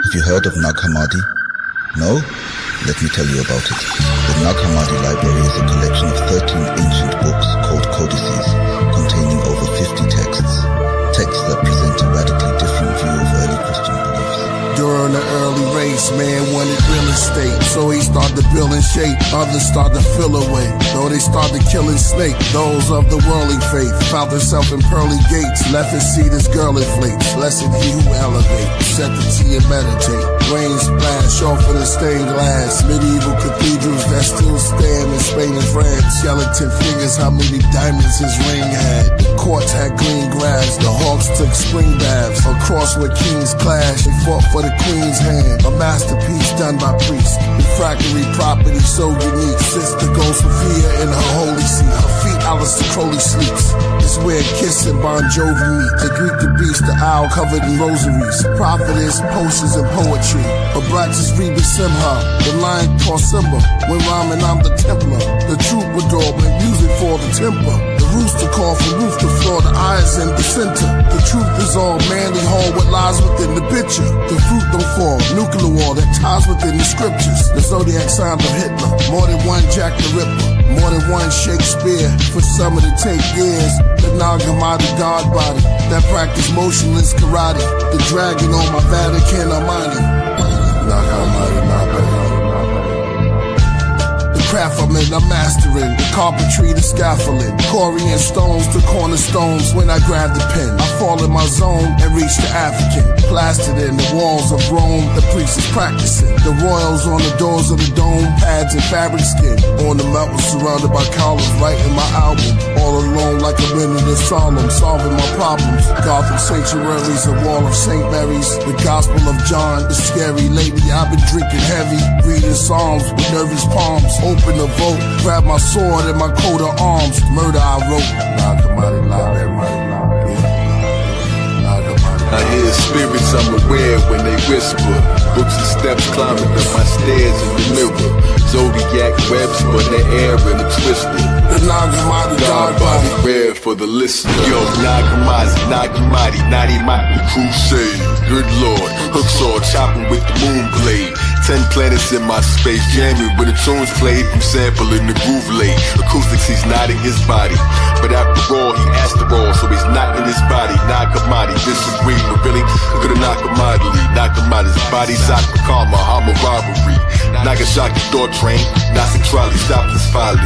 Have you heard of Nag Hammadi? No? Let me tell you about it. The Nag Hammadi Library is a collection of 13 ancient books called codices, containing over 50 texts. Texts that present a radically different view of early Christian beliefs. During the early race, man wanted real estate, so he started building shape. Others started to fill away, though they started killing snake. Those of the worldly faith found themselves in pearly gates, left his seat as girl inflates. Blessed he who elevates, set the tea and meditate. Rain splash off of the stained glass. Medieval cathedrals that still stand in Spain and France. Skeleton fingers, how many diamonds his ring had. The courts had green grass, the hawks took spring baths. Across where kings clashed, they fought for the queen's hand. A masterpiece done by priests. Refractory property so unique. Sister goes Sophia in her holy seat. Her feet Alistair Crowley sleeps. It's where Kiss and Bon Jovi meet. The Greek, the beast, the owl covered in rosaries. Prophetess, potions, and poetry. Abraxas Rebus Simha. The lion called Simba. When rhyming, I'm the Templar. The troubadour, make music for the temper. The rooster call from roof to floor. The eyes in the center. The truth is all manly hall. What lies within the picture. The fruit don't fall. Nuclear war that ties within the scriptures. The zodiac sign of Hitler. More than one Jack the Ripper. More than one Shakespeare. For some of it take years. The Nag Hammadi God body that practice motionless karate. The dragon on my Vatican Armani. Nag Hammadi, Nag Hammadi. Craft I'm in, I'm mastering. The carpentry, the scaffolding. Corian stones to cornerstones. When I grab the pen, I fall in my zone and reach the African. Plastered in the walls of Rome, the priest is practicing. The royals on the doors of the dome, pads and fabric skin. On the mountain surrounded by columns, writing my album. All alone like a minute in solemn, solving my problems. Gothic sanctuaries, a wall of St. Mary's. The Gospel of John, the scary lady. I've been drinking heavy, reading Psalms with nervous palms. Open the vote, grab my sword and my coat of arms. Murder I wrote. Nag Hammadi Library. I hear spirits I'm aware when they whisper. Books and steps climbing up my stairs in the mirror. Zodiac webs for the air and a twister. The Nag Hammadi God body rare for the listener. Yo, Nag Hammadi, Nadi Mati crusade. Good lord, hook saw chopping with the moon blade. 10 planets in my space, jamming when the tunes played from sampling the groove late. Acoustics, he's not in his body, but after all, he asked the all, so he's not in his body. Nag Hammadi, disagree, but really, could've Nag Hammadi's body, soccer karma, I'm a robbery. Nagasaki thought train, Gnostic trolley, stopped his folly.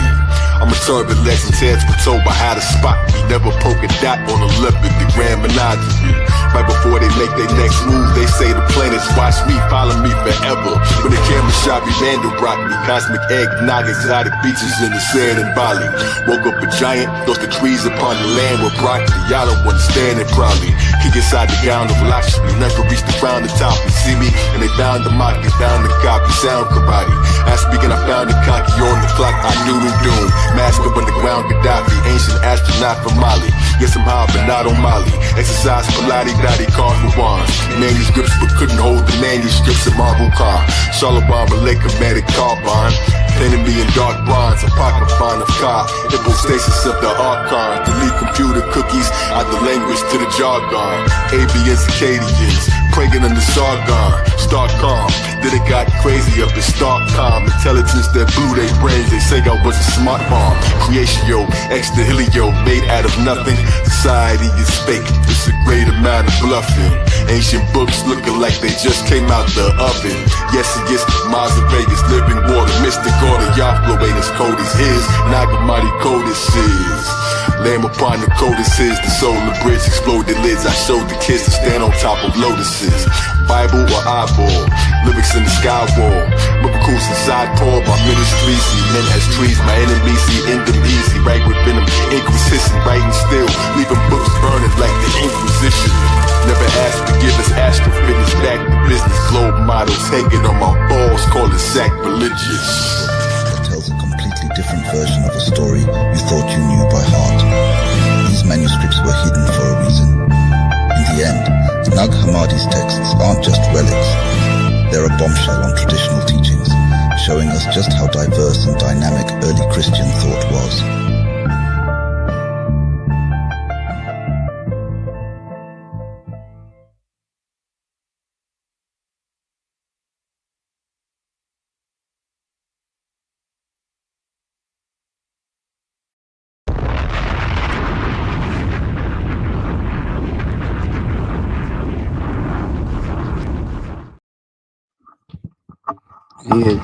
I'm a turbulence and heads were told by how to spot me. Never poke a dot on a leopard, the grand menagerie. Right before they make their next move, they say the planets watch me, follow me forever. When the camera shot me, Mandelbrot me. Cosmic egg, nog exotic beaches in the sand in Bali. Woke up a giant, lost the trees upon the land with broccoli. Y'all don't understand it probably. Kick inside the gown of Lakshmi, never reached the ground the top. You see me, and they found the mock, they found the copy, sound karate. As speaking, I found the cocky on the clock, I knew the doom. Mask up underground Gaddafi, ancient astronaut from Mali. Yes, I'm high, but not on Mali. Exercise Pilates, daddy, cards with wands. Manuscripts, but couldn't hold the manuscripts in marble car. Charlemagne, Malay, comedic carbon. Painted me in dark bronze, a pocket fine of car. Hypostasis of the archon. Delete computer cookies out the language to the jargon. Avians, Acadians, praying in the Sargon. Start calm, then it got crazy up in stark calm. Intelligence that blew their brains, they say I was a smart bomb. Creation, yo, ex nihilio, made out of nothing. Society is fake, it's a great amount of bluffing. Ancient books looking like they just came out the oven. Yes, Mars of Vegas, living water, mystic order, Yahweh ain't as cold as his. Nag Hammadi codices. Lamb upon the codices, the solar bridge, exploded lids. I showed the kids to stand on top of lotuses. Bible or eyeball, lyrics in the sky wall. Miracles inside Paul, my ministry. See men as trees, my enemies see in them easy. Right with venom, ink was hissing, writing still, leaving books burning like the Inquisition. Never asked forgiveness, astrophysics, back to business. Globe models hanging on my balls, call it sacrilegious. That tells a completely different version of a story you thought you knew by heart. These manuscripts were hidden for a reason. In the end, Nag Hammadi's texts aren't just relics. They're a bombshell on traditional teachings, showing us just how diverse and dynamic early Christian thought was.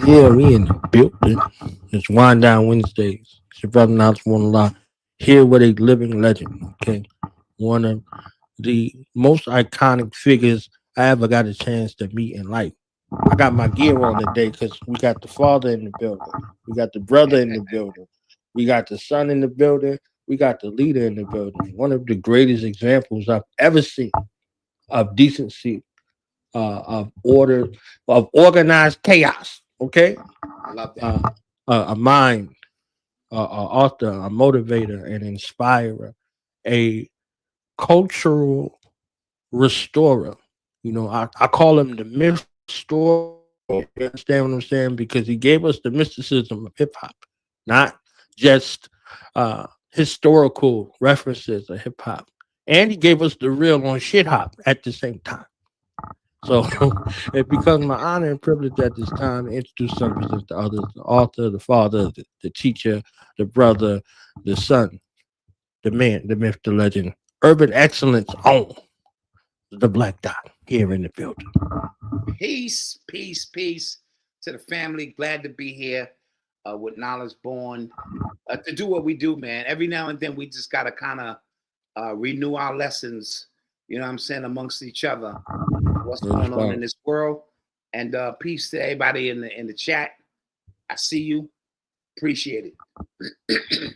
Yeah, we in the building. It's Wind Down Wednesdays. It's your brother Nationality here with a living legend. Okay, one of the most iconic figures I ever got a chance to meet in life. I got my gear on today because we got the father in the building, we got the brother in the building, we got the son in the building, we got the leader in the building. One of the greatest examples I've ever seen of decency, of order, of organized chaos. Okay, I love that. a mind, a author, a motivator, an inspirer, a cultural restorer. I call him the mythstorian. You understand what I'm saying? Because he gave us the mysticism of hip hop, not just historical references of hip hop. And he gave us the real on shit hop at the same time. So it becomes my honor and privilege at this time to introduce some present the others, the author, the father, the teacher, the brother, the son, the man, the myth, the legend, urban excellence on the Black Dot here in the building. Peace to the family. Glad to be here with Knowledge Born to do what we do, man. Every now and then we just got to kind of renew our lessons, you know what I'm saying, amongst each other. What's going on in this world. And peace to everybody in the chat. I see you. Appreciate it.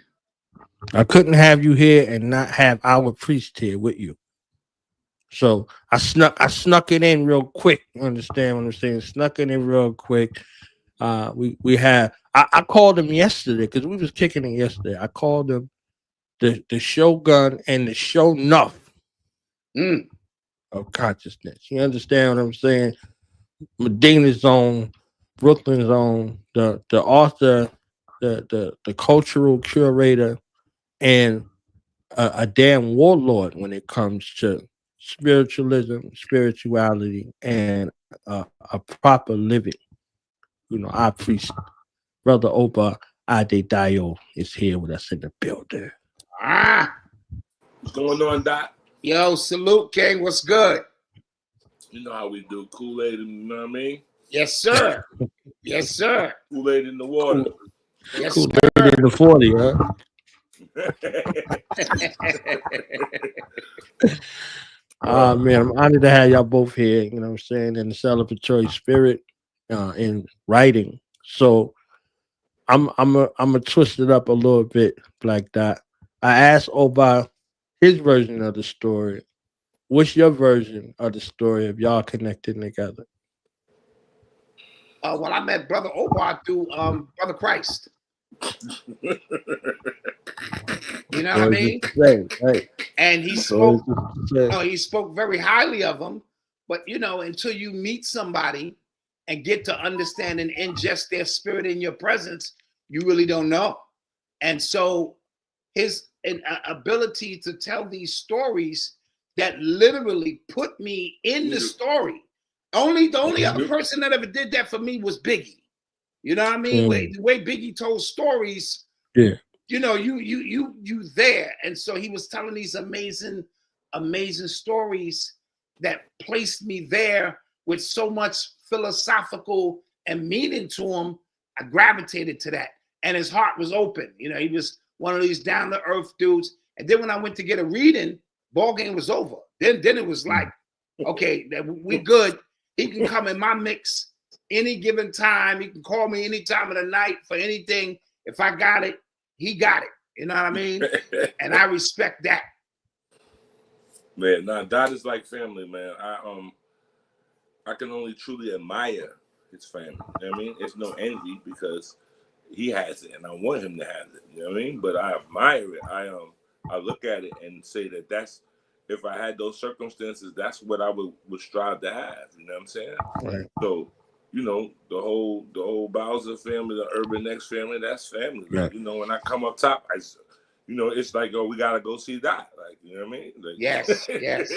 I couldn't have you here and not have our priest here with you. So I snuck it in real quick. You understand what I'm saying? Snuck it in real quick. We had I called him yesterday because we was kicking it yesterday. I called him the Shogun and the Show Nuff of consciousness. You understand what I'm saying? Medina Zone, Brooklyn Zone, the author, the cultural curator, and a damn warlord when it comes to spiritualism, spirituality, and a proper living. Our priest, Brother Oba Ade Dayo, is here with us in the building. What's going on, Doc? Yo, salute, King. What's good? You know how we do. Kool-Aid, you know what I mean? Yes, sir. Yes, sir. Kool-Aid in the water. Yes, Kool-Aid in the 40, huh? Man, I'm honored to have y'all both here, you know what I'm saying, in the celebratory spirit, in writing. So I'm a twist it up a little bit, Black Dot. I asked Oba his version of the story. What's your version of the story of y'all connecting together? Well, I met Brother Oba through Brother Christ. You know what I mean? Right. And he spoke. He spoke very highly of him. But until you meet somebody and get to understand and ingest their spirit in your presence, you really don't know. And so his ability to tell these stories that literally put me in the story. The only other person that ever did that for me was Biggie. You know what I mean? The way Biggie told stories, yeah. You there. And so he was telling these amazing stories that placed me there with so much philosophical and meaning to him. I gravitated to that. And his heart was open. He was one of these down to earth dudes. And then when I went to get a reading, ball game was over. Then it was like, okay, we good. He can come in my mix any given time. He can call me any time of the night for anything. If I got it, he got it. You know what I mean? And I respect that. Man, that is like family, man. I can only truly admire his family. You know what I mean? It's no envy because he has it and I want him to have it. You know what I mean? But I admire it. I look at it and say that's if I had those circumstances, that's what I would strive to have. You know what I'm saying? Right. So, you know, the whole Bowser family, the Urban X family, that's family. Like, Right. you know, when I come up top, you know, it's like, oh, we gotta go see that. Like, you know what I mean? Like, Yes, yes.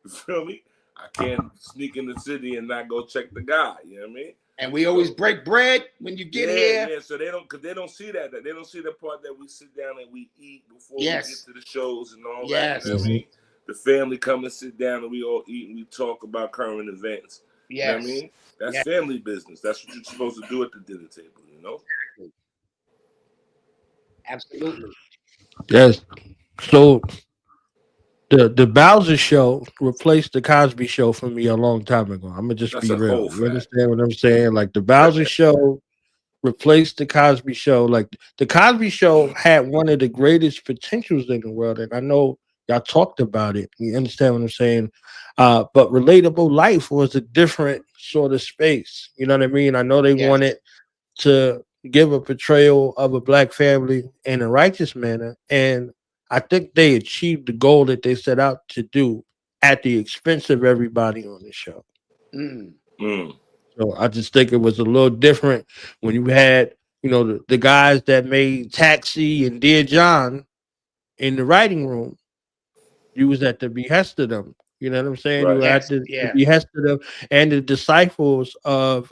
You feel me? I can't sneak in the city and not go check the guy. You know what I mean? And we always break bread when you get here. Yeah. So they don't see that. They don't see the part that we sit down and we eat before we Yes. get to the shows and all Yes. that. You know what I mean? The family come and sit down and we all eat and we talk about current events. Yes. You know what I mean? That's family business. That's what you're supposed to do at the dinner table, you know? Absolutely. Yes. So the Bowser show replaced the Cosby show for me a long time ago. I'm gonna just That's be a real. whole You fact. understand what I'm saying? Like the Bowser show replaced the Cosby show. Like the Cosby show had one of the greatest potentials in the world, and I know y'all talked about it. You understand what I'm saying? But Relatable Life was a different sort of space. You know what I mean? I know they Yes. wanted to give a portrayal of a black family in a righteous manner, and I think they achieved the goal that they set out to do at the expense of everybody on the show. Mm. Mm. So I just think it was a little different when you had, you know, the guys that made Taxi and Dear John in the writing room. You was at the behest of them. You know what I'm saying? You Right. were at the behest of them and the disciples of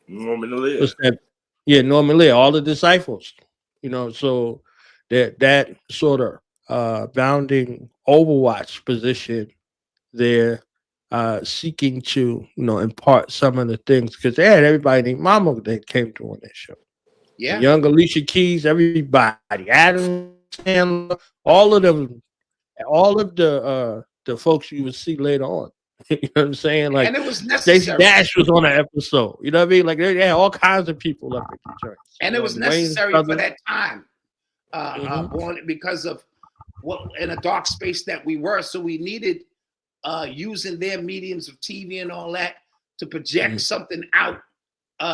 Norman Lear. what's that? Yeah, Norman Lear, all the disciples. You know, so that sort of bounding Overwatch position there, seeking to, you know, impart some of the things because they had everybody named Mama that came to on that show. Yeah. The young Alicia Keys, everybody, Adam Sandler, all of them, all of the folks you would see later on. You know what I'm saying? Like, and it was Stacey necessary. Dash was on an episode. You know what I mean? Like they had all kinds of people up at the joints. And You it know, was the Wayans necessary brothers. for that time. Born because of what in a dark space that we were. So we needed using their mediums of TV and all that to project something out.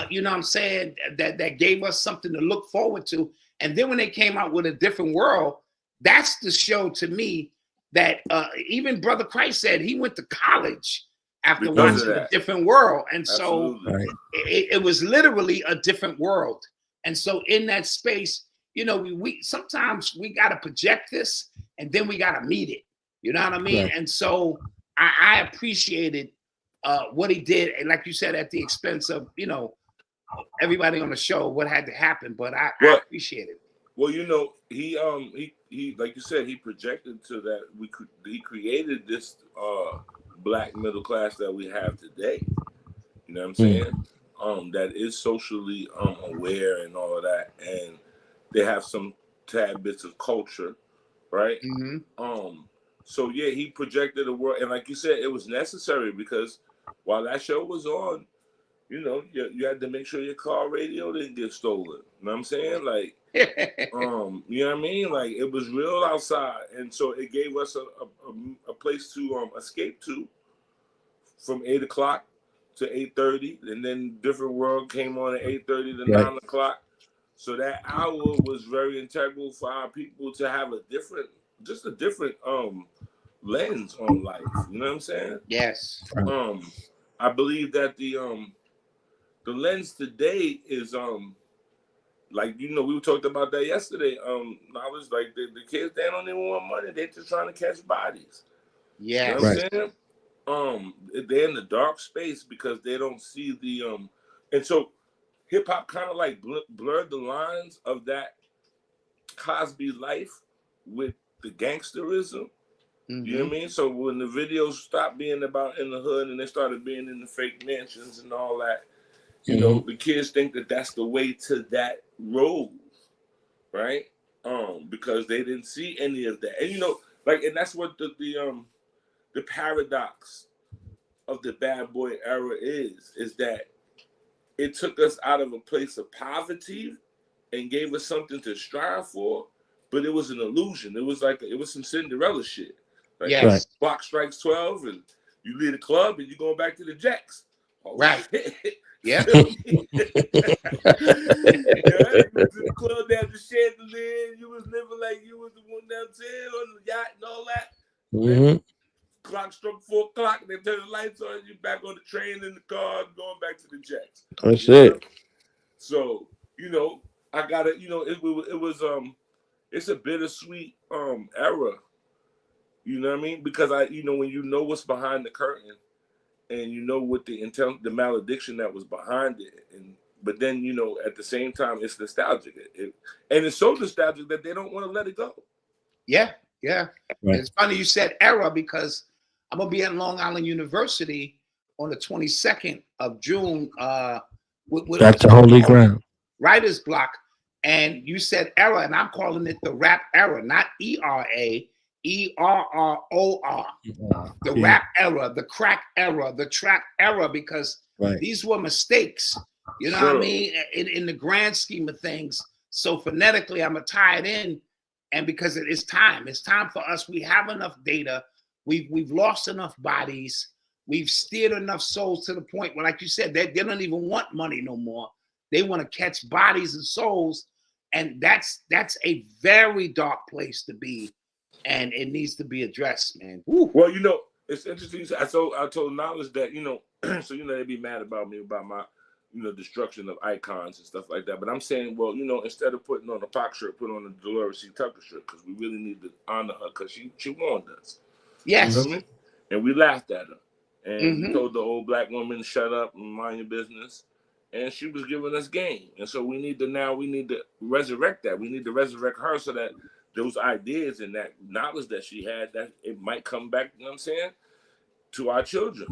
You know what I'm saying? That gave us something to look forward to. And then when they came out with A Different World, that's the show to me that even Brother Christ said he went to college after Because watching A Different World. And Absolutely. Right. it was literally a different world. And so in that space, you know, we sometimes we got to project this and then we got to meet it. You know what I mean? Right. And so I appreciated what he did. And like you said, at the expense of, you know, everybody on the show, what had to happen. But I appreciate it. Well, you know, he like you said, he projected to that he created this black middle class that we have today. You know what I'm saying? That is socially aware and all of that, and they have some tad bits of culture, right? So yeah, he projected a world, and like you said, it was necessary because while that show was on, you know, you had to make sure your car radio didn't get stolen. You know what I'm saying? Like, you know what I mean? Like, it was real outside, and so it gave us a place to escape to from 8 o'clock to 8:30, and then Different World came on at 8:30 to 9 o'clock. So that hour was very integral for our people to have a different lens on life. You know what I'm saying? Yes. I believe that the lens today is like, you know, we talked about that yesterday. Knowledge, like the kids, they don't even want money, they're just trying to catch bodies. Yeah. You know what I'm saying? They're in the dark space because they don't see the and so hip hop kind of like blurred the lines of that Cosby life with the gangsterism. You know what I mean? So when the videos stopped being about in the hood and they started being in the fake mansions and all that, you know, the kids think that that's the way to that road, right? Because they didn't see any of that, and you know, like, and that's what the paradox of the bad boy era is that it took us out of a place of poverty and gave us something to strive for, but it was an illusion. It was some Cinderella shit. Like, clock strikes 12 and you leave the club and you're going back to the Jacks. Oh, right. Yeah. You went to the club down the chandelier, you was living like you was the one downtown on the yacht and all that. clock struck 4 o'clock, and they turn the lights on, you back on the train, in the car, going back to the jets. That's it. So, you know, I gotta, you know, it was it's a bittersweet era. You know what I mean? Because you know, when you know what's behind the curtain, and you know what the malediction that was behind it, but then, you know, at the same time, it's nostalgic, and it's so nostalgic that they don't want to let it go. Yeah, yeah. Right. It's funny you said era, because I'm gonna be at Long Island University on the 22nd of June. With That's the holy ground. Writer's Block, and you said era, and I'm calling it the rap era, not ERA, ERROR. The rap era, the crack era, the trap era, because these were mistakes. You know what I mean? In the grand scheme of things. So phonetically, I'm gonna tie it in, and because it's time for us. We have enough data. We've lost enough bodies. We've steered enough souls to the point where, like you said, they don't even want money no more. They want to catch bodies and souls, and that's a very dark place to be, and it needs to be addressed, man. Woo. Well, you know, it's interesting. I told Knowledge that, you know, so, you know, they'd be mad about me about my, you know, destruction of icons and stuff like that. But I'm saying, well, you know, instead of putting on a Pac shirt, put on a Dolores C. Tucker shirt, because we really need to honor her, because she warned us. Yes. You know what I mean? And we laughed at her. And we told the old black woman, shut up and mind your business. And she was giving us game. And so we need to resurrect that. We need to resurrect her, so that those ideas and that knowledge that she had, that it might come back, you know what I'm saying, to our children.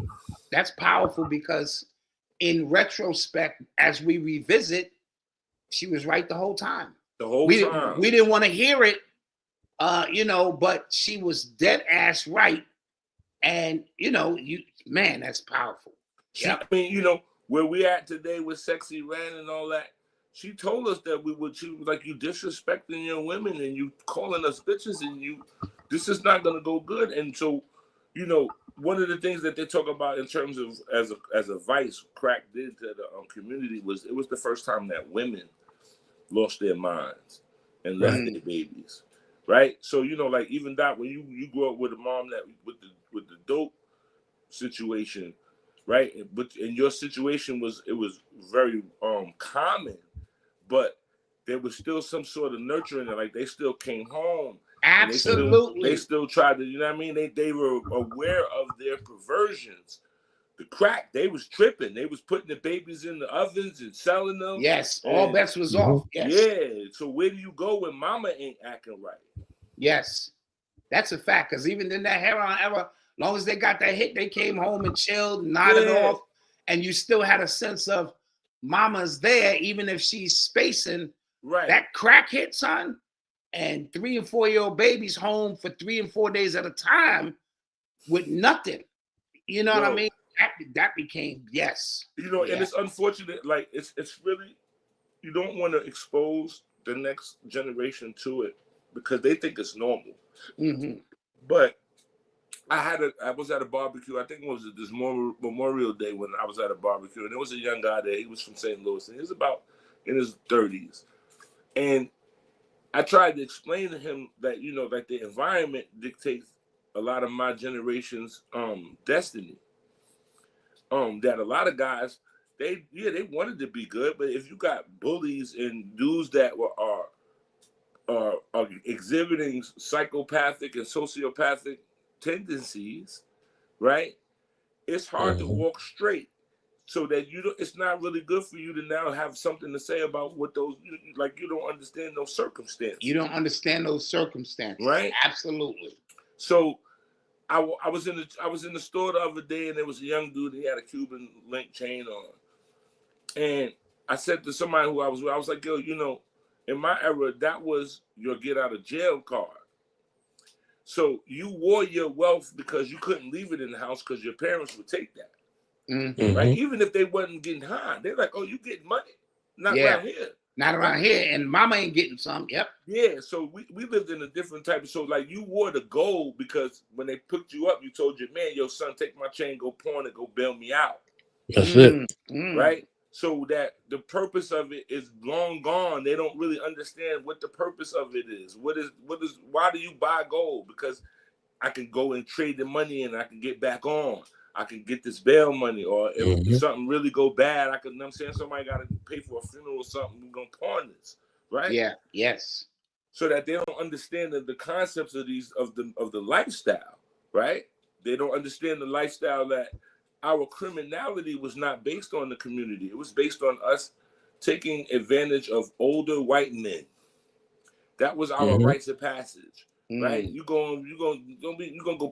That's powerful, because in retrospect, as we revisit, she was right the whole time. The whole time. We didn't want to hear it, you know, but she was dead ass right. And, you know, man, that's powerful. I mean, you know, where we at today with Sexy Ren and all that, she told us that she was like, you disrespecting your women and you calling us bitches, and this is not going to go good. And so, you know, one of the things that they talk about in terms of as a vice crack did to the community was, it was the first time that women lost their minds and left their babies, right? So, you know, like, even that, when you grew up with a mom that with the dope situation, right? But in your situation it was very common, but there was still some sort of nurturing, and like they still came home. Absolutely. They still tried to, you know what I mean? They were aware of their perversions. The crack, they was tripping. They was putting the babies in the ovens and selling them. Yes, all bets was off. Yes. Yeah. So where do you go when mama ain't acting right? Yes. That's a fact. Because even in that heroin era, long as they got that hit, they came home and chilled, nodded off, and you still had a sense of mama's there, even if she's spacing. Right. That crack hit, son, and 3 and 4 year old babies home for 3 and 4 days at a time with nothing. You know what I mean? That became You know, and it's unfortunate. Like, it's really, you don't want to expose the next generation to it, because they think it's normal. But I was at a barbecue. I think it was this Memorial Day, when I was at a barbecue, and there was a young guy there. He was from St. Louis, and he was about in his 30s. And I tried to explain to him that, you know, like, the environment dictates a lot of my generation's destiny. That a lot of guys, they wanted to be good, but if you got bullies and dudes that are exhibiting psychopathic and sociopathic tendencies, right? It's hard to walk straight, so that it's not really good for you to now have something to say about what those, like, you don't understand those circumstances. You don't understand those circumstances, right? Absolutely. So I was in the store the other day, and there was a young dude. He had a Cuban link chain on, and I said to somebody who I was with, I was like, yo, you know, in my era, that was your get out of jail card. So you wore your wealth because you couldn't leave it in the house, because your parents would take that. Right? Even if they wasn't getting high, they're like, oh, you getting money? Not around here. Not around here. And mama ain't getting some. Yep. Yeah. So we lived in a different type of, so like, you wore the gold because when they picked you up, you told your man, yo, son, take my chain, go pawn it, go bail me out. That's it. Right? So that the purpose of it is long gone. They don't really understand what the purpose of it is. Why do you buy gold? Because I can go and trade the money and I can get back on. I can get this bail money, or if something really go bad, I can. You know what I'm saying, somebody got to pay for a funeral or something. We're gonna pawn this, right? Yeah. Yes. So that they don't understand the concepts of the lifestyle, right? They don't understand the lifestyle that our criminality was not based on the community. It was based on us taking advantage of older white men. That was our rites of passage, right? You gonna go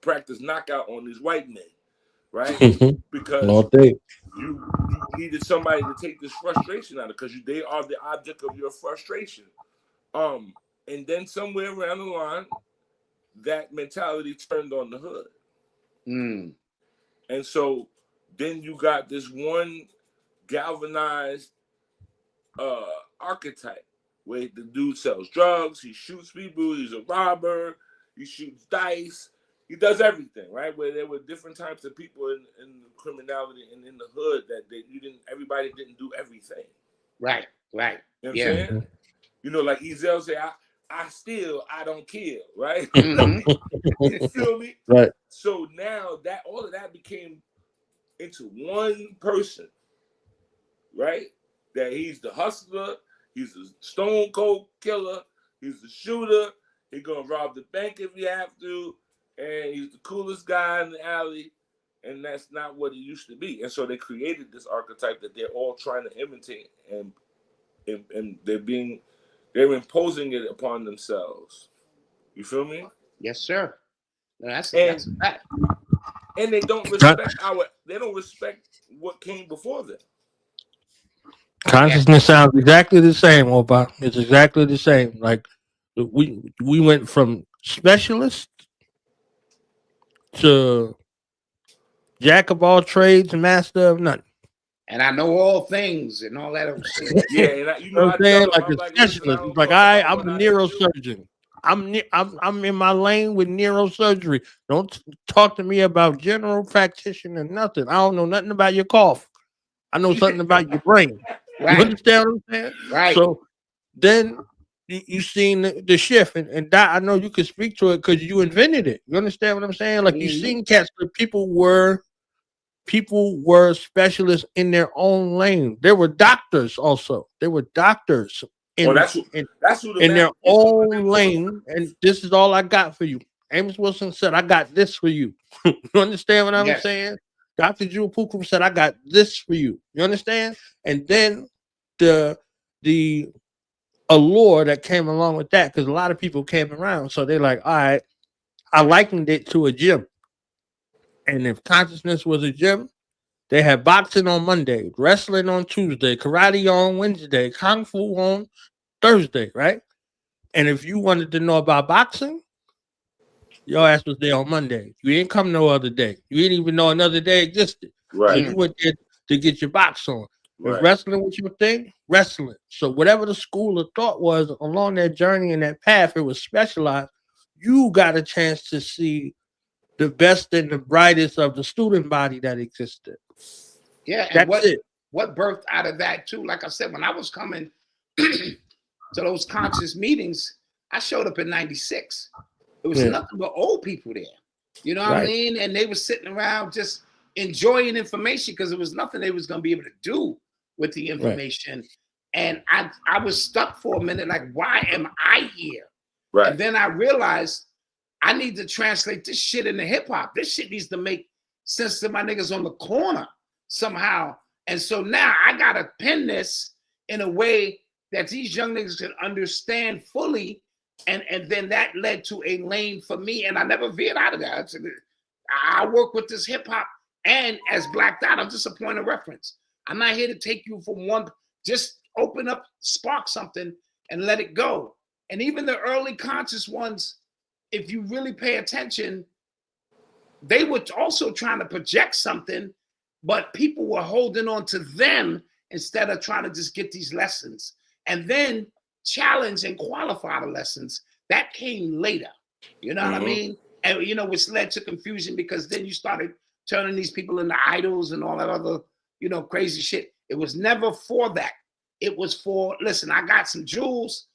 practice knockout on these white men, right? Because you needed somebody to take this frustration out of, because they are the object of your frustration. And then somewhere around the line, that mentality turned on the hood. And so then you got this one galvanized archetype where the dude sells drugs, he shoots people, he's a robber, he shoots dice, he does everything, right? Where there were different types of people in criminality and in the hood that everybody didn't do everything. Right. You know what I'm saying? You know, like Ezel say, I steal, I don't kill, right? You feel me? Right. So now that all of that became into one person, right? That he's the hustler, he's a stone cold killer, he's the shooter, he's gonna rob the bank if you have to, and he's the coolest guy in the alley, and that's not what he used to be. And so they created this archetype that they're all trying to imitate, and they're imposing it upon themselves. You feel me? Yes, sir. No, that's a fact. And they don't respect what came before them. Consciousness sounds exactly the same, Oba. It's exactly the same. Like we went from specialist to jack of all trades and master of none. And I know all things and all that other shit. Yeah, and you know what I'm saying? Like a specialist. It's like, I'm a neurosurgeon. I'm in my lane with neurosurgery. Don't talk to me about general practitioner, nothing. I don't know nothing about your cough. I know something about your brain. Right. You understand what I'm saying? Right. So then you seen the shift, and that I know you can speak to it because you invented it. You understand what I'm saying? Like you seen cats where people were specialists in their own lane. There were doctors also. There were doctors in their own lane, and this is all I got for you. Amos Wilson said, I got this for you. You understand what I'm saying? Dr. Jewel Pookrum said, I got this for you. You understand? And then the allure that came along with that, because a lot of people came around. So they're like, all right, I likened it to a gym. And if consciousness was a gym, they had boxing on Monday, wrestling on Tuesday, karate on Wednesday, kung fu on Thursday, right? And if you wanted to know about boxing, your ass was there on Monday. You didn't come no other day. You didn't even know another day existed. Right. So you went there to get your box on. Right. If wrestling was your thing, wrestling. So whatever the school of thought was along that journey and that path, it was specialized. You got a chance to see the best and the brightest of the student body that existed. Yeah, and what birthed out of that too? Like I said, when I was coming to those conscious meetings, I showed up in '96. It was nothing but old people there. You know what I mean? And they were sitting around just enjoying information because there was nothing they was going to be able to do with the information. And I was stuck for a minute, like, why am I here? Right. And then I realized I need to translate this shit into hip hop. This shit needs to make sense to my niggas on the corner somehow. And so now I got to pen this in a way that these young niggas can understand fully. And then that led to a lane for me. And I never veered out of that. I work with this hip hop and as Black Dot, I'm just a point of reference. I'm not here to take you from one, just open up, spark something and let it go. And even the early conscious ones, if you really pay attention, they were also trying to project something, but people were holding on to them instead of trying to just get these lessons. And then challenge and qualify the lessons. That came later. You know what I mean? And, you know, which led to confusion because then you started turning these people into idols and all that other, you know, crazy shit. It was never for that. It was for, listen, I got some jewels.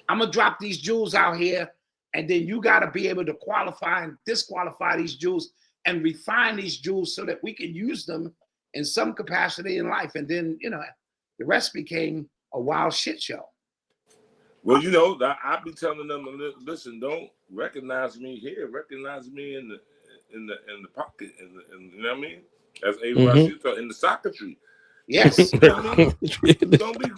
I'm going to drop these jewels out here. And then you got to be able to qualify and disqualify these jewels and refine these jewels so that we can use them in some capacity in life. And then, you know, the rest became a wild shit show. Well, you know, I be telling them, listen, don't recognize me here. Recognize me in the pocket, in you know what I mean? As A. Rashid in the socketry. Yes. You know what I mean? Don't be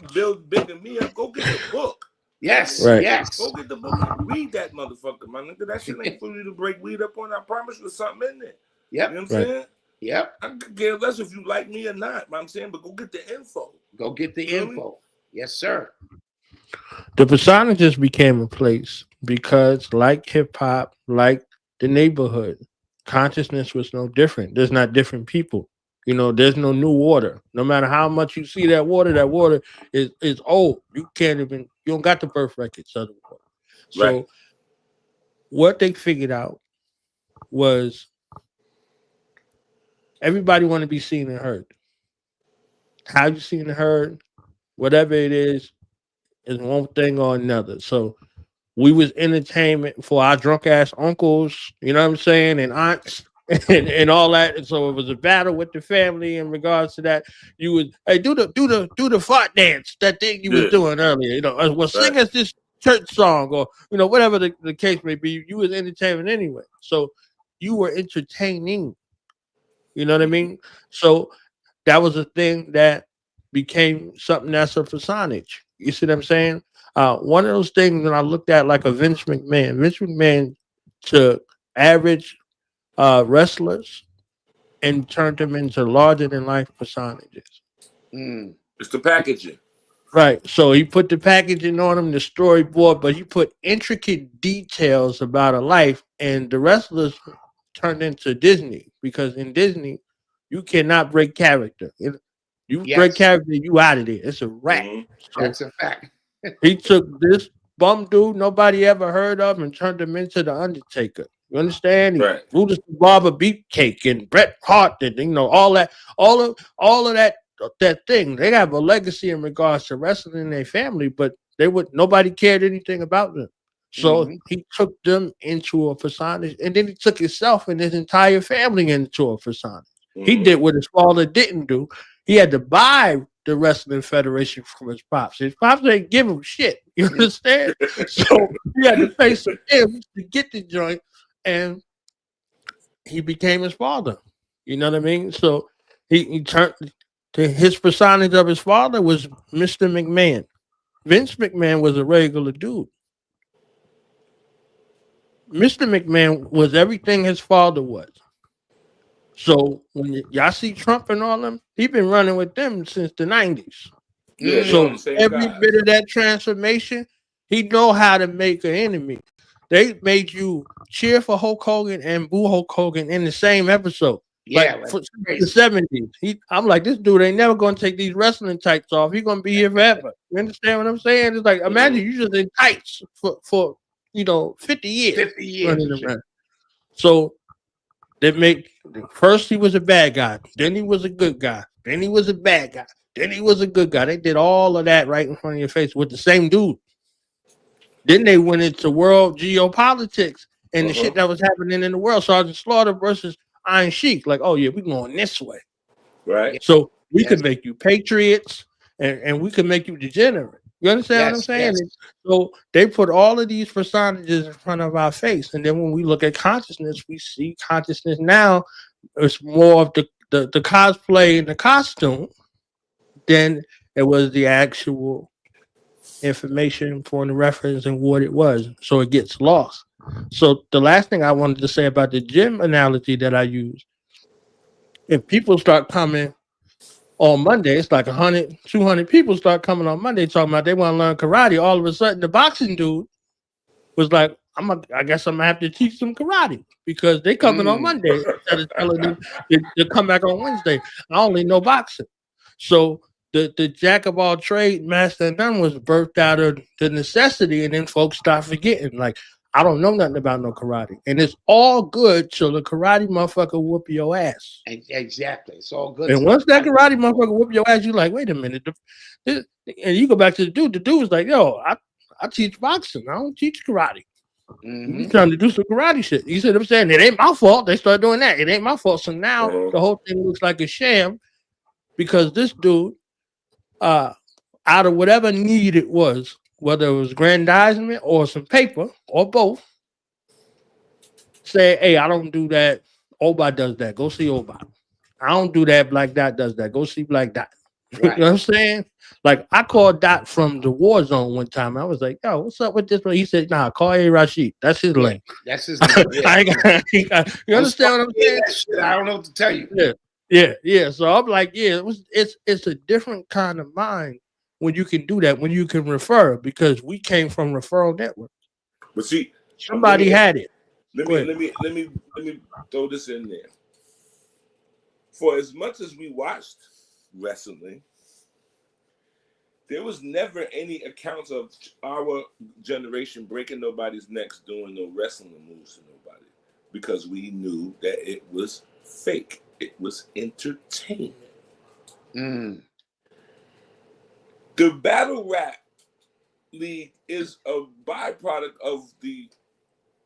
bigging me up. Go get the book. Yes. Right. Yes. Go get the book and read that motherfucker, my nigga. That shit ain't for you to break weed up on. I promise you, there's something in there. Yep. You know what I'm saying? Yep. I could care less if you like me or not. But I'm saying, but go get the info. Go get the info. Yes, sir. The personages became a place because, like hip hop, like the neighborhood, consciousness was no different. There's not different people. You know, there's no new water. No matter how much you see that water is old. You don't got the birth records of the water. So what they figured out was everybody want to be seen and heard. How you seen and heard, whatever it is one thing or another. So we was entertainment for our drunk ass uncles, you know what I'm saying, and aunts and all that. And so it was a battle with the family in regards to that. You would do the fart dance, that thing you was doing earlier, you know, well, sing us this church song or you know, whatever the case may be. You was entertainment anyway. So you were entertaining. You know what I mean? So that was a thing that became something that's a personage. You see what I'm saying? One of those things that I looked at like a Vince McMahon. Vince McMahon took average wrestlers and turned them into larger than life personages. It's the packaging. Right. So he put the packaging on them, the storyboard, but he put intricate details about a life, and the wrestlers turned into Disney because in Disney, you cannot break character. You break character, you out of there. It's a wrap. So that's a fact. he took this bum dude nobody ever heard of and turned him into the Undertaker. You understand? Right. Brutus the Barber Beefcake and Bret Hart and you know all of that thing. They have a legacy in regards to wrestling in their family, but nobody cared anything about them. So he took them into a persona, and then he took himself and his entire family into a persona. He did what his father didn't do. He had to buy the Wrestling Federation from his pops. His pops ain't give him shit. You understand? So he had to pay some M's to get the joint, and he became his father. You know what I mean? So he turned to his personage of his father was Mr. McMahon. Vince McMahon was a regular dude. Mr. McMahon was everything his father was. So when y'all see Trump and all them, he been running with them since the 90s. Yeah, so every bit of that transformation, he know how to make an enemy. They made you cheer for Hulk Hogan and boo Hulk Hogan in the same episode. Yeah, like for the 70s. I'm like, this dude ain't never gonna take these wrestling tights off. He's gonna be here forever. You understand what I'm saying? It's like imagine you just in tights for 50 years. 50 years. Running around. So first he was a bad guy, then he was a good guy, then he was a bad guy, then he was a good guy. They did all of that right in front of your face with the same dude. Then they went into world geopolitics and the shit that was happening in the world. Sergeant Slaughter versus Iron Sheik. Like, oh yeah, we're going this way. Right. So we can make you patriots and we can make you degenerate. You understand what I'm saying? Yes. So they put all of these personages in front of our face. And then when we look at consciousness, we see consciousness now. It's more of the cosplay and the costume than it was the actual information for the reference and what it was. So it gets lost. So the last thing I wanted to say about the gym analogy that I use, if people start coming on Monday, it's like 100, 200 people start coming on Monday talking about they want to learn karate. All of a sudden, the boxing dude was like, I guess I'm going to have to teach them karate because they coming on Monday instead of telling them to come back on Wednesday. I only know boxing. So the jack of all trade, master of none was birthed out of the necessity, and then folks start forgetting, like, I don't know nothing about no karate. And it's all good till the karate motherfucker whoop your ass. Exactly. It's all good. And once that karate motherfucker whoop your ass, you like, wait a minute. And you go back to the dude. The dude was like, yo, I teach boxing. I don't teach karate. We trying to do some karate shit. You see what I'm saying? It ain't my fault. They start doing that. It ain't my fault. So now the whole thing looks like a sham because this dude, out of whatever need it was, whether it was grandizement or some paper or both, say, hey, I don't do that. Oba does that. Go see Oba. I don't do that. Black Dot does that. Go see Black Dot. Right. You know what I'm saying? Like I called Dot from the war zone one time. I was like, yo, what's up with this one? He said, nah, call A Rashid. That's his lane. That's his name. Yeah. You understand what I'm saying? I don't know what to tell you. Yeah. So I'm like, yeah, it's a different kind of mind when you can do that, when you can refer, because we came from referral network. But see, somebody had it. Let me throw this in there. For as much as we watched wrestling, there was never any accounts of our generation breaking nobody's necks doing no wrestling moves to nobody because we knew that it was fake. It was entertainment. The battle rap league is a byproduct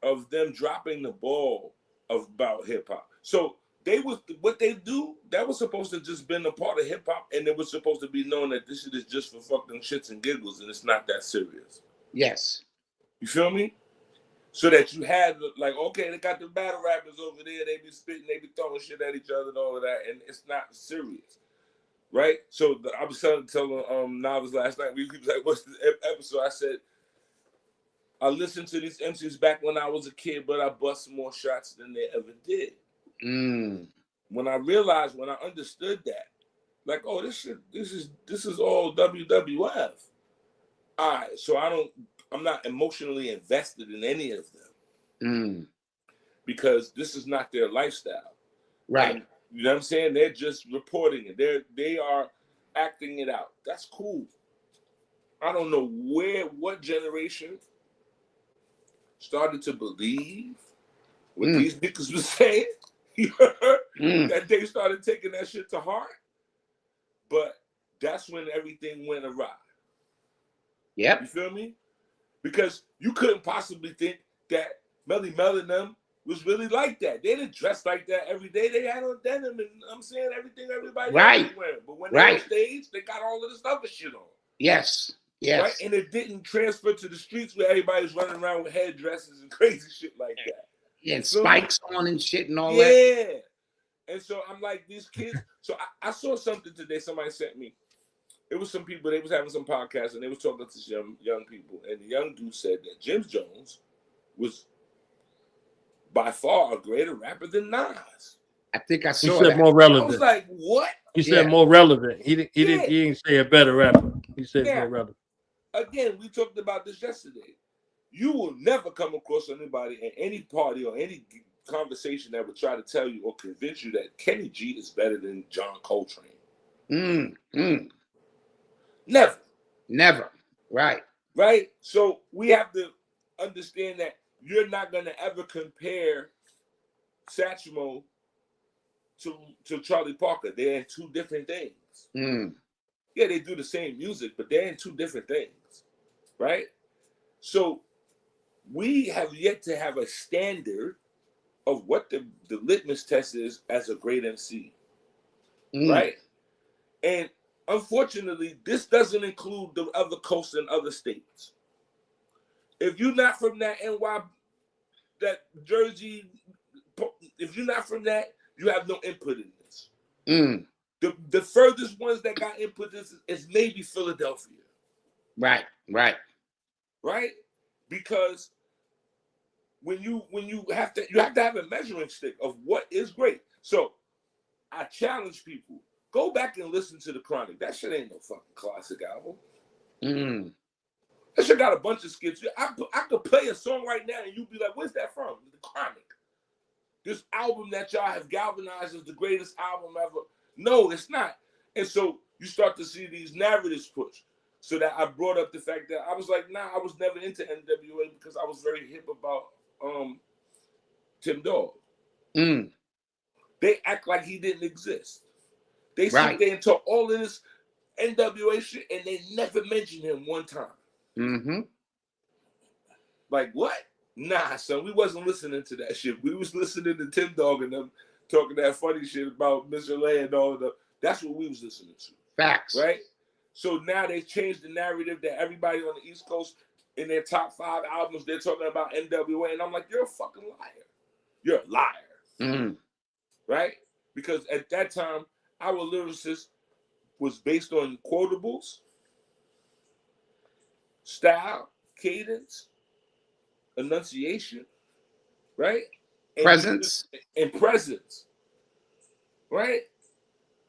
of them dropping the ball about hip hop. So what they do, that was supposed to just been a part of hip hop, and it was supposed to be known that this shit is just for fucking shits and giggles, and it's not that serious. Yes. You feel me? So that you had like, okay, they got the battle rappers over there, they be spitting, they be throwing shit at each other and all of that, and it's not serious. Right? So I was telling Novice last night, we was like, what's this episode? I said, I listened to these MCs back when I was a kid, but I bust more shots than they ever did. When I realized, when I understood that, like, oh, this is all WWF. All right, so I'm not emotionally invested in any of them because this is not their lifestyle. Right. And, you know what I'm saying? They're just reporting it. They are acting it out. That's cool. I don't know what generation started to believe what these niggas was saying. You heard? That they started taking that shit to heart. But that's when everything went awry. Yep. You feel me? Because you couldn't possibly think that Melly Mel and them was really like that. They didn't dress like that every day. They had on denim and I'm saying everything everybody else was wearing. But when they on stage, they got all of this other shit on. Yes. Right? And it didn't transfer to the streets where everybody's running around with headdresses and crazy shit like that. Yeah, and spikes on and shit and all that. Yeah. And so I'm like, these kids. So I saw something today somebody sent me. It was some people, they was having some podcasts and they was talking to some young people. And the young dude said that Jim Jones was by far a greater rapper than Nas. I think I saw He said that. more relevant. I was like, what? He said more relevant. He didn't say a better rapper. He said more relevant. Again, we talked about this yesterday. You will never come across anybody in any party or any conversation that would try to tell you or convince you that Kenny G is better than John Coltrane. Never. Right? So we have to understand that you're not going to ever compare Satchmo to Charlie Parker. They're in two different things. Yeah, they do the same music, but they're in two different things. Right? So we have yet to have a standard of what the litmus test is as a great MC. Right? And unfortunately, this doesn't include the other coasts and other states. If you're not from that NY, that Jersey, if you're not from that, you have no input in this. The furthest ones that got input is maybe Philadelphia. Right. Because when you have to have a measuring stick of what is great. So I challenge people, go back and listen to the Chronic. That shit ain't no fucking classic album. That shit got a bunch of skits. I could play a song right now and you'd be like, where's that from? The Chronic. This album that y'all have galvanized as the greatest album ever. No, it's not. And so you start to see these narratives push. So that I brought up the fact that I was like, nah, I was never into NWA because I was very hip about Tim Dog. They act like he didn't exist. They sit there and talk all of this NWA shit and they never mention him one time. Like what? Nah, son, we wasn't listening to that shit. We was listening to Tim Dog and them talking that funny shit about Mr. Lay and all of the. That's what we was listening to. Facts. Right? So now they changed the narrative that everybody on the East Coast in their top 5 albums, they're talking about NWA. And I'm like, you're a fucking liar. You're a liar. Mm-hmm. Right? Because at that time, our lyricist was based on quotables, style, cadence, enunciation, right? Presence. And presence, right?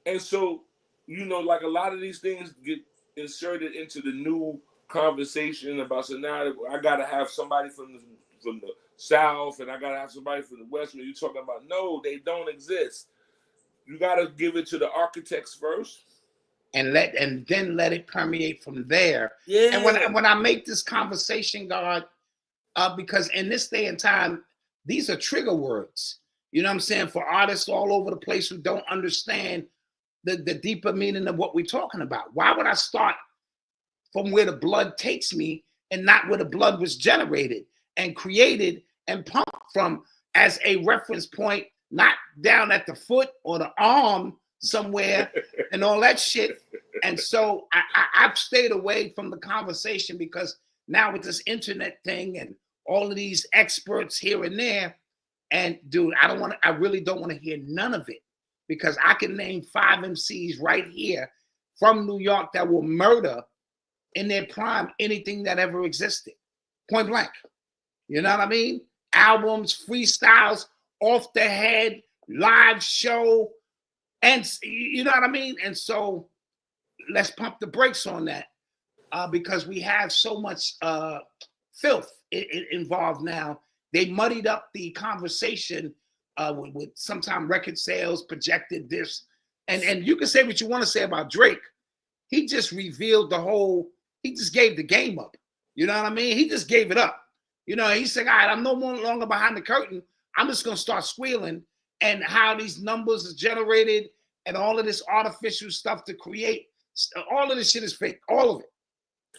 And so, you know, like a lot of these things get inserted into the new conversation about, so now I got to have somebody from the South and I got to have somebody from the West. When you're talking about, no, they don't exist. You got to give it to the architects first. And then let it permeate from there. Yeah. And when I make this conversation, God, because in this day and time, these are trigger words. You know what I'm saying? For artists all over the place who don't understand the deeper meaning of what we're talking about. Why would I start from where the blood takes me and not where the blood was generated and created and pumped from as a reference point, not down at the foot or the arm somewhere and all that shit? And so I've stayed away from the conversation because now with this internet thing and all of these experts here and there, and dude, I really don't want to hear none of it, because I can name 5 MCs right here from New York that will murder in their prime anything that ever existed. Point blank. You know what I mean? Albums, freestyles, off the head, live show, and you know what I mean? And so let's pump the brakes on that because we have so much filth involved now. They muddied up the conversation with sometimes record sales, projected this. And you can say what you want to say about Drake. He just revealed he just gave the game up. You know what I mean? He just gave it up. You know, he said, all right, I'm no longer behind the curtain. I'm just going to start squealing. And how these numbers are generated and all of this artificial stuff to create, all of this shit is fake. All of it.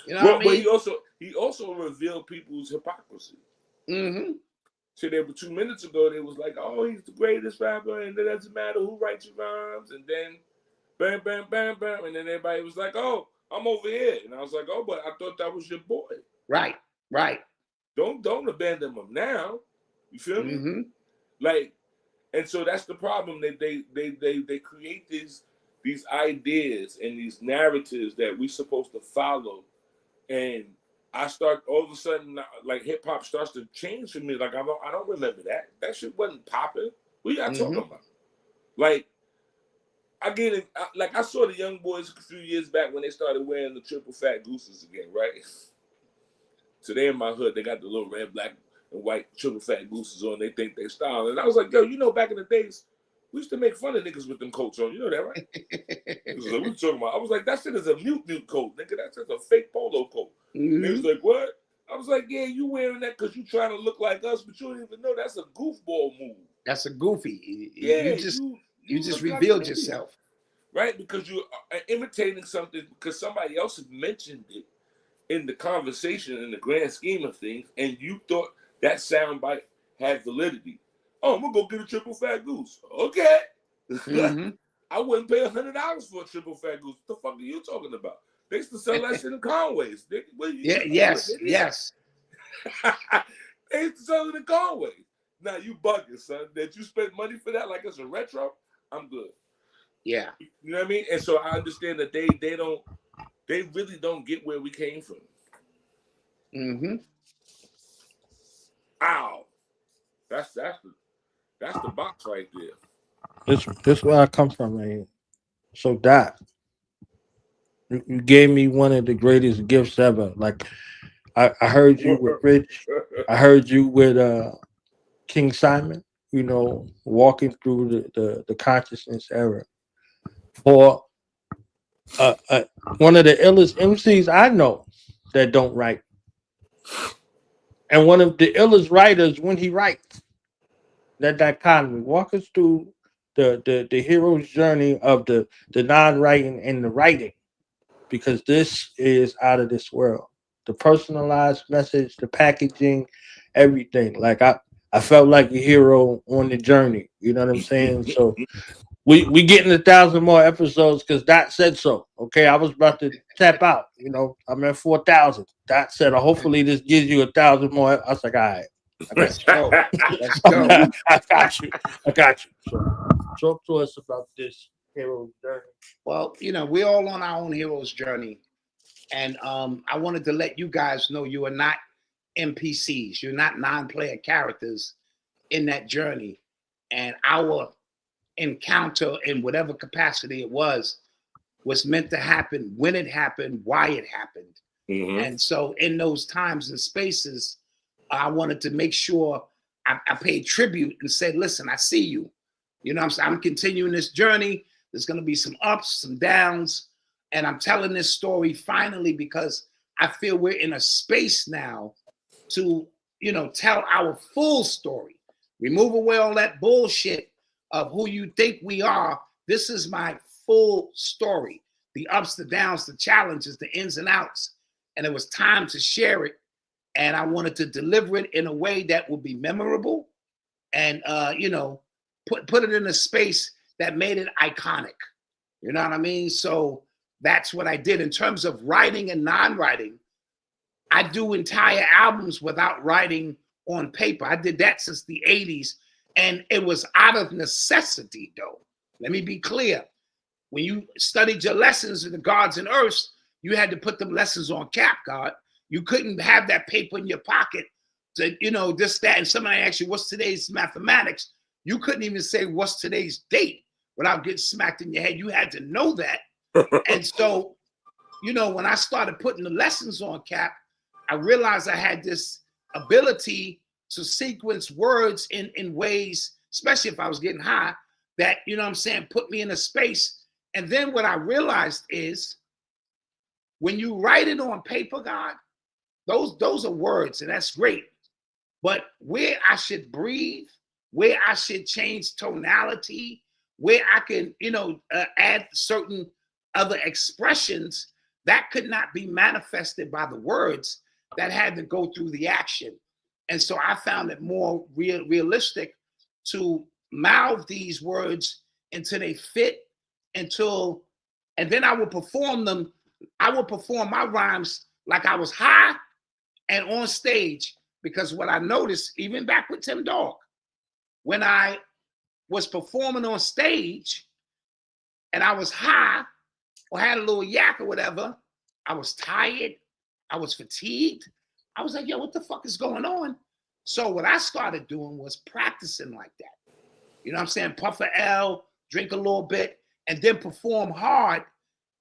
You know what I mean? But he also revealed people's hypocrisy. Mm-hmm. So there were 2 minutes ago, they was like, oh, he's the greatest rapper, and it doesn't matter who writes your rhymes. And then bam, bam, bam, bam. And then everybody was like, oh, I'm over here. And I was like, oh, but I thought that was your boy. Right. Don't abandon him now. You feel me? Mm-hmm. Like, and so that's the problem. They create these ideas and these narratives that we're supposed to follow. And I start all of a sudden, like, hip hop starts to change for me. Like, I don't remember that. That shit wasn't popping. What y'all talking about? Like, I saw the young boys a few years back when they started wearing the triple fat gooses again, right? So they in my hood, they got the little red, black, and white triple fat gooses on. They think they style. And I was like, yo, you know, back in the days, we used to make fun of niggas with them coats on. You know that, right? Like, what you talking about? I was like, that shit is a mute coat, nigga. That's just a fake polo coat. Mm-hmm. He was like, what? I was like, yeah, you wearing that because you trying to look like us, but you don't even know that's a goofball move. That's a goofy. Yeah, you just revealed yourself. Right? Because you are imitating something because somebody else had mentioned it in the conversation in the grand scheme of things, and you thought that soundbite had validity. Oh, I'm gonna go get a triple fat goose. Okay. Mm-hmm. I wouldn't pay $100 for a triple fat goose. What the fuck are you talking about? They used to sell that shit in Conways. Yes. They used to sell it in Conways. Now you bugging, son. That you spend money for that like it's a retro, I'm good. Yeah. You know what I mean? And so I understand that they really don't get where we came from. Mm-hmm. Ow. That's the box right there. This where I come from, man. So Doc, you gave me one of the greatest gifts ever. Like I heard you with Rich. I heard you with King Simon, you know, walking through the consciousness era. For one of the illest MCs I know that don't write. And one of the illest writers when he writes. That dichotomy. Walk us through the hero's journey of the non-writing and the writing. Because this is out of this world. The personalized message, the packaging, everything. Like I felt like a hero on the journey. You know what I'm saying? So we getting 1,000 more episodes because Dot said so. Okay, I was about to tap out. You know, I'm at 4,000. Dot said, hopefully this gives you 1,000 more. I was like, all right, I got you. Let's go. I got you. I got you. So talk to us about this hero's journey. Well, you know, we're all on our own hero's journey. And I wanted to let you guys know you are not NPCs. You're not non-player characters in that journey. And our encounter in whatever capacity it was meant to happen when it happened, why it happened. Mm-hmm. And so in those times and spaces, I wanted to make sure I paid tribute and said, listen, I see you. You know what I'm saying? I'm continuing this journey. There's going to be some ups, some downs. And I'm telling this story finally because I feel we're in a space now to, you know, tell our full story. Remove away all that bullshit of who you think we are. This is my full story. The ups, the downs, the challenges, the ins and outs. And it was time to share it. And I wanted to deliver it in a way that would be memorable and, you know, put it in a space that made it iconic. You know what I mean? So that's what I did. In terms of writing and non-writing, I do entire albums without writing on paper. I did that since the 80s. And it was out of necessity, though. Let me be clear. When you studied your lessons in the Gods and Earths, you had to put them lessons on cap, God. You couldn't have that paper in your pocket to, you know, this, that. And somebody asked you, what's today's mathematics? You couldn't even say, what's today's date without getting smacked in your head. You had to know that. And so, you know, when I started putting the lessons on cap, I realized I had this ability to sequence words in ways, especially if I was getting high, that, you know what I'm saying, put me in a space. And then what I realized is when you write it on paper, God, those are words, and that's great. But where I should breathe, where I should change tonality, where I can, you know, add certain other expressions, that could not be manifested by the words. That had to go through the action. And so I found it more realistic to mouth these words until they fit, and then I would perform them. I would perform my rhymes like I was high and on stage, because what I noticed, even back with Tim Dog, when I was performing on stage and I was high or had a little yak or whatever, I was tired, I was fatigued. I was like, yo, what the fuck is going on? So what I started doing was practicing like that. You know what I'm saying? Puff a L, drink a little bit, and then perform hard.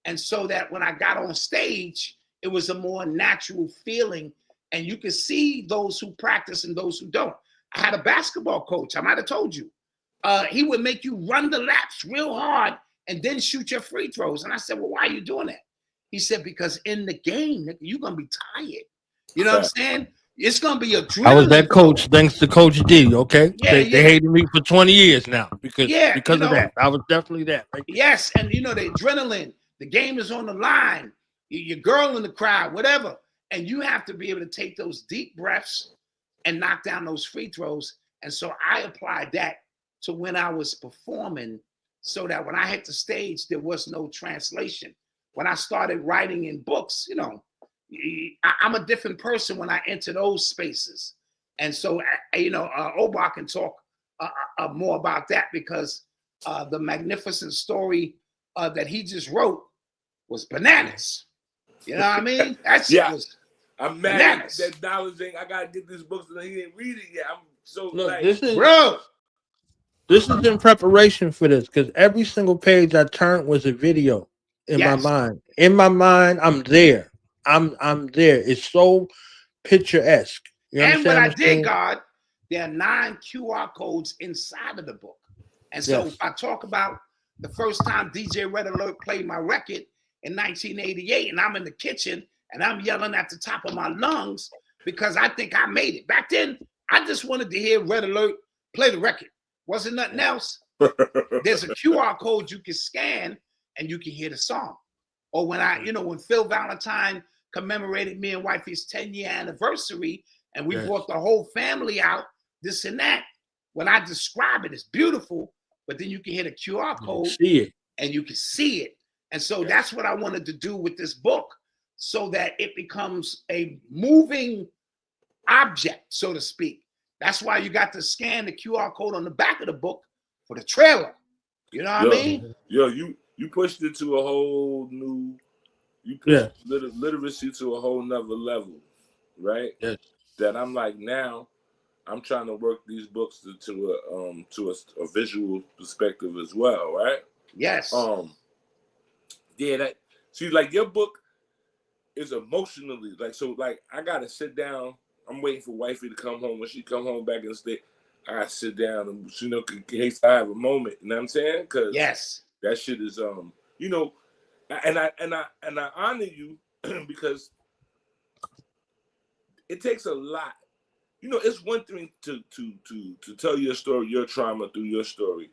And so that when I got on stage, it was a more natural feeling. And you could see those who practice and those who don't. I had a basketball coach, I might have told you. He would make you run the laps real hard and then shoot your free throws. And I said, well, why are you doing that? He said, because in the game, you're going to be tired. You know what I'm saying? It's going to be adrenaline. I was that coach thanks to Coach D, okay? Yeah, they hated me for 20 years now because of that. I was definitely that. Right? Yes, and you know, the adrenaline, the game is on the line, your girl in the crowd, whatever. And you have to be able to take those deep breaths and knock down those free throws. And so I applied that to when I was performing, so that when I hit the stage, there was no translation. When I started writing in books, you know, I'm a different person when I enter those spaces. And so, you know, Oba can talk more about that, because the magnificent story that he just wrote was bananas. You know what I mean? That's I'm mad bananas. that acknowledging I gotta get this book so he didn't read it yet. I'm so look, this is in preparation for this, because every single page I turned was a video in my mind. In my mind, I'm there. I'm there. It's so picturesque. You and what I saying? did, God, there are 9 QR codes inside of the book. And so if I talk about the first time DJ Red Alert played my record in 1988, and I'm in the kitchen and I'm yelling at the top of my lungs because I think I made it. Back then, I just wanted to hear Red Alert play the record. Wasn't nothing else. There's a QR code you can scan and you can hear the song. Or when when Phil Valentine commemorated me and wifey's 10-year anniversary, and we brought the whole family out, this and that. When I describe it, it's beautiful, but then you can hit a QR code and you can see it. And so that's what I wanted to do with this book, so that it becomes a moving object, so to speak. That's why you got to scan the QR code on the back of the book for the trailer. You know what I mean? Yo, you pushed it to a whole new, you pushed literacy to a whole nother level, right? Yes. That I'm like, now I'm trying to work these books to a visual perspective as well, right? Yes. Yeah, that, see, like, your book is emotionally, like, so, like, I gotta sit down. I'm waiting for wifey to come home. When she come home back in the state, I gotta sit down and, you know, in case I have a moment. You know what I'm saying? Because that shit is, you know, and I honor you because it takes a lot. You know, it's one thing to tell your story, your trauma through your story.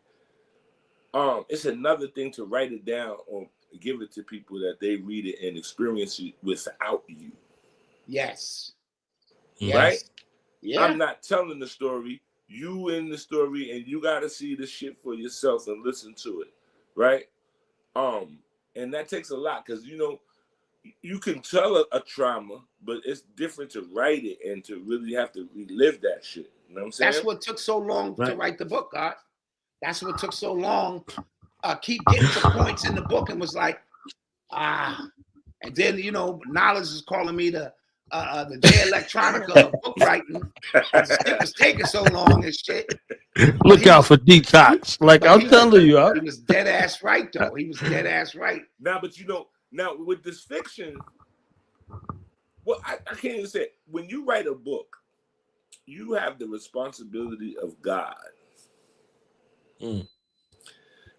It's another thing to write it down or give it to people that they read it and experience it without you. Yes. Right? Yeah. I'm not telling the story. You in the story, and you got to see the shit for yourself and listen to it. Right? And that takes a lot, because, you know, you can tell a trauma, but it's different to write it and to really have to relive that shit. You know what I'm saying? That's what took so long to write the book, God. That's what took so long. Keep getting to points in the book and was like, and then, you know, Knowledge is calling me the J Electronica of book writing. It was taking so long and shit. Look out for detox. Like I'm telling you, he was dead ass right though. He was dead ass right. Now, but you know, now with this fiction, well, I can't even say it. When you write a book, you have the responsibility of God.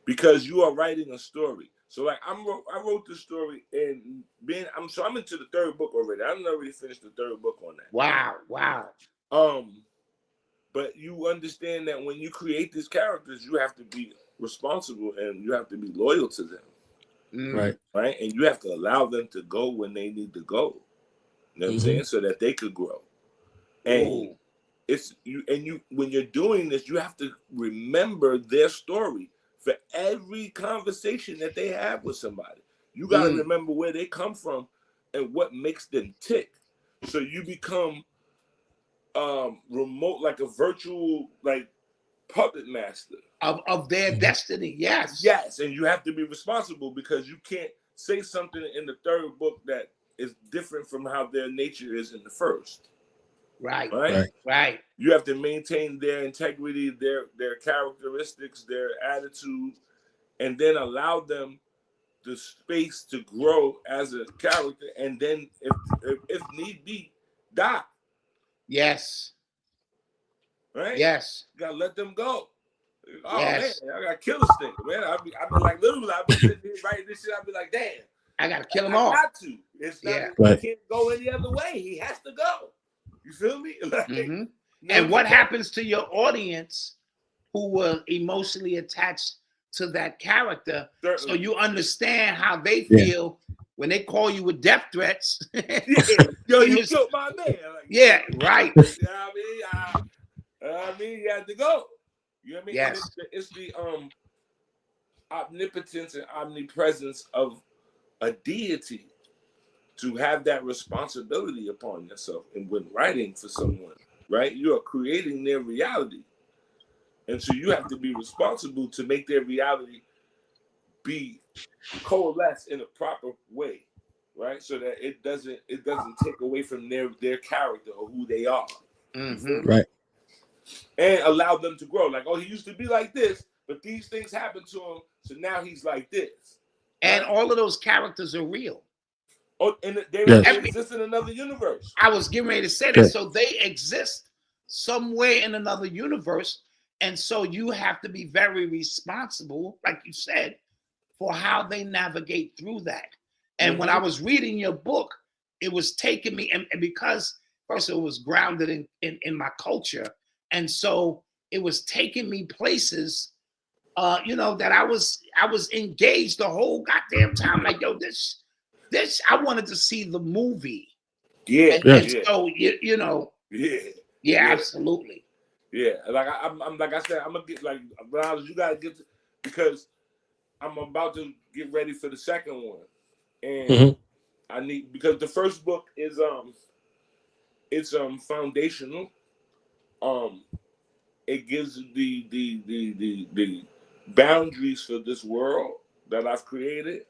Because you are writing a story. So like I wrote this story, and I'm into the third book already. I've already finished the third book on that. Wow. But you understand that when you create these characters, you have to be responsible and you have to be loyal to them. Right? And you have to allow them to go when they need to go. You know what I'm saying? So that they could grow. And when you're doing this, you have to remember their story. For every conversation that they have with somebody, you got to remember where they come from and what makes them tick. So you become remote, like a virtual, like, puppet master of their destiny. Yes, and you have to be responsible, because you can't say something in the third book that is different from how their nature is in the first. Right. You have to maintain their integrity, their characteristics, their attitude, and then allow them the space to grow as a character, and then if need be, die. Yes. Right? Yes. You gotta let them go. Oh man, I gotta kill this thing, man. I've been like, literally, I've been sitting here writing this shit. I'll be like, damn, I gotta kill him off. I got to. It's not. He can't go any other way. He has to go. You feel me? Like, and what happens to your audience who were emotionally attached to that character? So you understand how they feel when they call you with death threats. Yo, you killed my man. Like, right. You know what I mean, you have to go. You know what I mean? Yes. It's the omnipotence and omnipresence of a deity to have that responsibility upon yourself. And when writing for someone, right, you are creating their reality. And so you have to be responsible to make their reality be coalesce in a proper way, right? So that it doesn't take away from their character or who they are. Right. And allow them to grow. Like, oh, he used to be like this, but these things happened to him, so now he's like this. And all of those characters are real. Oh, and they exist in another universe. I was getting ready to say that. So they exist somewhere in another universe. And so you have to be very responsible, like you said, for how they navigate through that. And when I was reading your book, it was taking me, and because first it was grounded in my culture. And so it was taking me places, you know, that I was engaged the whole goddamn time. Like, yo, this, I wanted to see the movie. Yeah. And so, you know, Yeah, absolutely. Yeah, like I'm like I said, I'm gonna get like you gotta get because I'm about to get ready for the second one, and I need because the first book is it's foundational. It gives the boundaries for this world that I've created,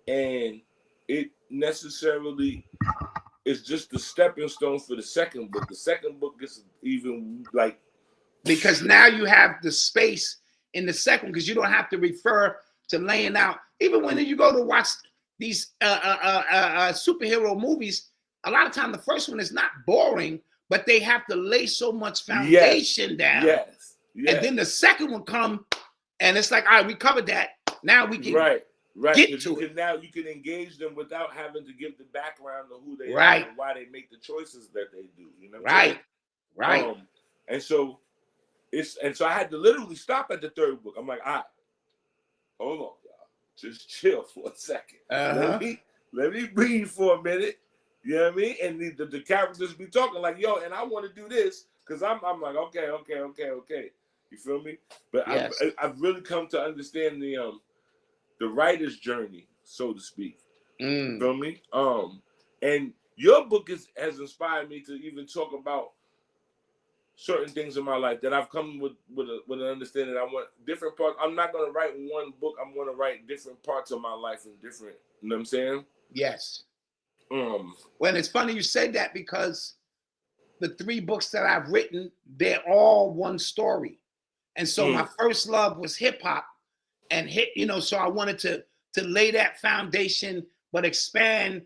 and it necessarily is just the stepping stone for the second book. The second book gets even like because now you have the space in the second because you don't have to refer to laying out. Even when you go to watch these superhero movies, a lot of time the first one is not boring, but they have to lay so much foundation down. Yes. And then the second one come, and it's like, all right, we covered that. Now we can get to it. Now you can engage them without having to give the background of who they are and why they make the choices that they do. You know, right. And so I had to literally stop at the third book. I'm like, all right, hold on, y'all, just chill for a second. Let me breathe for a minute. You know what I mean? And the characters be talking like, yo, and I want to do this because I'm like, okay. You feel me? But yes. I've really come to understand the writer's journey, so to speak. You feel me? And your book has inspired me to even talk about certain things in my life that I've come with an understanding. I want different parts. I'm not going to write one book. I'm going to write different parts of my life and different. You know what I'm saying? Yes. Well, it's funny you said that because the 3 books that I've written, they're all one story. And so my first love was hip hop and so I wanted to lay that foundation, but expand,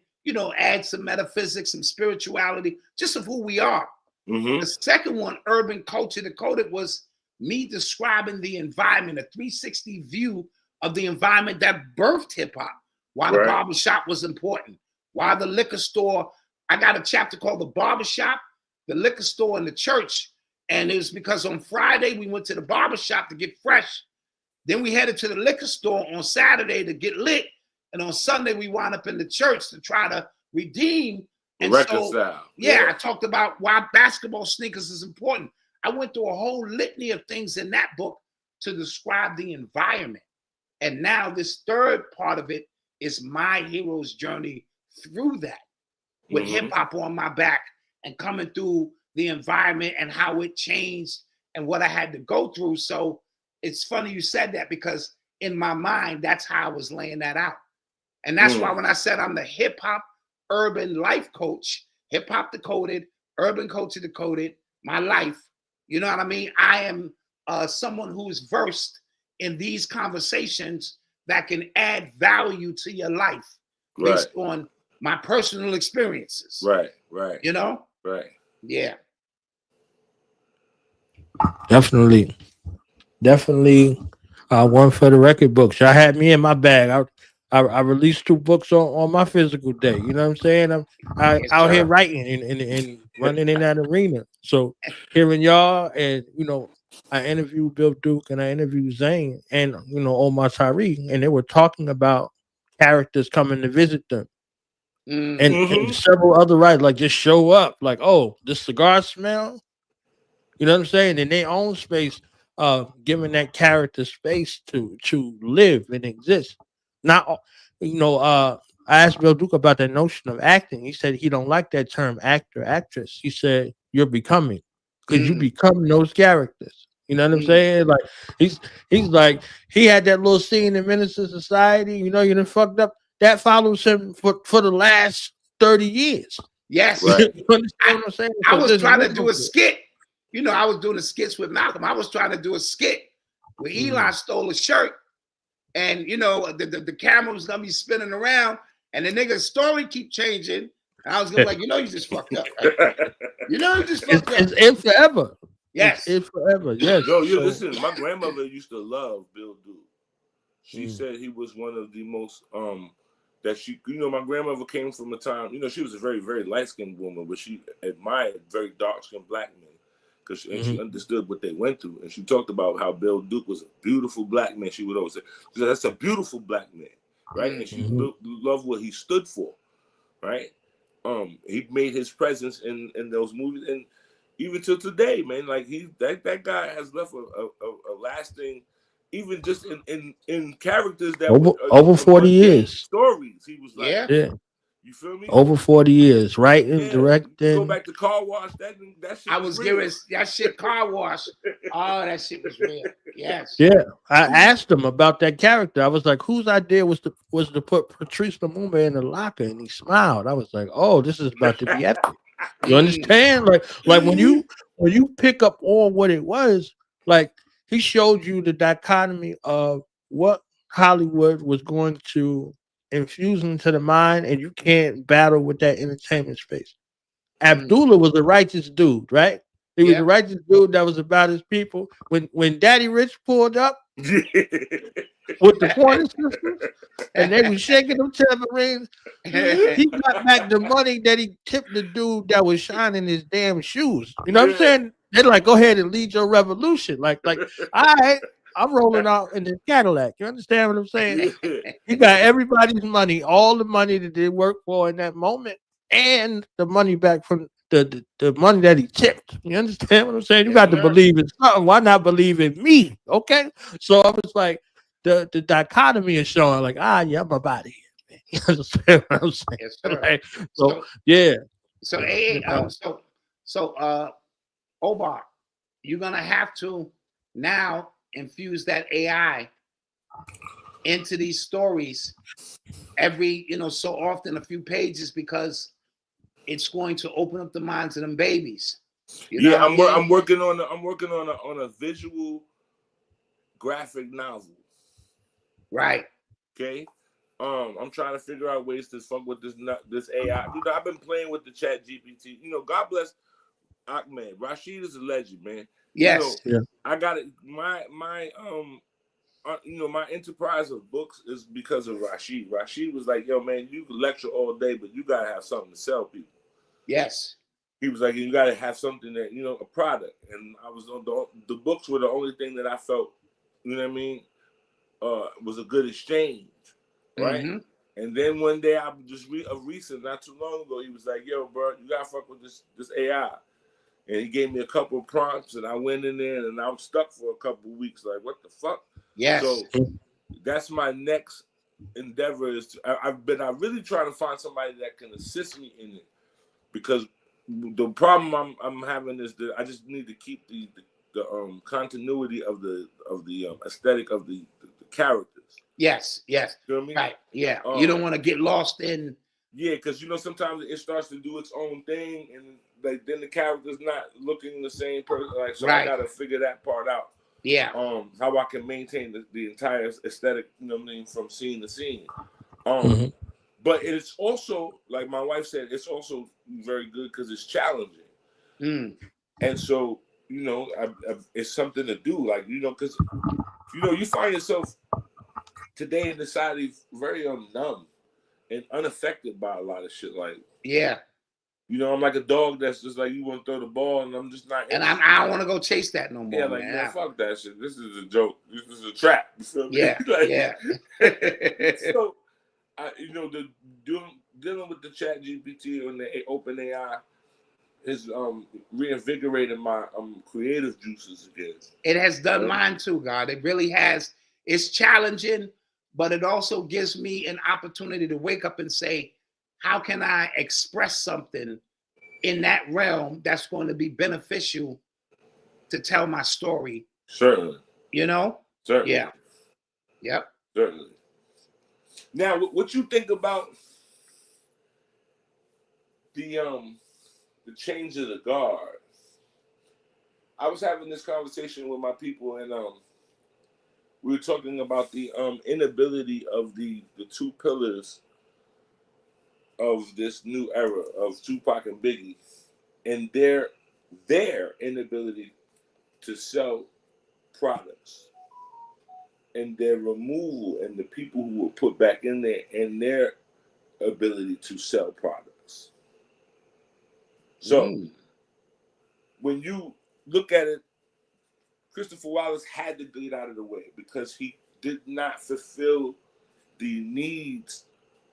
add some metaphysics, some spirituality, just of who we are. The second one, Urban Culture Decoded, was me describing the environment, a 360 view of the environment that birthed hip hop, why the barbershop was important, why the liquor store. I got a chapter called The Barbershop, the Liquor Store, and the Church. And it was because on Friday we went to the barbershop to get fresh. Then we headed to the liquor store on Saturday to get lit. And on Sunday we wound up in the church to try to redeem and reconcile. So, I talked about why basketball sneakers is important. I went through a whole litany of things in that book to describe the environment. And now this third part of it is my hero's journey through that, with hip hop on my back and coming through the environment and how it changed and what I had to go through. So it's funny you said that because in my mind, that's how I was laying that out. And that's why when I said I'm the hip hop urban life coach, hip hop decoded, urban culture decoded, my life, you know what I mean? I am someone who's versed in these conversations that can add value to your life based on my personal experiences. Right. You know? Right. Yeah. Definitely. One for the record books. Y'all had me in my bag. I released 2 books on my physical day. You know what I'm saying? I'm out here writing and running in that arena. So hearing y'all and I interviewed Bill Duke and I interviewed Zane and Omar Tyree, and they were talking about characters coming to visit them. And several other writers like just show up like, oh, this cigar smell. You know what I'm saying? In their own space, giving that character space to live and exist. Not, I asked Bill Duke about that notion of acting. He said he don't like that term actor, actress. He said you're becoming because you become those characters. You know what I'm saying? Like he's like he had that little scene in Minister Society. You done fucked up. That follows him for the last 30 years. Yes. Right. You understand what I'm saying? I was trying to do a skit. I was doing the skits with Malcolm. I was trying to do a skit where Elon stole a shirt, and the camera was gonna be spinning around, and the nigga's story keep changing. And I was gonna be like, you just fucked up. Right? You just fucked up. It's in forever. Yes. It's forever. Yes. No, listen. My grandmother used to love Bill Duke. She said he was one of the most that she, my grandmother came from a time, she was a very, very light-skinned woman, but she admired very dark-skinned black men because she understood what they went through. And she talked about how Bill Duke was a beautiful black man. She would always say, that's a beautiful black man, right? And she loved what he stood for, right? he made his presence in those movies, and even till today, man, like that guy has left a lasting, even just in characters that over 40 years stories. He was like, Yeah. you feel me? Over 40 years, writing, You directing. go back to Car Wash. That shit. I was real. giving that shit Car Wash. Oh, that shit was real. Yes. Yeah, I asked him about that character. I was like, "Whose idea was to put Patrice Lumumba in the locker?" And he smiled. I was like, "Oh, this is about to be epic." You understand? Like when you pick up on what it was, like he showed you the dichotomy of what Hollywood was going to infuse into the mind, and you can't battle with that entertainment space. Abdullah was a righteous dude, right? He was a righteous dude that was about his people. When Daddy Rich pulled up with the Pointer Sisters and they was shaking them tambourines, he got back the money that he tipped the dude that was shining his damn shoes. You know what I'm saying? They're like, go ahead and lead your revolution. Like, all right, I'm rolling out in the Cadillac. You understand what I'm saying? He got everybody's money, all the money that they worked for in that moment, and the money back from the money that he tipped. You understand what I'm saying? You got to believe in something. Why not believe in me? Okay. So I was like, the dichotomy is showing, like, yeah, I'm about it. You understand what I'm saying? Yes, sir. Like, so yeah. So Oba, you're gonna have to now infuse that AI into these stories every, so often, a few pages, because it's going to open up the minds of them babies. I'm working on a visual graphic novel. Right. Okay. I'm trying to figure out ways to fuck with this AI. I've been playing with the Chat GPT. God bless Ahmed. Rashid is a legend, man. Yes. I got it. My enterprise of books is because of Rashid. Rashid was like, yo, man, you can lecture all day, but you gotta have something to sell people. Yes. He was like, you gotta have something that, a product. And I was on the books were the only thing that I felt, was a good exchange. Right. Mm-hmm. And then one day I just recent, not too long ago, he was like, yo, bro, you gotta fuck with this AI. And he gave me a couple of prompts, and I went in there, and I'm stuck for a couple of weeks. Like, what the fuck? Yes. So that's my next endeavor. I really trying to find somebody that can assist me in it, because the problem I'm having is that I just need to keep the continuity of the aesthetic of the characters. Yes. Yes. You know what I mean? Right. Yeah. You don't want to get lost in. Yeah, because sometimes it starts to do its own thing, and then the character's not looking the same person. Like, so right. I gotta figure that part out. Yeah. How I can maintain the entire aesthetic, from scene to scene. But it's also, like my wife said, it's also very good because it's challenging. And so, it's something to do. Like, because you find yourself today in the society very numb and unaffected by a lot of shit. Like, I'm like a dog that's just like, you want to throw the ball, and I'm just not. And I don't want to go chase that no more. Yeah, like, man, fuck that shit. This is a joke. This is a trap. You feel me? Yeah, So, dealing with the Chat GPT and the Open AI is reinvigorating my creative juices again. It has done mine too, God. It really has. It's challenging, but it also gives me an opportunity to wake up and say, how can I express something in that realm that's going to be beneficial to tell my story? Certainly. Certainly. Yeah. Yep. Certainly. Now, what you think about the change of the guard? I was having this conversation with my people, and we were talking about the inability of the two pillars of this new era of Tupac and Biggie, and their inability to sell products, and their removal, and the people who were put back in there, and their ability to sell products. So when you look at it, Christopher Wallace had to get out of the way because he did not fulfill the needs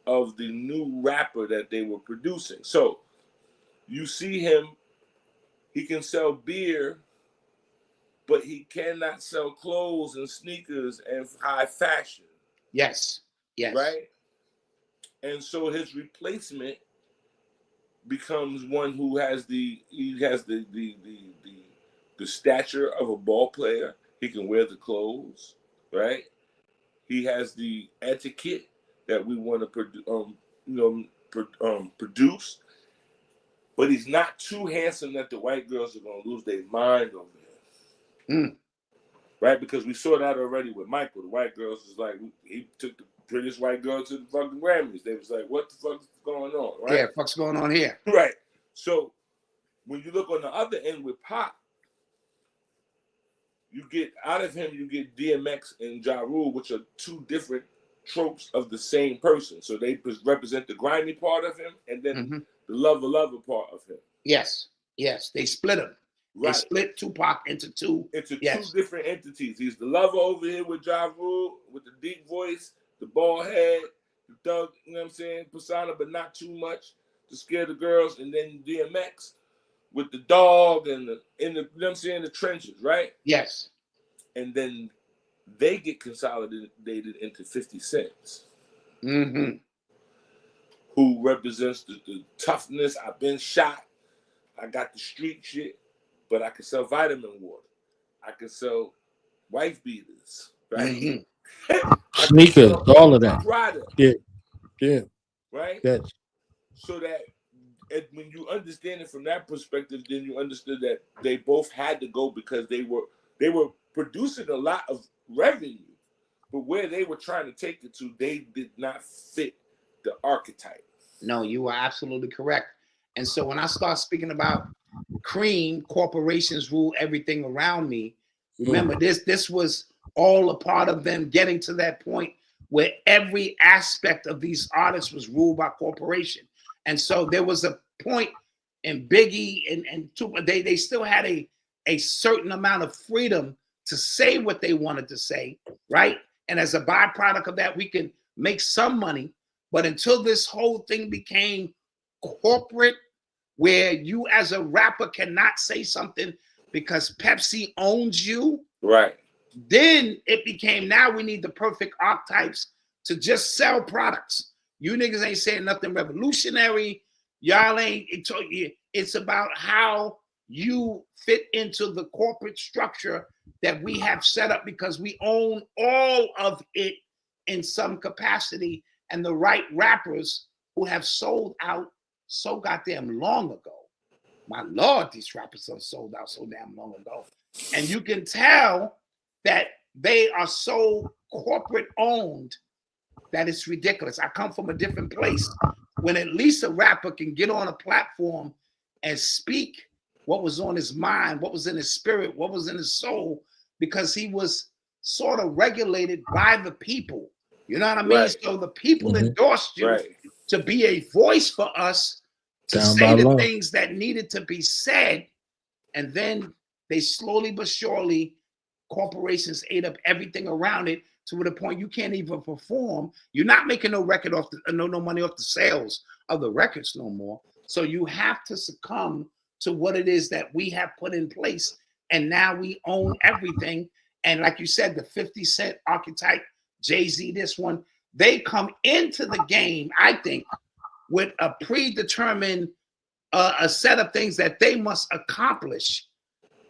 of the new rapper that they were producing. So you see him, he can sell beer, but he cannot sell clothes and sneakers and high fashion. Yes. Yes. Right? And so his replacement becomes one who has the stature of a ball player. He can wear the clothes, right? He has the etiquette that we want to produce, but he's not too handsome that the white girls are gonna lose their mind over him. Right? Because we saw that already with Michael. The white girls was like, he took the prettiest white girl to the fucking Grammys. They was like, what the fuck is going on? Right? Yeah, what's going on here? Right. So when you look on the other end with Pop, you get out of him, you get DMX and Ja Rule, which are two different tropes of the same person. So they represent the grimy part of him and then the lover part of him. Yes. Yes. They split him. Right. They split Tupac into two. Two different entities. He's the lover over here with Ja Rule, with the deep voice, the bald head, the thug, you know what I'm saying, persona, but not too much to scare the girls. And then DMX with the dog and you know what I'm saying, the trenches, right? Yes. And then they get consolidated into 50 Cent. Who represents the toughness. I've been shot. I got the street shit. But I can sell vitamin water. I can sell wife beaters, right? Sneakers, all of that. Product. Yeah. Right? Yes. So that when you understand it from that perspective, then you understood that they both had to go because they were producing a lot of revenue. But where they were trying to take it to, they did not fit the archetype. No, you are absolutely correct. And so when I start speaking about cream, corporations rule everything around me. Remember, this was all a part of them getting to that point where every aspect of these artists was ruled by corporation. And so there was a point in Biggie and Tupac, they still had a certain amount of freedom to say what they wanted to say, right? And as a byproduct of that, we can make some money. But until this whole thing became corporate, where you as a rapper cannot say something because Pepsi owns you. Right. Then it became, now we need the perfect archetypes to just sell products. You niggas ain't saying nothing revolutionary. Y'all ain't, it's about how you fit into the corporate structure that we have set up because we own all of it in some capacity. And the right rappers who have sold out so goddamn long ago. My Lord, these rappers are sold out so damn long ago. And you can tell that they are so corporate owned that it's ridiculous. I come from a different place when at least a rapper can get on a platform and speak what was on his mind, what was in his spirit, what was in his soul, because he was sort of regulated by the people. You know what I mean? Right. So the people endorsed you to be a voice for us to say the things that needed to be said. And then they slowly but surely, corporations ate up everything around it to the point you can't even perform. You're not making no record off no money off the sales of the records no more. So you have to succumb to what it is that we have put in place. And now we own everything. And like you said, the 50 Cent archetype, Jay-Z, this one, they come into the game, I think, with a predetermined a set of things that they must accomplish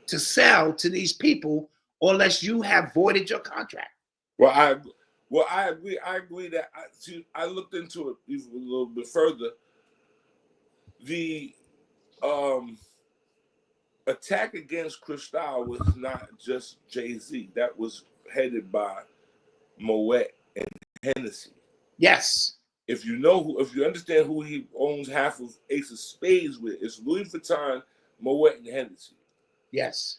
to sell to these people, or unless you have voided your contract. Well, I agree. I agree that I looked into it even a little bit further. The attack against Cristal was not just Jay-Z. That was headed by Moet and Hennessy. Yes. If you understand who he owns half of Ace of Spades with, it's Louis Vuitton, Moet, and Hennessy. Yes.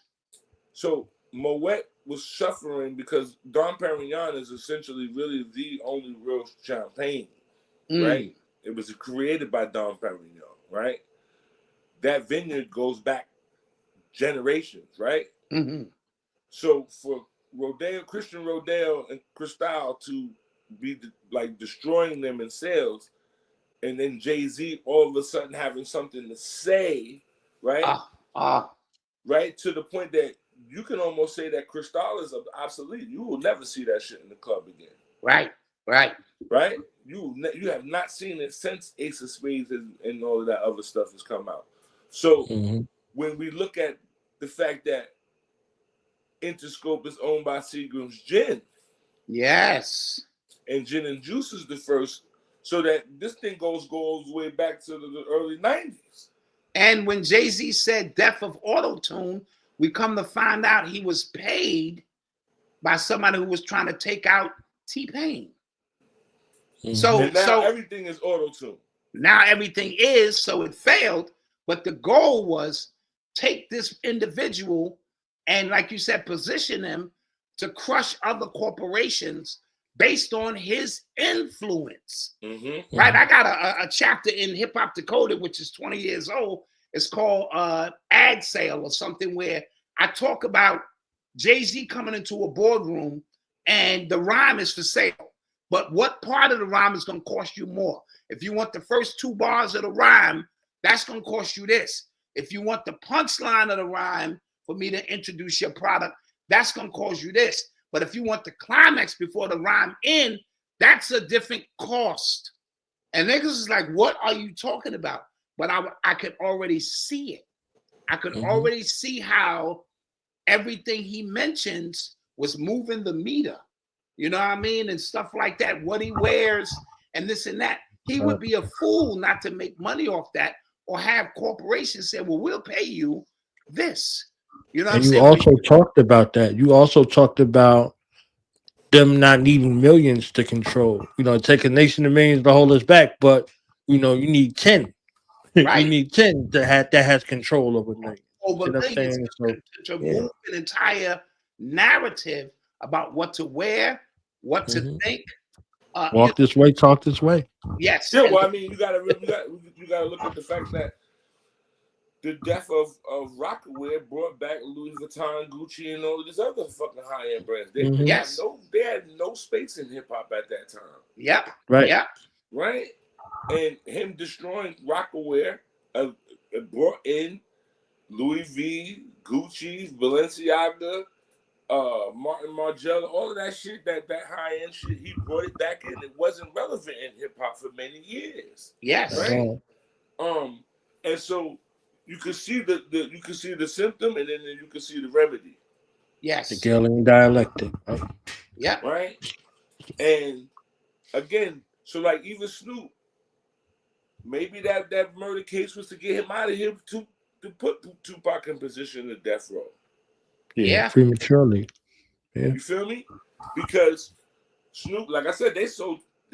So Moet was suffering because Dom Perignon is essentially really the only real champagne, right? It was created by Dom Perignon, right? That vineyard goes back generations, right? So for Rodeo, Christian Rodale and Cristal to be like destroying them in sales, and then Jay-Z all of a sudden having something to say, right? Right, to the point that you can almost say that Cristal is obsolete. You will never see that shit in the club again. Right. You have not seen it since Ace of Spades and all of that other stuff has come out. So when we look at the fact that Interscope is owned by Seagram's Gin, yes, and Gin and Juice is the first, so that this thing goes way back to the early 90s. And when Jay-Z said death of auto-tune, we come to find out he was paid by somebody who was trying to take out T-Pain. So everything is auto-tune. Now everything is, so it failed. But the goal was take this individual and, like you said, position him to crush other corporations based on his influence. Right? I got a chapter in Hip Hop Decoded, which is 20 years old. It's called Ad Sale or something, where I talk about Jay-Z coming into a boardroom and the rhyme is for sale. But what part of the rhyme is going to cost you more? If you want the first 2 bars of the rhyme, that's going to cost you this. If you want the punchline of the rhyme for me to introduce your product, that's going to cost you this. But if you want the climax before the rhyme end, that's a different cost. And niggas is like, what are you talking about? But I could already see it. I could already see how everything he mentions was moving the meter. You know what I mean? And stuff like that, what he wears and this and that. He would be a fool not to make money off that or have corporations say, well, we'll pay you this. You know what I'm saying? You also talked about that. You also talked about them not needing millions to control. You know, take a nation of millions to hold us back, but, you know, you need 10. Right. You need 10 that has control over millions. To move an entire narrative about what to wear, what to think. Walk this way, talk this way. Yes. Yeah, well, I mean, you gotta look at the fact that the death of Rockaway brought back Louis Vuitton, Gucci, and all of these other fucking high-end brands. They had no space in hip hop at that time. Yep. Right. Yep. Right. And him destroying Rockaway brought in Louis V, Gucci, Balenciaga, Martin Margiela, all of that shit, that high end shit, he brought it back in. It wasn't relevant in hip hop for many years. Yes. Right. And so you could see the symptom, and then you could see the remedy. Yes. The Gillian dialectic. Right? Yeah. Right. And again, so like even Snoop, maybe that murder case was to get him out of here to put Tupac in position of death row. Yeah. Prematurely. Yeah. You feel me? Because Snoop, like I said, they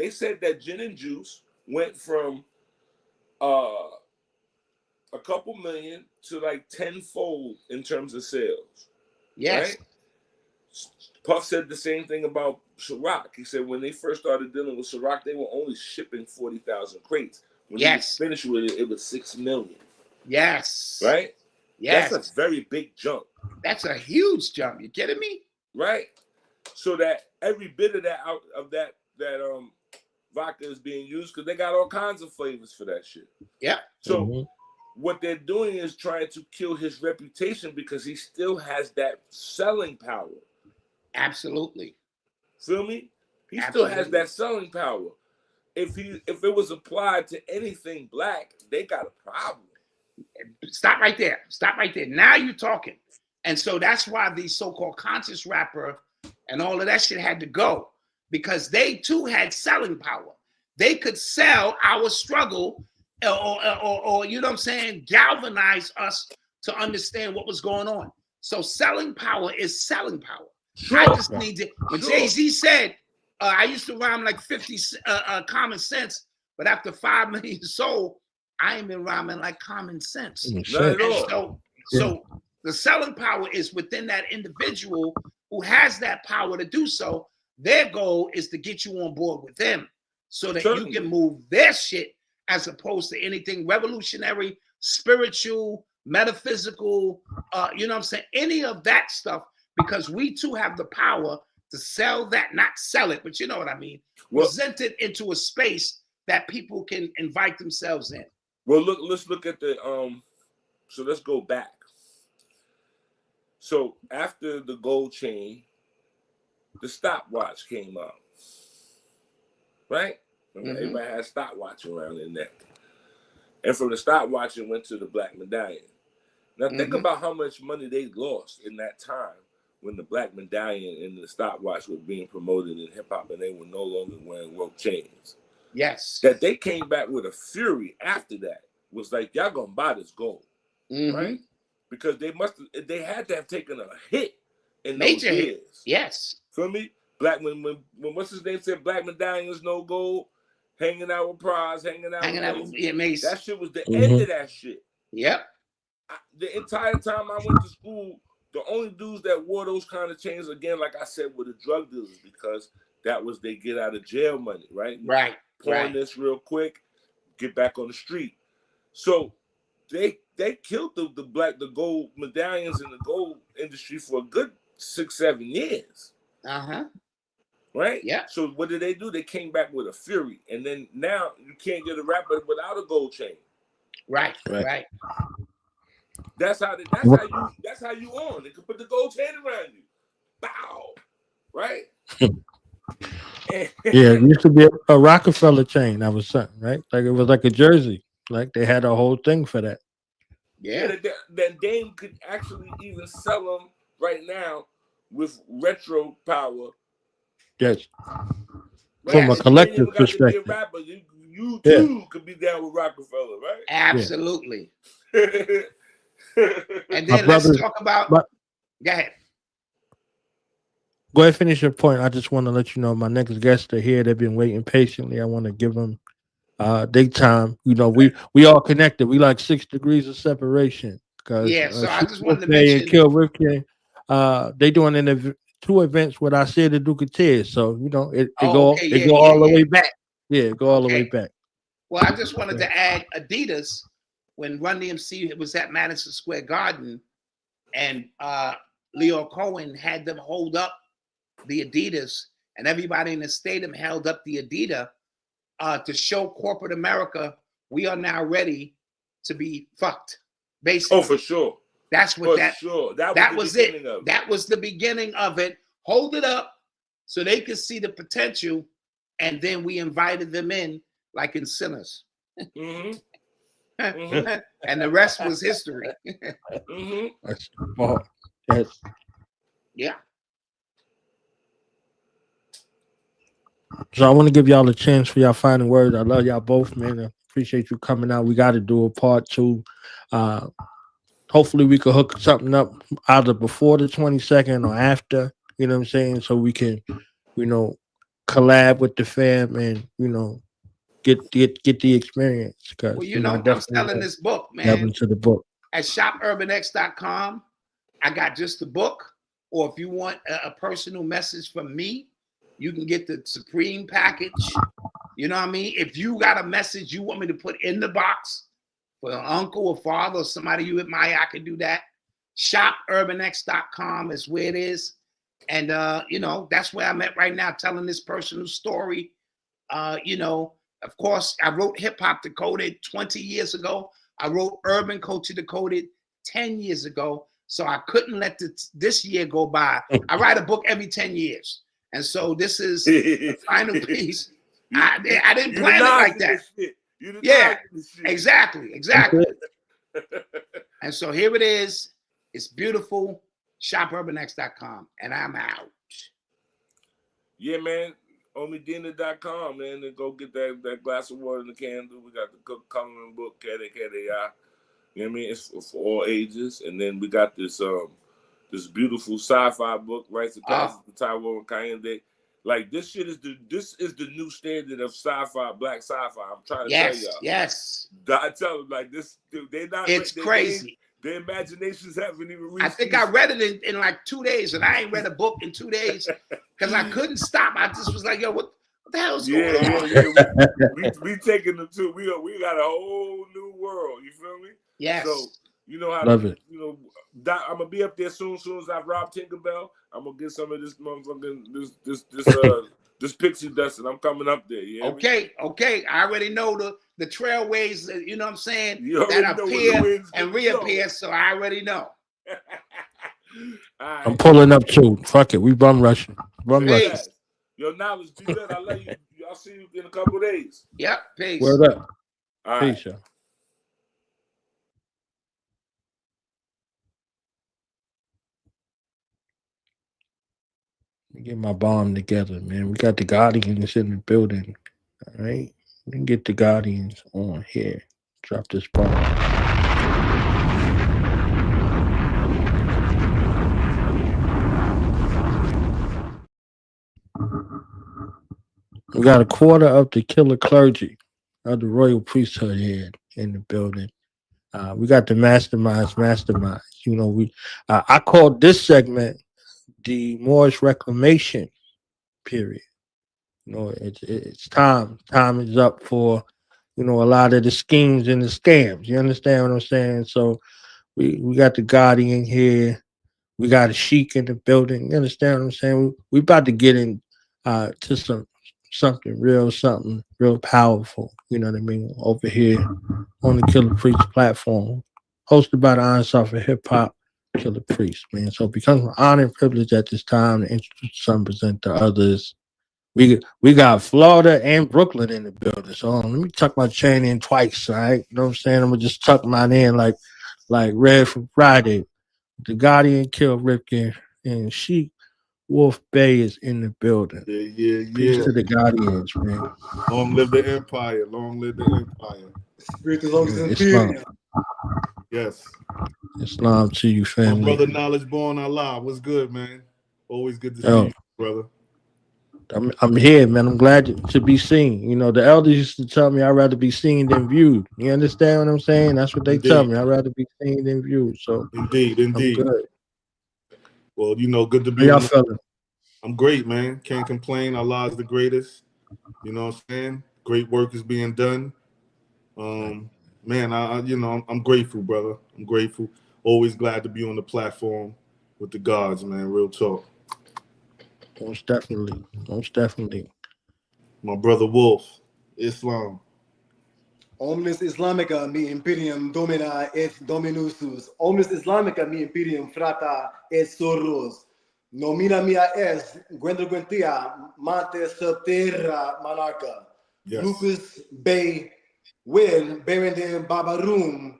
said that Gin and Juice went from a couple million to like 10-fold in terms of sales. Yes. Right? Puff said the same thing about Ciroc. He said when they first started dealing with Ciroc, they were only shipping 40,000 crates. When they finished with it, it was 6 million. Yes. Right? Yes. That's a very big jump. That's a huge jump. You kidding me? Right? So that every bit of that vodka is being used because they got all kinds of flavors for that shit. Yeah. So what they're doing is trying to kill his reputation because he still has that selling power. Absolutely. Feel me? He still has that selling power. If it was applied to anything black, they got a problem. Stop right there. Stop right there. Now you're talking. And so that's why the so-called conscious rapper and all of that shit had to go, because they too had selling power. They could sell our struggle or you know what I'm saying, galvanize us to understand what was going on. So selling power is selling power. Sure. I just need to, when Jay-Z said, I used to rhyme like 50 common sense, but after 5 million sold, I ain't been rhyming like common sense. Not at all. So the selling power is within that individual who has that power to do so. Their goal is to get you on board with them so that you can move their shit as opposed to anything revolutionary, spiritual, metaphysical, you know what I'm saying? Any of that stuff, because we too have the power to sell that, not sell it, but you know what I mean. Well, Present it into a space that people can invite themselves in. Well, let's look at the so let's go back. So after the gold chain, the stopwatch came out, right? Everybody had a stopwatch around their neck. And from the stopwatch, it went to the black medallion. Now think about how much money they lost in that time when the black medallion and the stopwatch were being promoted in hip hop and they were no longer wearing rope chains. Yes. That they came back with a fury after that was like, y'all gonna buy this gold, right? Because they had to have taken a hit in major those years. hit. Yes. Feel me? When what's his name said black medallions, no gold, hanging out with Prize, hanging out with Mace. That shit was the end of that shit. Yep. The entire time I went to school, the only dudes that wore those kind of chains, again, like I said, were the drug dealers, because that was they get out of jail money, right? Right. Pawn this real quick, get back on the street. So they killed the gold medallions in the gold industry for a good 6-7 years. Right? Yeah. So what did they do? They came back with a fury. And then now you can't get a rapper without a gold chain. Right. That's how you on. They could put the gold chain around you. Bow. Right? Yeah, it used to be a Rockefeller chain. That was something, right? Like it was like a jersey. Like they had a whole thing for that. Yeah, that Dame could actually even sell them right now with retro power. Yes. Right? From a collective perspective. Rapper, you too could be down with Rockefeller, right? Absolutely. And then let's talk about. Go ahead. Go ahead, finish your point. I just want to let you know my next guests are here. They've been waiting patiently. I want to give them their time. You know, we all connected. We like 6 degrees of separation. So I just wanted to mention Kil RipKin. They doing 2 events with I said the Duke of Tears. So you know it go all the way back. Yeah, go all the way back. Well, I just wanted to add Adidas when Run DMC was at Madison Square Garden, and Leo Cohen had them hold up the Adidas, and everybody in the stadium held up the Adidas to show corporate America we are now ready to be fucked. Basically, for sure. That's what that was it. That was the beginning of it. Hold it up so they could see the potential, and then we invited them in like in Sinners. And the rest was history. Yes. Yeah. So I want to give y'all a chance for y'all final words. I love y'all both, man. I appreciate you coming out. We got to do a part 2. Hopefully we could hook something up either before the 22nd or after, you know what I'm saying? So we can, you know, collab with the fam and, you know, get the experience. Because well, you know I'm selling this book, man. Into the book. At shopurbanx.com, I got just the book. Or if you want a personal message from me, you can get the Supreme package. You know what I mean? If you got a message you want me to put in the box for an uncle or father or somebody you admire, I can do that. Shopurbanx.com is where it is. And, you know, that's where I'm at right now, telling this personal story. You know, of course, I wrote Hip Hop Decoded 20 years ago. I wrote Urban Culture Decoded 10 years ago. So I couldn't let this year go by. I write a book every 10 years. And so this is the final piece. I didn't plan it like that. Yeah, exactly. And so here it is. It's beautiful. ShopUrbanX.com. And I'm out. Yeah, man. OmiDina.com, man. Then go get that glass of water and the candle. We got the coloring book, You know what I mean? It's for all ages. And then we got this this beautiful sci-fi book, Rites of Passage to Taiwan Kayende. Like this is the new standard of sci-fi, black sci-fi. I'm trying to tell y'all. Yes. I tell them like this, they not. It's crazy. Their imaginations haven't even reached. I think I read it in like 2 days, and I ain't read a book in 2 days because I couldn't stop. I just was like, yo, what the hell's going on? We taking them to. We got a whole new world. You feel me? Yes. So You know how Love it. You know, I'm gonna be up there soon. Soon as I rob Tinkerbell, I'm gonna get some of this motherfucking this pixie dust, and I'm coming up there. You hear me? Okay. I already know the trailways. You know what I'm saying? You That already know where the appear wind's and gonna reappear. go. So I already know. Right. I'm pulling up too. Fuck it, we bum rushing. Bum Peace. rushing. Your knowledge, G. I love you. I'll see you in a couple of days. Yep. Peace. Word up. All right. Peace, y'all. Let me get my bomb together, man. We got the Guardians in the building. All right. We can get the Guardians on here. Drop this bomb. We got a quarter of the Killah clergy of the royal priesthood here in the building. We got the masterminds. You know, I called this segment the Moorish reclamation period. You know, it's time. Time is up for, you know, a lot of the schemes and the scams. You understand what I'm saying? So we got the Guardian here. We got a Sheik in the building. You understand what I'm saying? We about to get in to something real powerful. You know what I mean? Over here on the Killer Priest platform, hosted by the Honest Off of Hip Hop, Killer Priest, man. So it becomes an honor and privilege at this time to introduce some, present the others. We got Florida and Brooklyn in the building. So let me tuck my chain in twice, all right? You know what I'm saying? I'm gonna just tuck mine in like Red from Friday. The Guardian, Kil RipKin, and Sheik Wolf Bay is in the building. Yeah. Peace to the Guardians, man. Long live the empire. Long live the empire. Spirit is always Islam. Yes. Islam to you, My family. brother Knowledge Born Allah. What's good, man? Always good to see Yo. you, brother. I'm here, man. I'm glad to be seen. You know, the elders used to tell me I'd rather be seen than viewed. You understand what I'm saying? That's what they tell me. I'd rather be seen than viewed. So Indeed. I'm good. Well, you know, good to How be y'all on. feeling? I'm great, man. Can't complain. Allah is the greatest. You know what I'm saying? Great work is being done. Man, I'm grateful, brother. I'm grateful. Always glad to be on the platform with the gods, man. Real talk. Most definitely. My brother Wolf, Islam. Omnis Islamica mi imperium domina et dominusus. Omnis Islamica mi imperium frata et sorros. Nomina mia est Gwentia Mante Subterra Monarcha. Yes. Lupus Bay Will Berendin Babarum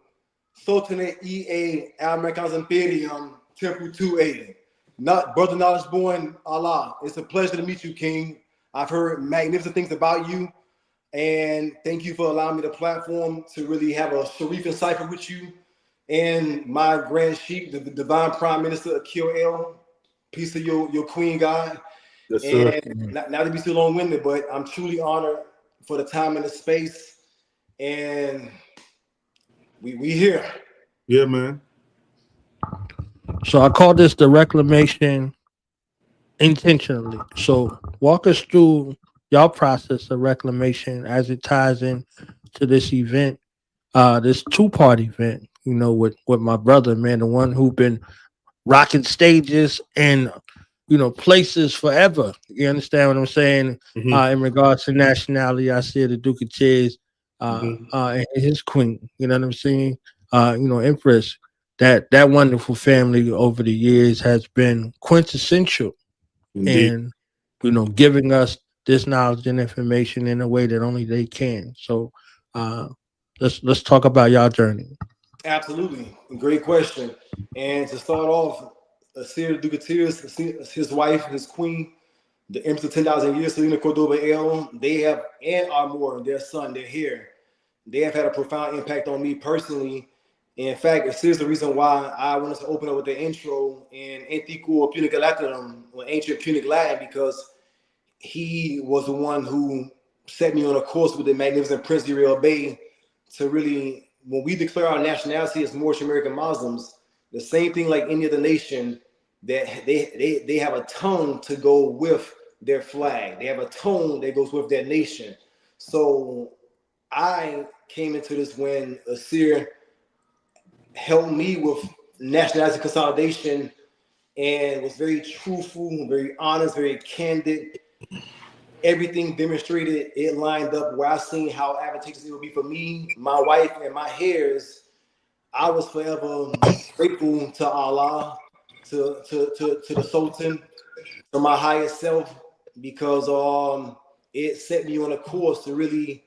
Sultanate EA Americans Imperium Temple 280. Not brother knowledge born Allah. It's a pleasure to meet you, King. I've heard magnificent things about you. And thank you for allowing me the platform to really have a Sharif and cipher with you and my grand sheik, the divine prime minister of Kil. Peace to your queen, God. Yes, sir. And not to be too long-winded, but I'm truly honored for the time and the space. And we here. Yeah, man. So I call this the reclamation intentionally. So walk us through y'all process of reclamation as it ties in to this event, this two-part event, you know, with my brother, man, the one who been rocking stages and, you know, places forever. You understand what I'm saying? In regards to nationality, I see the Duke of Tears and his queen, you know what I'm saying? You know, Empress, that wonderful family over the years has been quintessential in, you know, giving us this knowledge and information in a way that only they can. So let's talk about y'all journey. Absolutely. Great question. And to start off, Asir Duke of Tears, his wife, his queen, the Empress of 10,000 years, Selena Cordoba El, they have, and Armour, their son, they're here. They have had a profound impact on me personally. In fact, it's the reason why I wanted to open up with the intro in Antiquo Punic Latinum, or ancient Punic Latin, because he was the one who set me on a course with the magnificent Prince Uriel Bey to really, when we declare our nationality as Moorish American Muslims, the same thing like any other nation, that they have a tone to go with their flag. They have a tone that goes with their nation. So I came into this when Asir helped me with nationality consolidation and was very truthful, very honest, very candid. Everything demonstrated, it lined up where I seen how advantageous it would be for me, my wife, and my heirs. I was forever grateful to Allah, to the Sultan, to my higher self, because it set me on a course to really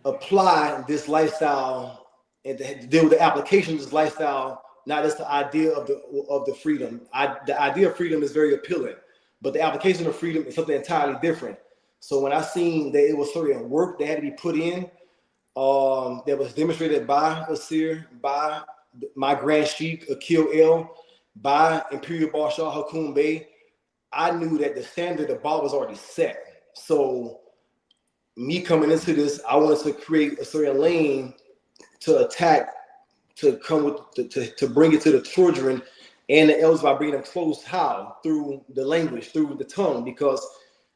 apply this lifestyle and to deal with the application of this lifestyle, not just the idea of the freedom. The idea of freedom is very appealing, but the application of freedom is something entirely different. So when I seen that it was certain work that had to be put in, that was demonstrated by Asir, by my Grand Sheik, Kil, by Imperial Bashar Hakum Bey, I knew that the standard, the bar was already set. So me coming into this, I wanted to create a certain lane to attack, to come with, to bring it to the children and the elders by bringing them close. How? Through the language, through the tongue. Because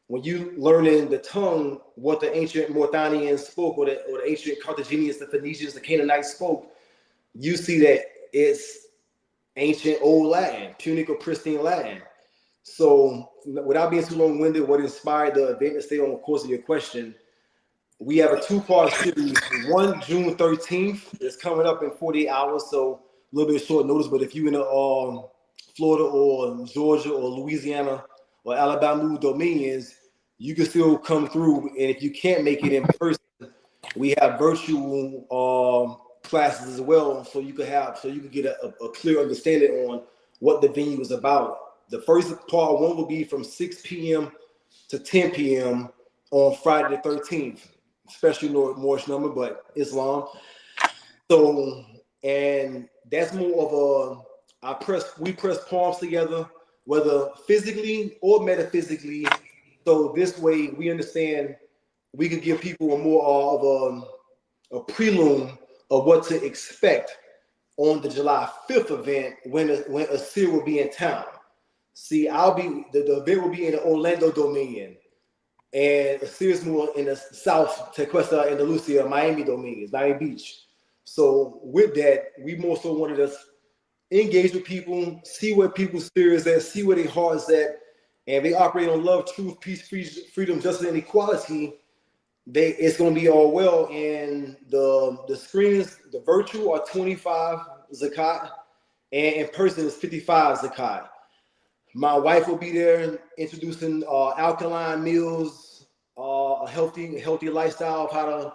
when you learn in the tongue what the ancient Mauritanians spoke, or the ancient Carthaginians, the Phoenicians, the Canaanites spoke, you see that it's ancient Old Latin, Punic or pristine Latin. So without being too long-winded, what inspired the event, to stay on the course of your question, we have a two-part series. One, June 13th, it's coming up in 48 hours, so a little bit short notice, but if you're in Florida or Georgia or Louisiana or Alabama dominions, you can still come through. And if you can't make it in person, we have virtual classes as well, so you can get a clear understanding on what the venue is about. The first part one will be from 6 p.m. to 10 p.m. on Friday the 13th, especially Moorish number, but Islam. So, and that's more of we press palms together, whether physically or metaphysically. So this way we understand we could give people a more of a prelude of what to expect on the July 5th event when Asir will be in town. See, the event will be in the Orlando Dominion, and Asir is more in the South, Tequesta, Andalusia, Miami Dominions, Miami Beach. So with that, we more so wanted to engage with people, see where people's spirits at, see where their hearts at, and they operate on love, truth, peace, freedom, justice, and equality. It's going to be all well. And the screens, the virtual are 25 zakat, and in person is 55 zakat. My wife will be there introducing alkaline meals, a healthy lifestyle of how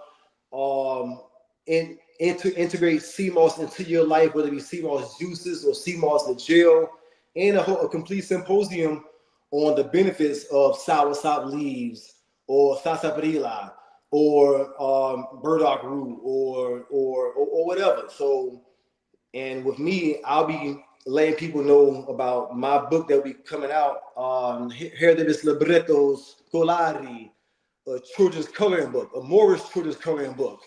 to integrate sea moss into your life, whether it be sea moss juices or sea moss the gel, and a complete symposium on the benefits of soursop leaves or sarsaparilla or burdock root or whatever. So, and with me, I'll be letting people know about my book that will be coming out, Herderis Librettos Scolari, a children's coloring book, a Moorish children's coloring book,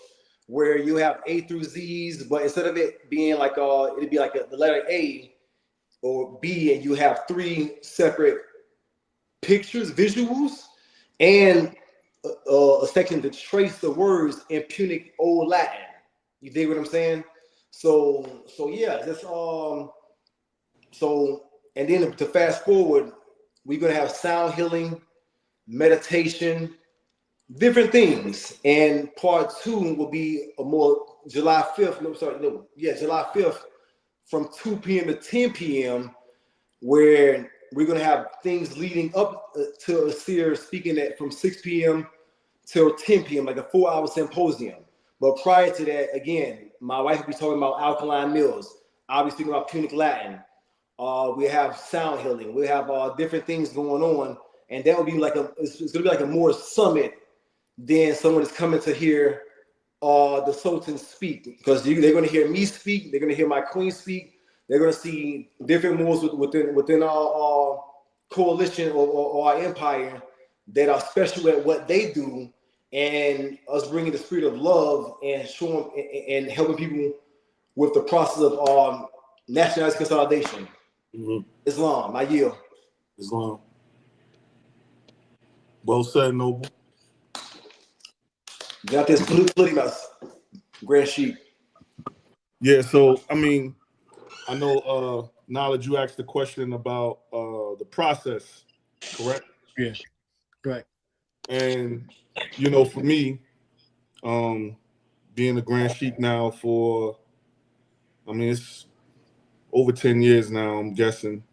where you have A through Z's, but instead of it being like it'd be like the letter A or B, and you have 3 separate pictures, visuals, and a section to trace the words in Punic Old Latin. You dig what I'm saying? So yeah, that's So, and then to fast forward, we're going to have sound healing, meditation, different things. And part 2 will be a more July 5th, July 5th from 2 p.m. to 10 p.m., where we're going to have things leading up to Asir speaking at from 6 p.m. till 10 p.m., like a 4-hour symposium. But prior to that, again, my wife will be talking about alkaline meals. I'll be speaking about Punic Latin. We have sound healing. We have different things going on, and that will be like it's going to be like a more summit than someone is coming to hear the Sultan speak, because they're going to hear me speak. They're going to hear my queen speak. They're going to see different moves within our coalition or our empire that are special at what they do, and us bringing the spirit of love and showing and helping people with the process of nationality consolidation. Mm-hmm. Islam, I yield. Islam. Well said, Noble. Got this flirtiness. Grand Sheik. Yeah, so I mean, I know Knowledge, you asked the question about the process, correct? Yeah, right. And you know, for me, being a Grand Sheik now for, I mean, it's over 10 years now, I'm guessing.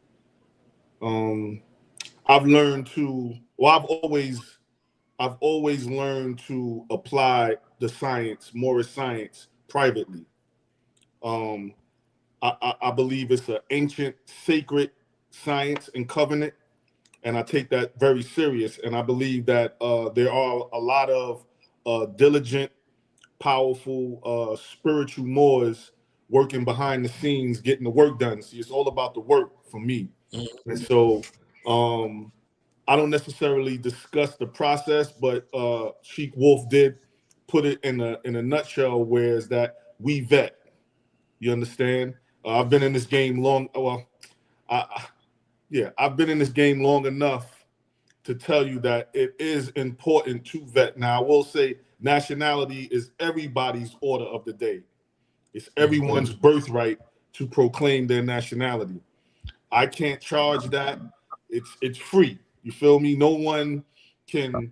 I've learned to, well, I've always learned to apply the science, Morris science, privately. Um, I believe it's an ancient, sacred science and covenant, and I take that very serious. And I believe that there are a lot of diligent, powerful, spiritual Moors working behind the scenes, getting the work done. See, it's all about the work for me. And so I don't necessarily discuss the process, but Sheik Wolf did put it in a nutshell, where is that we vet. You understand? I've been in this game long. Well, I've been in this game long enough to tell you that it is important to vet. Now, I will say nationality is everybody's order of the day. It's everyone's birthright to proclaim their nationality. I can't charge that. It's free. You feel me? No one can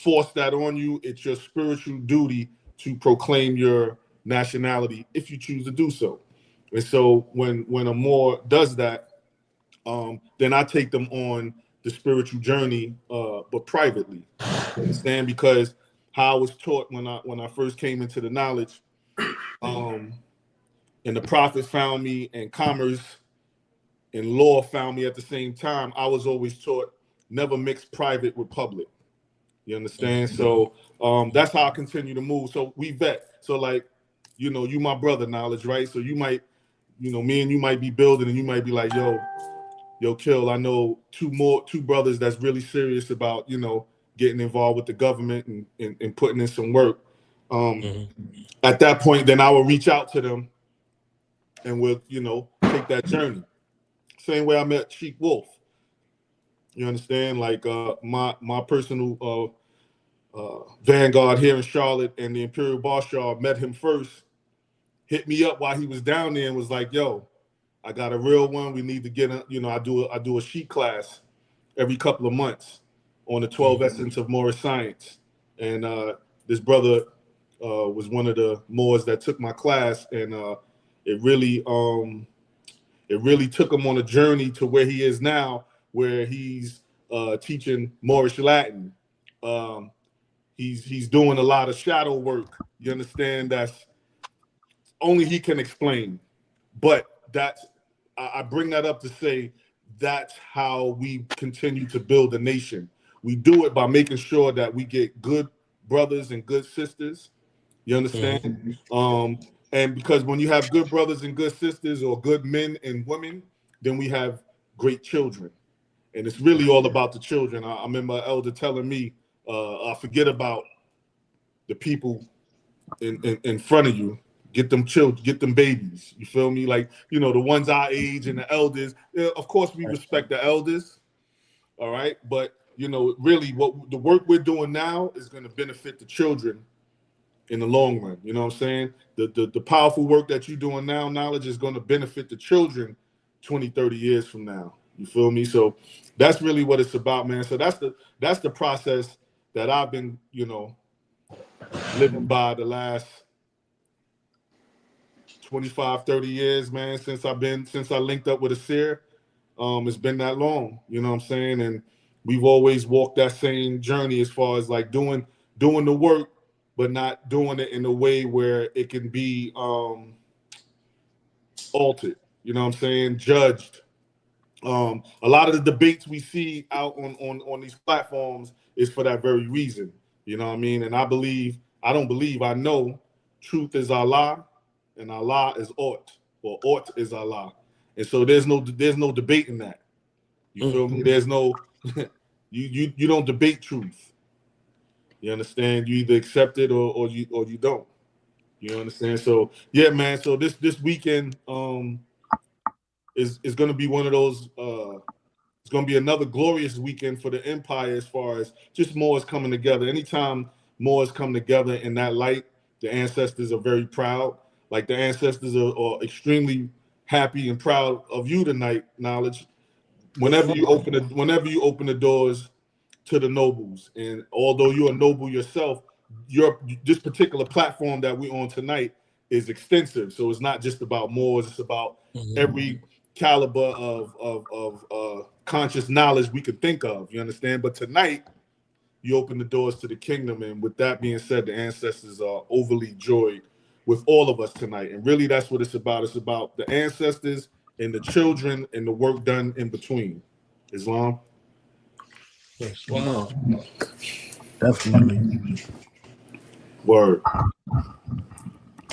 force that on you. It's your spiritual duty to proclaim your nationality if you choose to do so. And so when a Moor does that, then I take them on the spiritual journey, but privately. You understand? Because how I was taught when I first came into the knowledge, and the prophets found me, and commerce and law found me at the same time, I was always taught never mix private with public. You understand? So that's how I continue to move. So we vet. So like, you know, you my brother, Knowledge, right? So you might, you know, me and you might be building, and you might be like, yo, Kill, I know two brothers that's really serious about, you know, getting involved with the government and putting in some work. At that point, then I will reach out to them and we'll, you know, take that journey. Same way I met Sheik Wolf. You understand? Like my personal vanguard here in Charlotte and the Imperial Bashar met him first, hit me up while he was down there and was like, yo, I got a real one. We need to get a, you know, I do a Sheik class every couple of months on the 12 Essence of Moorish Science. And this brother was one of the Moors that took my class, and it really took him on a journey to where he is now, where he's teaching Moorish Latin. He's doing a lot of shadow work. You understand? That's only he can explain. But I bring that up to say that's how we continue to build a nation. We do it by making sure that we get good brothers and good sisters. You understand? And because when you have good brothers and good sisters, or good men and women, then we have great children. And it's really all about the children. I remember an elder telling me, I forget about the people in front of you. Get them children, get them babies. You feel me? Like, you know, the ones our age and the elders. Of course, we respect the elders. All right. But, you know, really what the work we're doing now is going to benefit the children in the long run. You know what I'm saying? The powerful work that you're doing now, Knowledge, is going to benefit the children 20, 30 years from now. You feel me? So that's really what it's about, man. So that's the process that I've been, you know, living by the last 25, 30 years, man, since I linked up with a seer. It's been that long, you know what I'm saying? And we've always walked that same journey as far as like doing the work, but not doing it in a way where it can be altered, you know what I'm saying? Judged. A lot of the debates we see out on these platforms is for that very reason, you know what I mean? And I know truth is Allah, and Allah is Ort, or Ort is Allah. And so there's no debate in that. You feel me? There's no you don't debate truth. You understand? You either accept it or you don't. You understand? So yeah, man. So this weekend is gonna be one of those it's gonna be another glorious weekend for the empire as far as just Moors coming together. Anytime Moors come together in that light, The ancestors are very proud. Like the ancestors are extremely happy and proud of you tonight, Knowledge. Whenever you open the doors to the nobles, and although you're a noble yourself, this particular platform that we're on tonight is extensive. So it's not just about Moors, it's about every caliber of conscious knowledge we could think of. You understand? But tonight, you open the doors to the kingdom, and with that being said, the ancestors are overly joyed with all of us tonight. And really, that's what it's about. It's about the ancestors and the children and the work done in between. Islam? Yes, wow. Definitely. Word.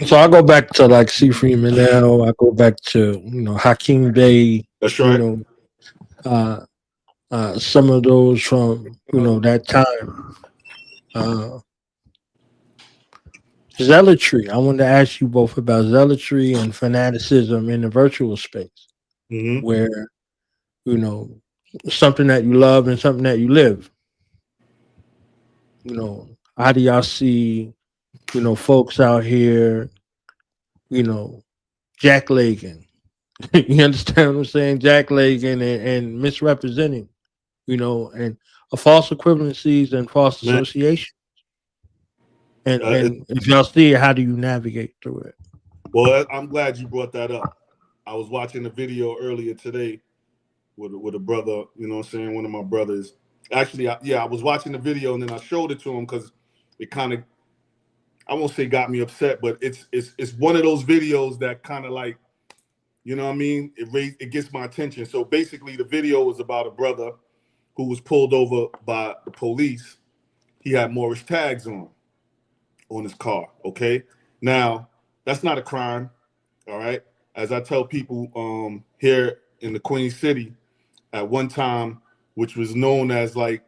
So I go back to like C. Freeman now. I go back to Hakeem Bey. That's right. Some of those from that time. Zealotry. I wanted to ask you both about zealotry and fanaticism in the virtual space, where something that you love and something that you live. How do y'all see folks out here, jacklegging? You understand what I'm saying? Jacklegging and misrepresenting, and a false equivalencies and false association. And if y'all see it, how do you navigate through it? Well, I'm glad you brought that up. I was watching a video earlier today with a brother, one of my brothers. Actually, I was watching the video and then I showed it to him because it kind of, I won't say got me upset, but it's one of those videos that kind of like, it gets my attention. So basically the video was about a brother who was pulled over by the police. He had Moorish tags on his car, okay? Now, that's not a crime, all right? As I tell people here in the Queen City, at one time, which was known as like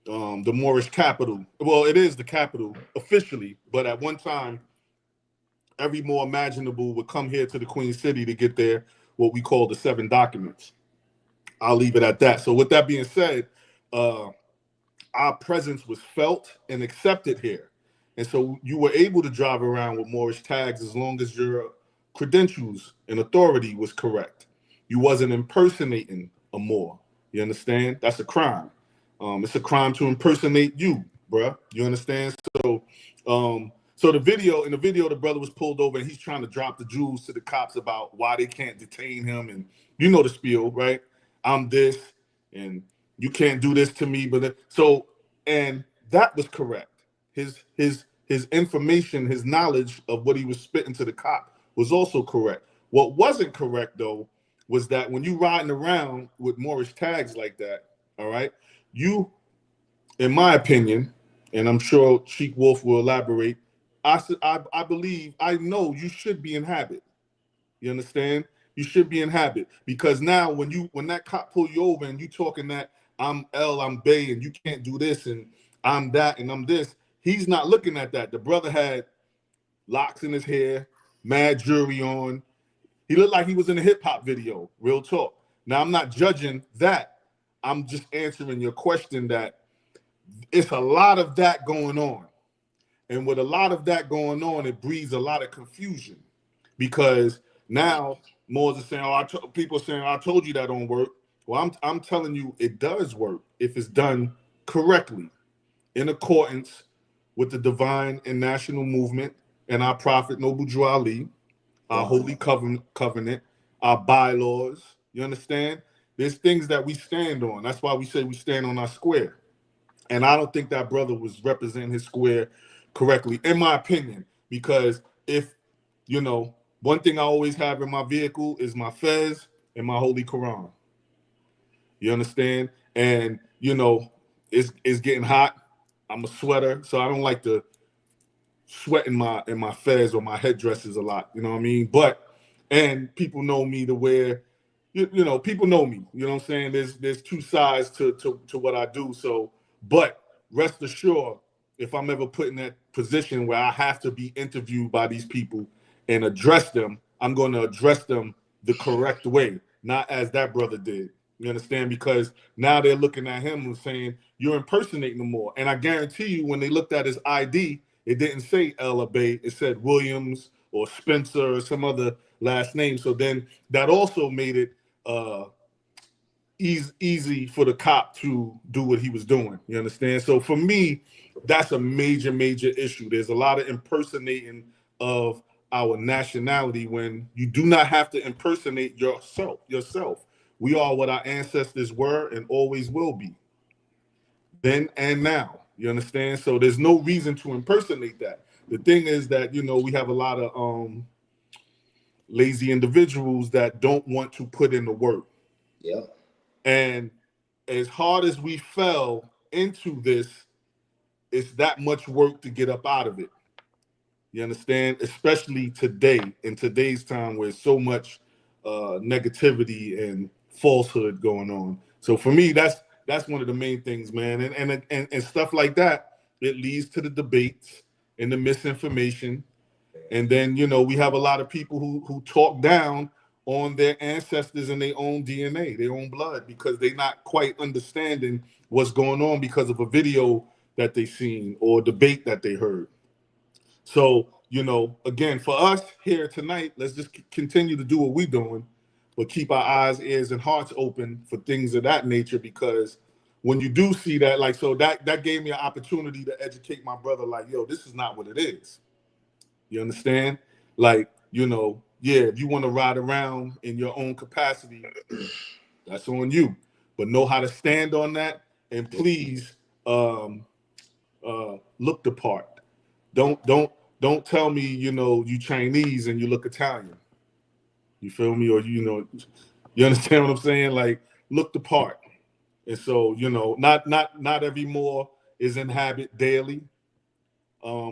the Moorish capital. Well, it is the capital officially, but at one time, every Moor imaginable would come here to the Queen City to get their, what we call the 7 documents. I'll leave it at that. So with that being said, our presence was felt and accepted here. And so you were able to drive around with Moorish tags as long as your credentials and authority was correct. You wasn't impersonating a Moor. You understand? That's a crime. It's a crime to impersonate you, bruh. You understand? So, in the video, the brother was pulled over and he's trying to drop the jewels to the cops about why they can't detain him. And you know the spiel, right? I'm this and you can't do this to me. And that was correct. His information, his knowledge of what he was spitting to the cop was also correct. What wasn't correct, though, was that when you riding around with Moorish tags like that, all right, you, in my opinion, and I'm sure Sheik Wolf will elaborate, I know you should be in habit. You understand? You should be in habit, because now when that cop pull you over and you talking that I'm Bay and you can't do this and I'm that and I'm this, he's not looking at that. The brother had locks in his hair, mad jewelry on. He looked like he was in a hip hop video, real talk. Now, I'm not judging that. I'm just answering your question that it's a lot of that going on. And with a lot of that going on, it breeds a lot of confusion, because now Moors are saying, people are saying, I told you that don't work. Well, I'm telling you it does work if it's done correctly, in accordance with the divine and national movement and our prophet Noble Drew Ali, our holy covenant, our bylaws. You understand? There's things that we stand on. That's why we say we stand on our square. And I don't think that brother was representing his square correctly, in my opinion, because one thing I always have in my vehicle is my fez and my holy Quran. You understand? And, it's getting hot. I'm a sweater, so I don't like to sweat in my fez or my headdresses a lot. You know what I mean? And people know me to wear, people know me. You know what I'm saying? There's two sides to what I do. So, but rest assured, if I'm ever put in that position where I have to be interviewed by these people and address them, I'm going to address them the correct way, not as that brother did. You understand? Because now they're looking at him and saying, you're impersonating him more. And I guarantee you, when they looked at his ID, It didn't say El Abe, it said Williams or Spencer or some other last name. So then that also made it easy for the cop to do what he was doing. You understand? So for me, that's a major, major issue. There's a lot of impersonating of our nationality when you do not have to impersonate yourself. We are what our ancestors were and always will be. Then and now. You understand? So there's no reason to impersonate that. The thing is that, you know, we have a lot of lazy individuals that don't want to put in the work. Yeah. And as hard as we fell into this, it's that much work to get up out of it. You understand? Especially today, in today's time where so much negativity and falsehood going on. So for me, that's one of the main things, man. And stuff like that, it leads to the debates and the misinformation. And then, you know, we have a lot of people who talk down on their ancestors and their own DNA, their own blood, because they're not quite understanding what's going on because of a video that they seen or debate that they heard. So, you know, again, for us here tonight, let's just continue to do what we're doing, but keep our eyes, ears, and hearts open for things of that nature, because when you do see that, like, so that gave me an opportunity to educate my brother, like, yo, this is not what it is. You understand? Like, you know, yeah, if you want to ride around in your own capacity, that's on you. But know how to stand on that, and please look the part. Don't tell me, you know, you Chinese and you look Italian. You feel me? Or, you know, you understand what I'm saying? Like, look the part. And so, you know, not every Moor is in habit daily.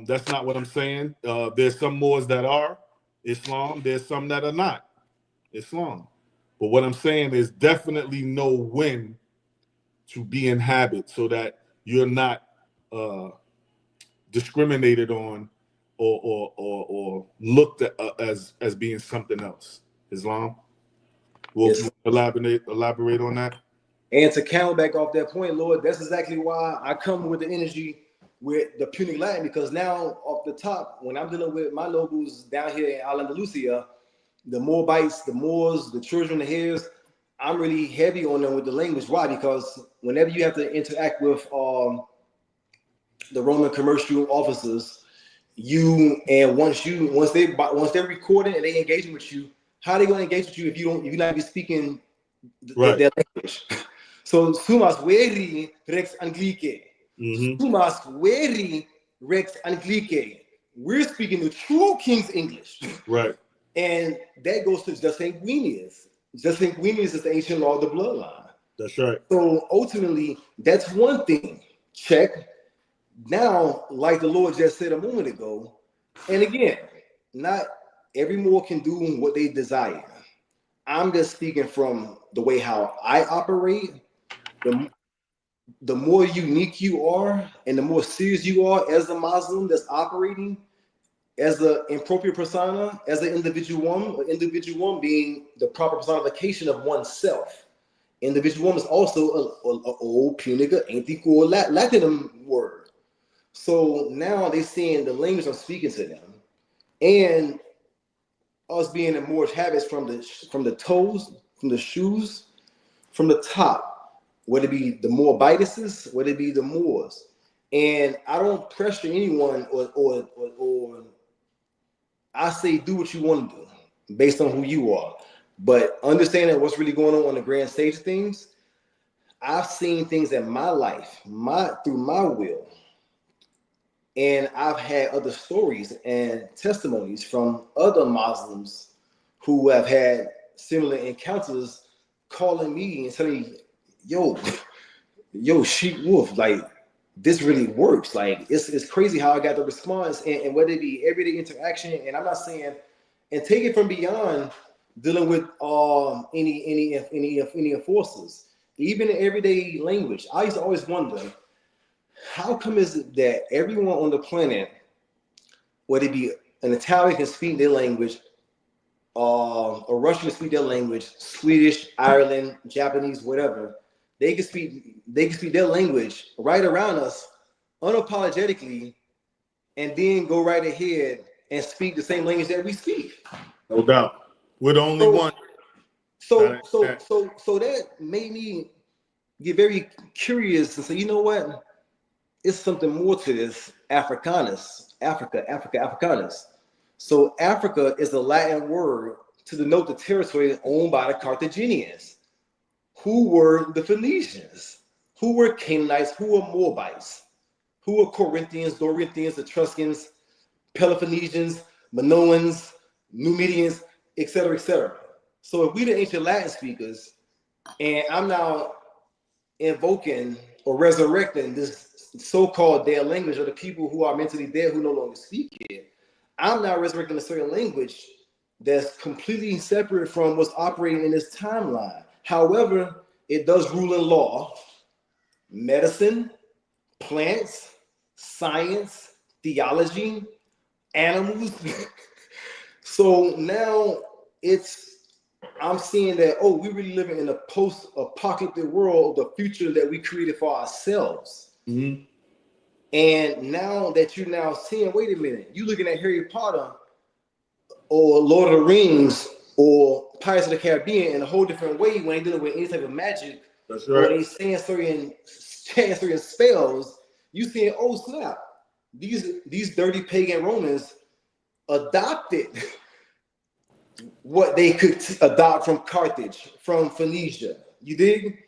That's not what I'm saying. There's some Moors that are Islam. There's some that are not Islam. But what I'm saying is definitely know when to be in habit so that you're not discriminated on or looked at as being something else. Islam. Will you elaborate on that? And to count back off that point, Lord, that's exactly why I come with the energy with the Punic Latin, because now off the top, when I'm dealing with my nobles down here in Al-Andalusia, the Moabites, the Moors, the children, the heirs, I'm really heavy on them with the language. Why? Because whenever you have to interact with the Roman commercial officers, once they're recording and they engaging with you, how are they going to engage with you if you're not even speaking their language? So sumas veri rex anglique. Sumas veri rex anglique. We're speaking the true King's English. Right. And that goes to Justinguinius. Justinguinius is the ancient law of the bloodline. That's right. So ultimately, that's one thing. Check. Now, like the Lord just said a moment ago, and again, not every Moor can do what they desire. I'm just speaking from the way how I operate. The more unique you are and the more serious you are as a Muslim that's operating as an appropriate persona, as an individual being the proper personification of oneself. Individual is also an old Punic Antico Latinum word. So now they're seeing the language I'm speaking to them, and us being in more habits from the toes, from the shoes, from the top, whether it be the Moabites, whether it be the Moors. And I don't pressure anyone or I say do what you want to do based on who you are. But understanding what's really going on the grand stage of things, I've seen things in my life, through my will. And I've had other stories and testimonies from other Muslims who have had similar encounters calling me and telling me, yo, Sheik Wolf, like, this really works. Like, it's crazy how I got the response, and whether it be everyday interaction, and I'm not saying, and take it from beyond dealing with any enforcers, even in everyday language. I used to always wonder, how come is it that everyone on the planet, whether it be an Italian can speak their language, a Russian can speak their language, Swedish, Ireland, Japanese, whatever, they can speak their language right around us unapologetically, and then go right ahead and speak the same language that we speak. No doubt. We're the only one. So that made me get very curious and say, you know what? It's something more to this Africanus. Africanus. So Africa is a Latin word to denote the territory owned by the Carthaginians, who were the Phoenicians, who were Canaanites, who were Moabites, who were Corinthians, Dorinthians, Etruscans, Peloponnesians, Minoans, Numidians, etc., etc. So if we the ancient Latin speakers, and I'm now invoking or resurrecting this so-called dead language of the people who are mentally dead who no longer speak it, I'm now resurrecting a certain language that's completely separate from what's operating in this timeline. However, it does rule in law, medicine, plants, science, theology, animals. So now I'm seeing that, oh, we're really living in a post-apocalyptic world, the future that we created for ourselves. Mm-hmm. And now that you're now seeing, wait a minute, you looking at Harry Potter or Lord of the Rings or Pirates of the Caribbean in a whole different way when they're dealing with any type of magic. That's right. Or they saying certain spells, you seeing, oh snap, these dirty pagan Romans adopted what they could adopt from Carthage, from Phoenicia. You dig?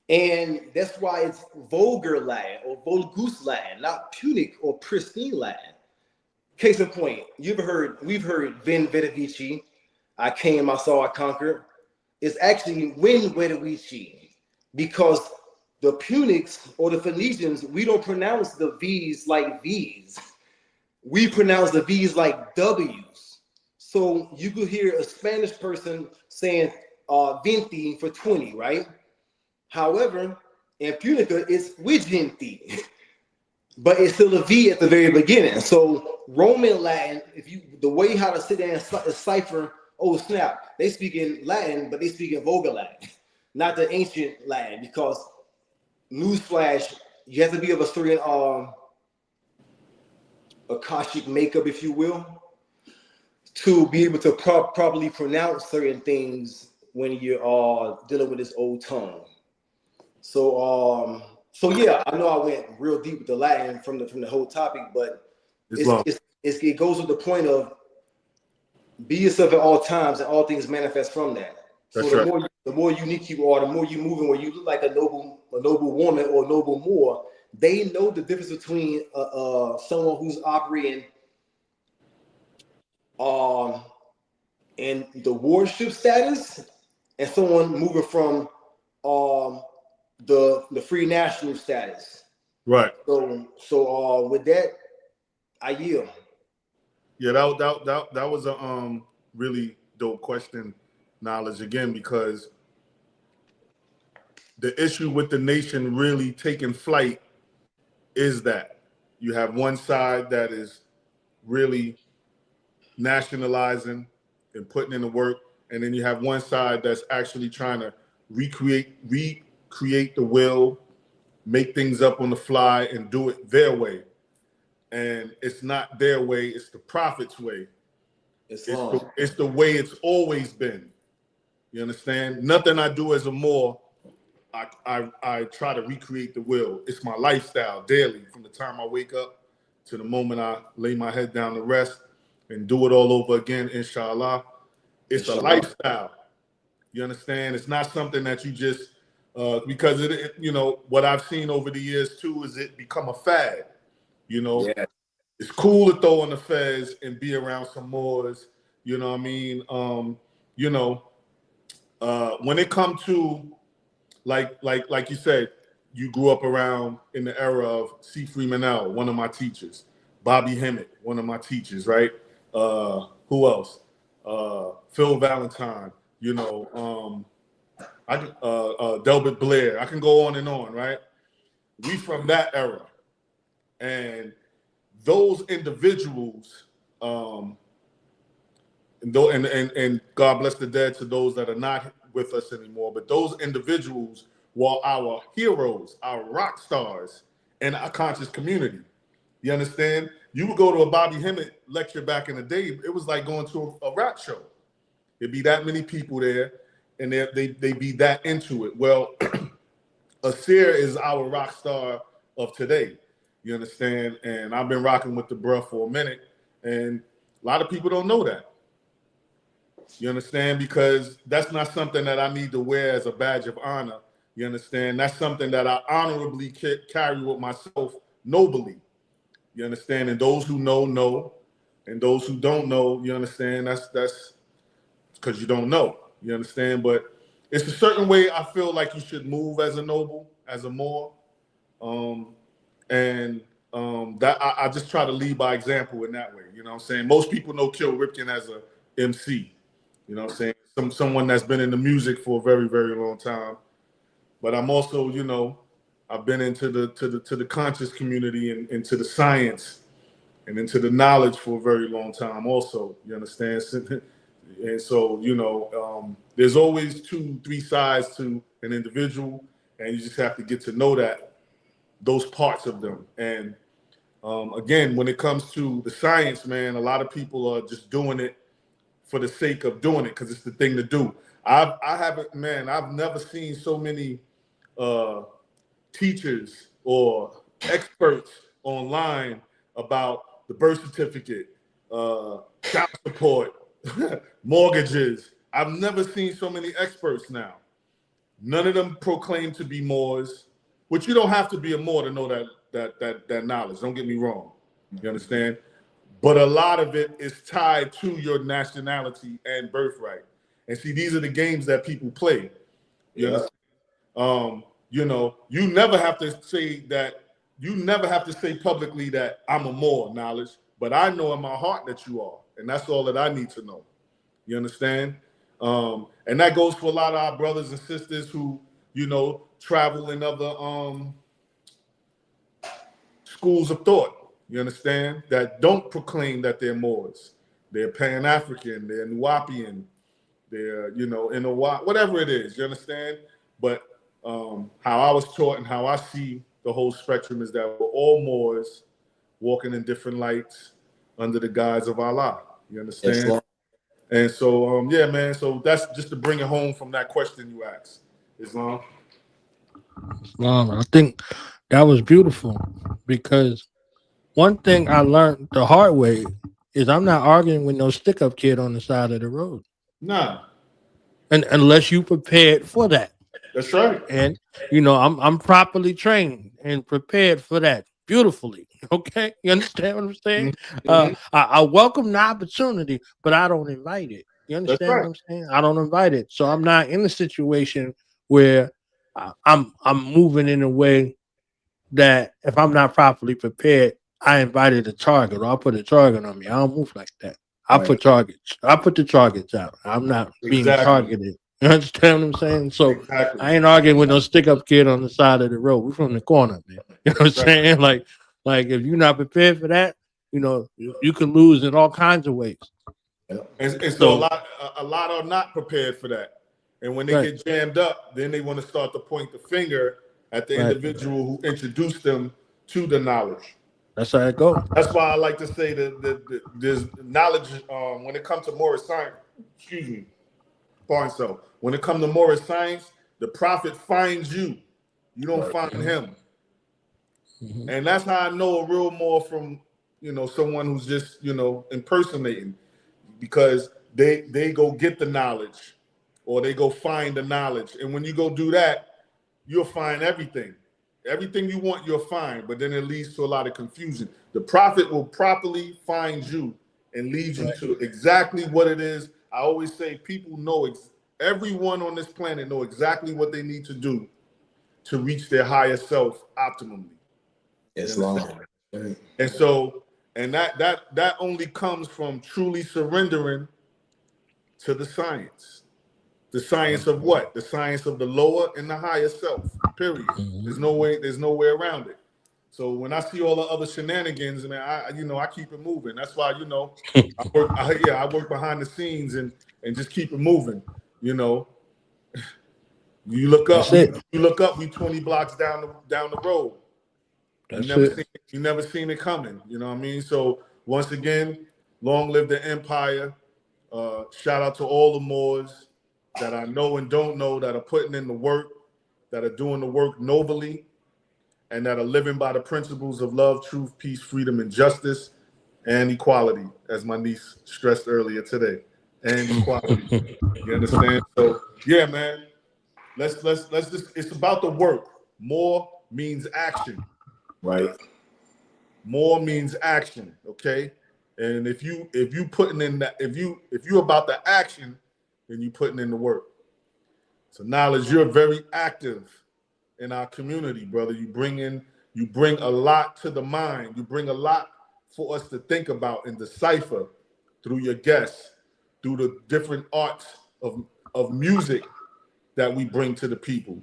And that's why it's vulgar Latin or vulgus Latin, not Punic or pristine Latin. Case in point, we've heard Vin Vita Vici, I came, I saw, I conquered. It's actually Win Vita Vici, because the Punics or the Phoenicians, we don't pronounce the V's like V's. We pronounce the V's like W's. So you could hear a Spanish person saying 20 for 20, right? However, in Punica, it's Vigenti, but it's still a V at the very beginning. So Roman Latin, the way how to sit there and decipher, oh snap, they speak in Latin, but they speak in Vulgar Latin, not the ancient Latin, because newsflash, you have to be of a certain Akashic makeup, if you will, to be able to properly pronounce certain things when you're dealing with this old tongue. So yeah, I know I went real deep with the Latin from the whole topic, but it goes with the point of be yourself at all times, and all things manifest from that. That's so right. the more unique you are, the more you moving where you look like a noble woman or a noble Moor. They know the difference between someone who's operating in the warship status and someone moving from the free national status. Right. So with that, I yield. Yeah, that was a really dope question, Knowledge, again, because the issue with the nation really taking flight is that you have one side that is really nationalizing and putting in the work, and then you have one side that's actually trying to recreate the will, make things up on the fly, and do it their way. And it's not their way; it's the prophet's way. It's the way it's always been. You understand? Nothing I do as a Moor, I try to recreate the will. It's my lifestyle daily, from the time I wake up to the moment I lay my head down to rest, and do it all over again, inshallah. It's a lifestyle. You understand? It's not something that you just because it what I've seen over the years too is it become a fad. It's cool to throw on the fez and be around some Moors. You know what I mean? When it comes to like you said, you grew up around in the era of C. Freeman L., one of my teachers, Bobby Hemmett, one of my teachers, right? Who else? Phil Valentine, Delbert Blair. I can go on and on, right? We from that era. And those individuals, and God bless the dead to those that are not with us anymore, but those individuals were our heroes, our rock stars in our conscious community. You understand? you would go to a Bobby Hemmett lecture back in the day. It was like going to a rap show. There'd be that many people there, and they be that into it. Well, Asir is our rock star of today. You understand? And I've been rocking with the bruh for a minute, and a lot of people don't know that. You understand? Because that's not something that I need to wear as a badge of honor. You understand? That's something that I honorably carry with myself nobly. You understand? And those who know, and those who don't know, you understand? That's because you don't know. You understand? But it's a certain way I feel like you should move as a noble, as a Moor. That I just try to lead by example in that way. You know what I'm saying? Most people know Kil RipKin as a MC. You know what I'm saying? Someone that's been in the music for a very, very long time. But I'm also, you know, I've been into the conscious community and into the science and into the knowledge for a very long time also. You understand? And so, you know, there's always 2-3 sides to an individual, and you just have to get to know those parts of them. And again, when it comes to the science, man, a lot of people are just doing it for the sake of doing it because it's the thing to do. I've never seen so many teachers or experts online about the birth certificate, child support, mortgages. I've never seen so many experts now. None of them proclaim to be Moors, which you don't have to be a Moor to know that knowledge. Don't get me wrong. You understand? But a lot of it is tied to your nationality and birthright. And see, these are the games that people play. You understand? You know, you never have to say publicly that I'm a Moor, knowledge, but I know in my heart that you are. And that's all that I need to know. You understand? And that goes for a lot of our brothers and sisters who, you know, travel in other schools of thought. You understand? That don't proclaim that they're Moors. They're Pan-African, they're Nuwapian, they're, you know, whatever it is. You understand? But how I was taught and how I see the whole spectrum is that we're all Moors walking in different lights under the guise of Allah. You understand? Yes, and so, yeah, man. So that's just to bring it home from that question you asked. Islam. I think that was beautiful because one thing I learned the hard way is I'm not arguing with no stick-up kid on the side of the road. Nah. And unless you prepared for that. That's right. And you know, I'm properly trained and prepared for that beautifully. Okay, you understand what I'm saying? Mm-hmm. I welcome the opportunity, but I don't invite it. You understand what I'm saying? I don't invite it, so I'm not in a situation where I'm moving in a way that if I'm not properly prepared, I invited a target or I'll put a target on me. I don't move like that. I put targets. I put the targets out. I'm not being targeted. You understand what I'm saying? So I ain't arguing with no stick-up kid on the side of the road. We're from the corner, man. You know what I'm saying? Like if you're not prepared for that, you know, you can lose in all kinds of ways. And so a lot are not prepared for that. And when they get jammed up, then they want to start to point the finger at the individual who introduced them to the knowledge. That's how it goes. That's why I like to say that there's knowledge when it comes to moral science. Excuse me. So when it comes to moral science, the prophet finds you. You don't find him. Mm-hmm. And that's how I know a real Moor from, you know, someone who's just, you know, impersonating, because they go get the knowledge or they go find the knowledge. And when you go do that, you'll find everything. Everything you want, you'll find, but then it leads to a lot of confusion. The prophet will properly find you and lead you to exactly what it is. I always say people know, everyone on this planet know exactly what they need to do to reach their higher self optimally. It's long. And so, and that only comes from truly surrendering to the science. The science of what? The science of the lower and the higher self, period. Mm-hmm. There's no way around it. So when I see all the other shenanigans, man, I keep it moving. That's why, you know, I work behind the scenes and just keep it moving. You know, you look up, we 20 blocks down the road. You never seen it coming. You know what I mean? So once again, long live the empire. Shout out to all the Moors that I know and don't know that are putting in the work, that are doing the work nobly, and that are living by the principles of love, truth, peace, freedom, and justice, and equality, as my niece stressed earlier today. And equality. You understand? So yeah, man. Let's just, it's about the work. More means action. Right. More means action. Okay. And if you putting in that, if you about the action, then you putting in the work. So knowledge, you're very active in our community, brother. You bring a lot to the mind. You bring a lot for us to think about and decipher through your guests, through the different arts of music that we bring to the people.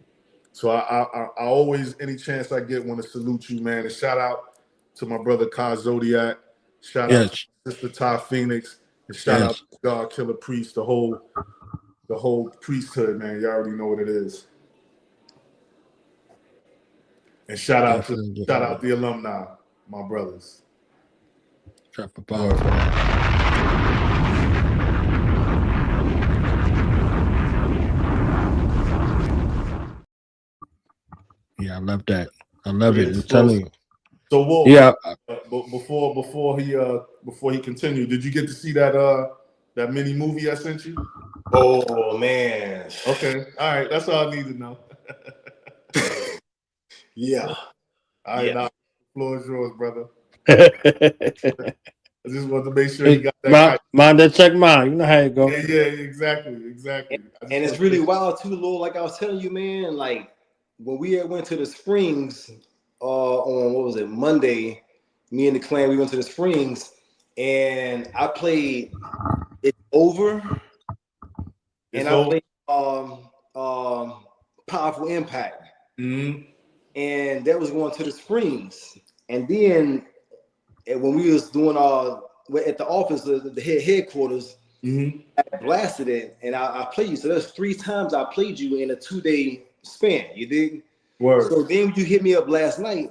So I always, any chance I get, want to salute you, man. And shout out to my brother Kai Zodiac. Shout out to Sister Ty Phoenix. And shout out to God Killer Priest, the whole priesthood, man. You already know what it is. And shout out the alumni, my brothers. Yeah, I love that. I love it. I'm telling you. So Wolf, before he continued, did you get to see that mini movie I sent you? Oh man. Okay. All right. That's all I need to know. Yeah. All right. Now, the floor is yours, brother. I just want to make sure you got that. Mind that check mine. You know how it goes. Yeah, exactly. And it's really wild too, Lord. Like I was telling you, man, like when we went to the Springs on what was it, Monday, me and the clan, we went to the Springs and I played It's Over. I played Powerful Impact. Mm-hmm. And that was going to the Springs. And then when we was doing at the office, the headquarters, mm-hmm. I blasted it and I played you. So that's 3 times I played you in a 2-day span. You dig? Word. So then when you hit me up last night,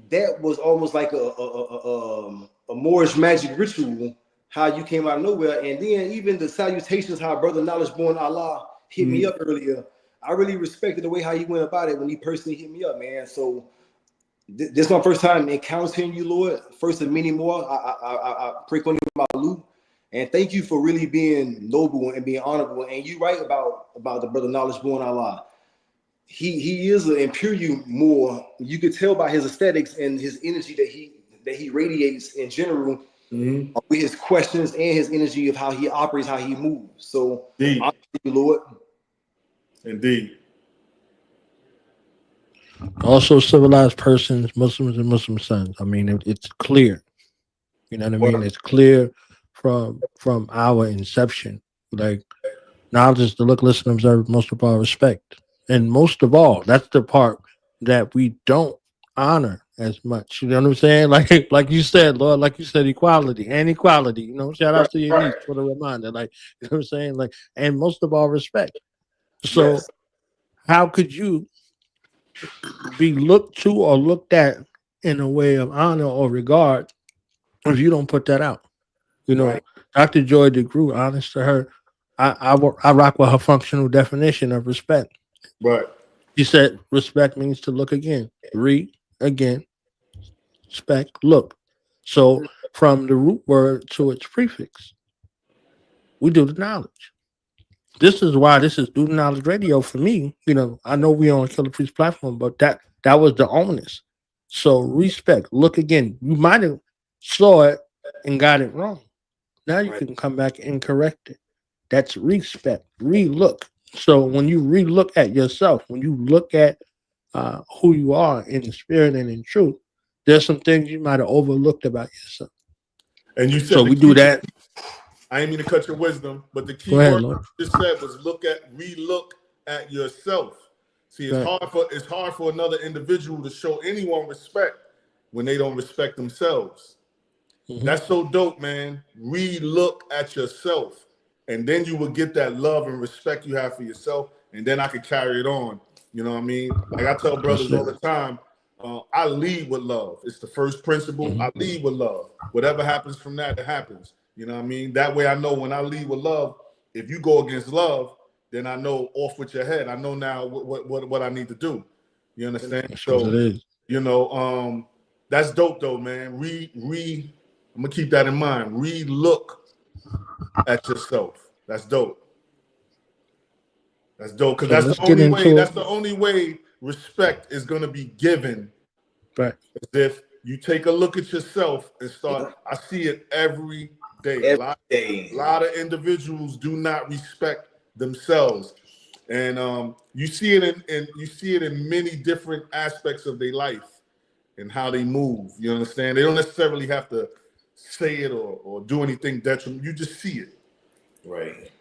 that was almost like a Moorish magic ritual, how you came out of nowhere. And then even the salutations, how Brother Knowledge Born Allah hit me up earlier. I really respected the way how he went about it when he personally hit me up, man. So this is my first time encountering you, Lord. First of many more. I pray on my loop. And thank you for really being noble and being honorable. And you're right about the Brother Knowledge Born Allah. He is an impure you more. You could tell by his aesthetics and his energy that he radiates in general, with his questions and his energy of how he operates, how he moves. So thank you, Lord. Indeed. Also, civilized persons, Muslims and Muslim sons. I mean, it's clear. You know what I mean? It's clear from our inception. Like, knowledge is to look, listen, observe, most of all respect. And most of all, that's the part that we don't honor as much. You know what I'm saying? Like you said, Lord, like you said, equality and equality. You know, shout out to your niece for the reminder. Like, you know what I'm saying? Like, and most of all, respect. So how could you be looked to or looked at in a way of honor or regard if you don't put that out? You know, Dr. Joy DeGruy, honest to her, I rock with her functional definition of respect. Right. She said respect means to look again, read again, spec, look. So from the root word to its prefix, we do the knowledge. This is why this is Do the Knowledge Radio for me. You know, I know we on Killer Priest platform, but that was the onus. So respect, look again. You might have saw it and got it wrong. Now you can come back and correct it. That's respect, re-look. So when you re-look at yourself, when you look at who you are in spirit and in truth, there's some things you might have overlooked about yourself. And you said so we do that. I ain't mean to cut your wisdom, but the key word you just said was re-look at yourself. See, it's hard for another individual to show anyone respect when they don't respect themselves. That's so dope, man. Re-look at yourself. And then you will get that love and respect you have for yourself. And then I could carry it on. You know what I mean? Like I tell brothers all the time, I lead with love. It's the first principle. I lead with love. Whatever happens from that, it happens. You know what I mean? That way I know when I lead with love, if you go against love, then I know off with your head. I know now what I need to do. You understand? That's So, what it is. you know, that's dope though, man. I'm gonna keep that in mind. Re-look at yourself. That's dope. That's dope. Because So that's the only way, that's the only way respect is gonna be given. Right. As if you take a look at yourself and start, I see it every day. A lot of individuals do not respect themselves. And you see it in many different aspects of their life and how they move. You understand? They don't necessarily have to say it or do anything detrimental. You just see it. Right.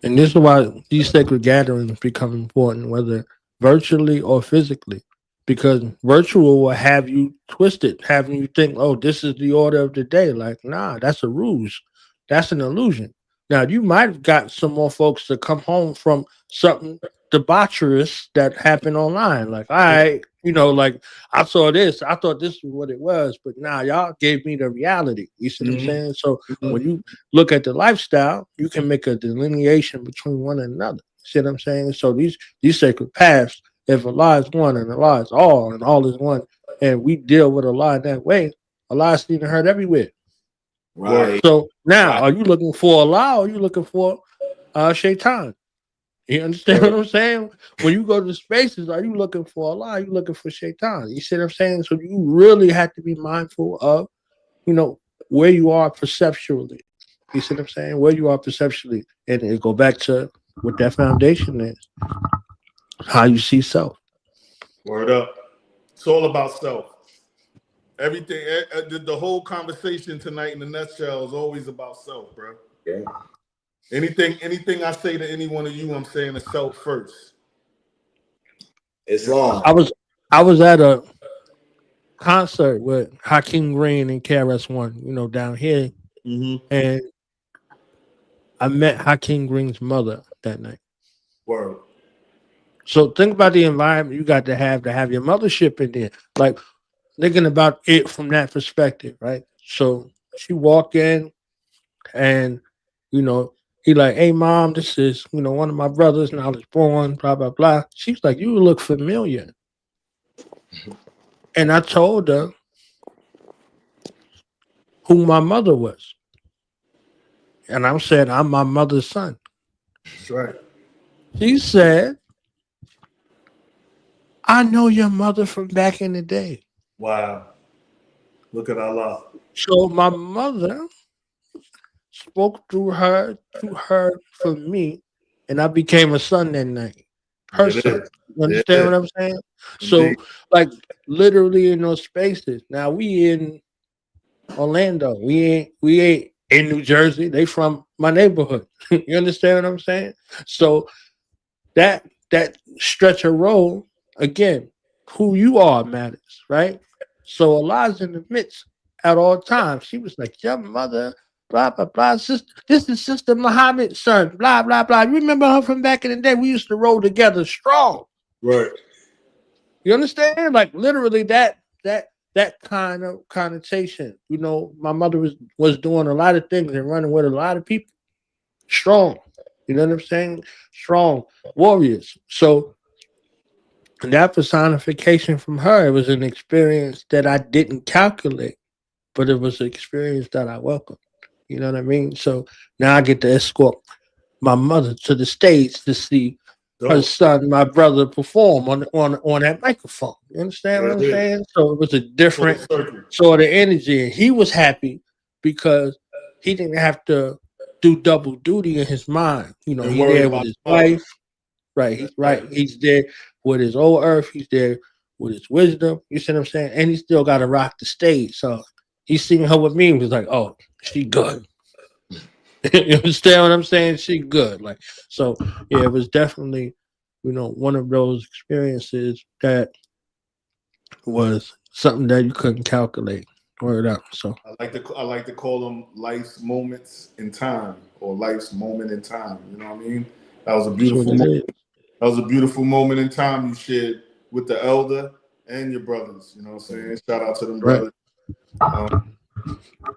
And this is why these sacred gatherings become important, whether virtually or physically, because virtual will have you twisted, having you think, oh, this is the order of the day. Like, nah, that's a ruse. That's an illusion. Now, you might have got some more folks to come home from something debaucherous that happened online. Like, all right, you know, like I saw this, I thought this was what it was, but now y'all gave me the reality. You see what I'm saying? So when you look at the lifestyle, you can make a delineation between one and another. See what I'm saying? So these sacred paths, if Allah is one and Allah is all and all is one, and we deal with Allah in that way, Allah is seen and heard everywhere. Right. So now, are you looking for Allah or are you looking for Shaitan? You understand what I'm saying? When you go to spaces, are you looking for Allah? Are you looking for Shaitan? You see what I'm saying? So you really have to be mindful of, you know, where you are perceptually. You see what I'm saying? Where you are perceptually. And it go back to what that foundation is. How you see self. Word up. It's all about self. Everything, the whole conversation tonight in a nutshell is always about self, bro. Yeah. Anything I say to any one of you, I'm saying to self first. Islam. I was at a concert with Hakeem Green and KRS-One, you know, down here, and I met Hakeem Green's mother that night. Word. So think about the environment you got to have your mothership in there. Like thinking about it from that perspective, right? So she walked in and, you know, he like, hey mom, this is, you know, one of my brothers and I was born, blah, blah, blah. She's like, you look familiar. And I told her who my mother was. And I said, I'm my mother's son. That's right. She said, I know your mother from back in the day. Wow. Look at Allah. So my mother spoke through her for me, and I became a son that night. Her son. You understand what I'm saying? So, like, literally in those spaces. Now we in Orlando. We ain't in New Jersey. They from my neighborhood. You understand what I'm saying? So that stretch of road, again, who you are matters, right? So Allah's in the midst at all times. She was like, your mother, blah, blah, blah. This is Sister Muhammad's son, blah, blah, blah. You remember her from back in the day? We used to roll together strong. Right. You understand? Like literally that kind of connotation. You know, my mother was doing a lot of things and running with a lot of people. Strong. You know what I'm saying? Strong warriors. So that personification from her, it was an experience that I didn't calculate, but it was an experience that I welcomed. You know what I mean? So now I get to escort my mother to the stage to see her son, my brother, perform on that microphone. You understand what I'm saying? So it was a different sort of energy. And he was happy because he didn't have to do double duty in his mind. You know, he's there with his wife. Right. He's there with his old earth. He's there with his wisdom. You see what I'm saying? And he still got to rock the stage. So he's seeing her with me and was like, oh, she good. You understand what I'm saying? She good. Like, so yeah, it was definitely, you know, one of those experiences that was something that you couldn't calculate. Word up. So I like to call them life's moments in time, or life's moment in time. You know what I mean? That was a beautiful moment. That was a beautiful moment in time you shared with the elder, and your brothers. You know what I'm saying? Shout out to them brothers.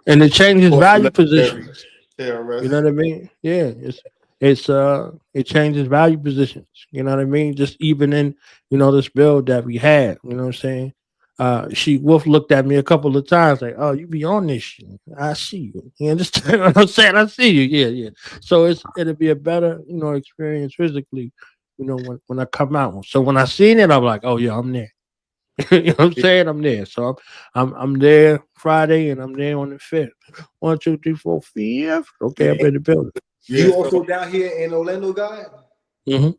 And it changes value positions. KRS. You know what I mean? Yeah, it changes value positions. You know what I mean? Just even in this build that we had. You know what I'm saying? Wolf looked at me a couple of times like, "Oh, you be on this shit. I see you. You understand what I'm saying? I see you. Yeah. So it'll be a better experience physically. When I come out. So when I seen it, I'm like, "Oh yeah, I'm there." You know what I'm saying? I'm there. So I'm there Friday and I'm there on the 5th. 1, 2, 3, 4, 5th. Okay, I'm in the building. You also down here in Orlando, guy? Mm-hmm.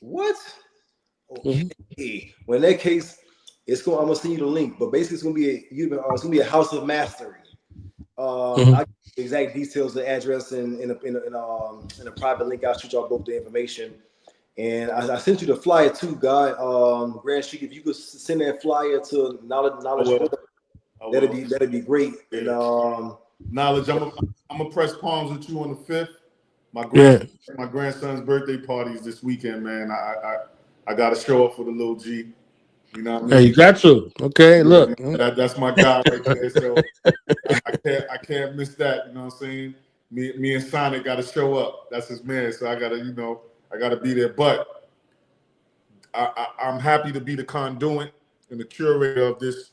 What? Okay. Mm-hmm. Well, in that case, I'm gonna send you the link, but basically it's gonna be a house of mastery. I get the exact details, the address, and in a private link. I'll shoot y'all both the information. And I sent you the flyer too, guy. Grand Sheik, if you could send that flyer to Knowledge, that'd be great. And Knowledge, I'm gonna press palms with you on the 5th. My grandson's birthday party is this weekend, man. I gotta show up for the little G. You know what I mean? Hey, you got to. Okay, yeah, look. That's my guy right there. So I can't miss that. You know what I'm saying? Me and Sonic gotta show up. That's his man. So I gotta be there. But I'm happy to be the conduit and the curator of this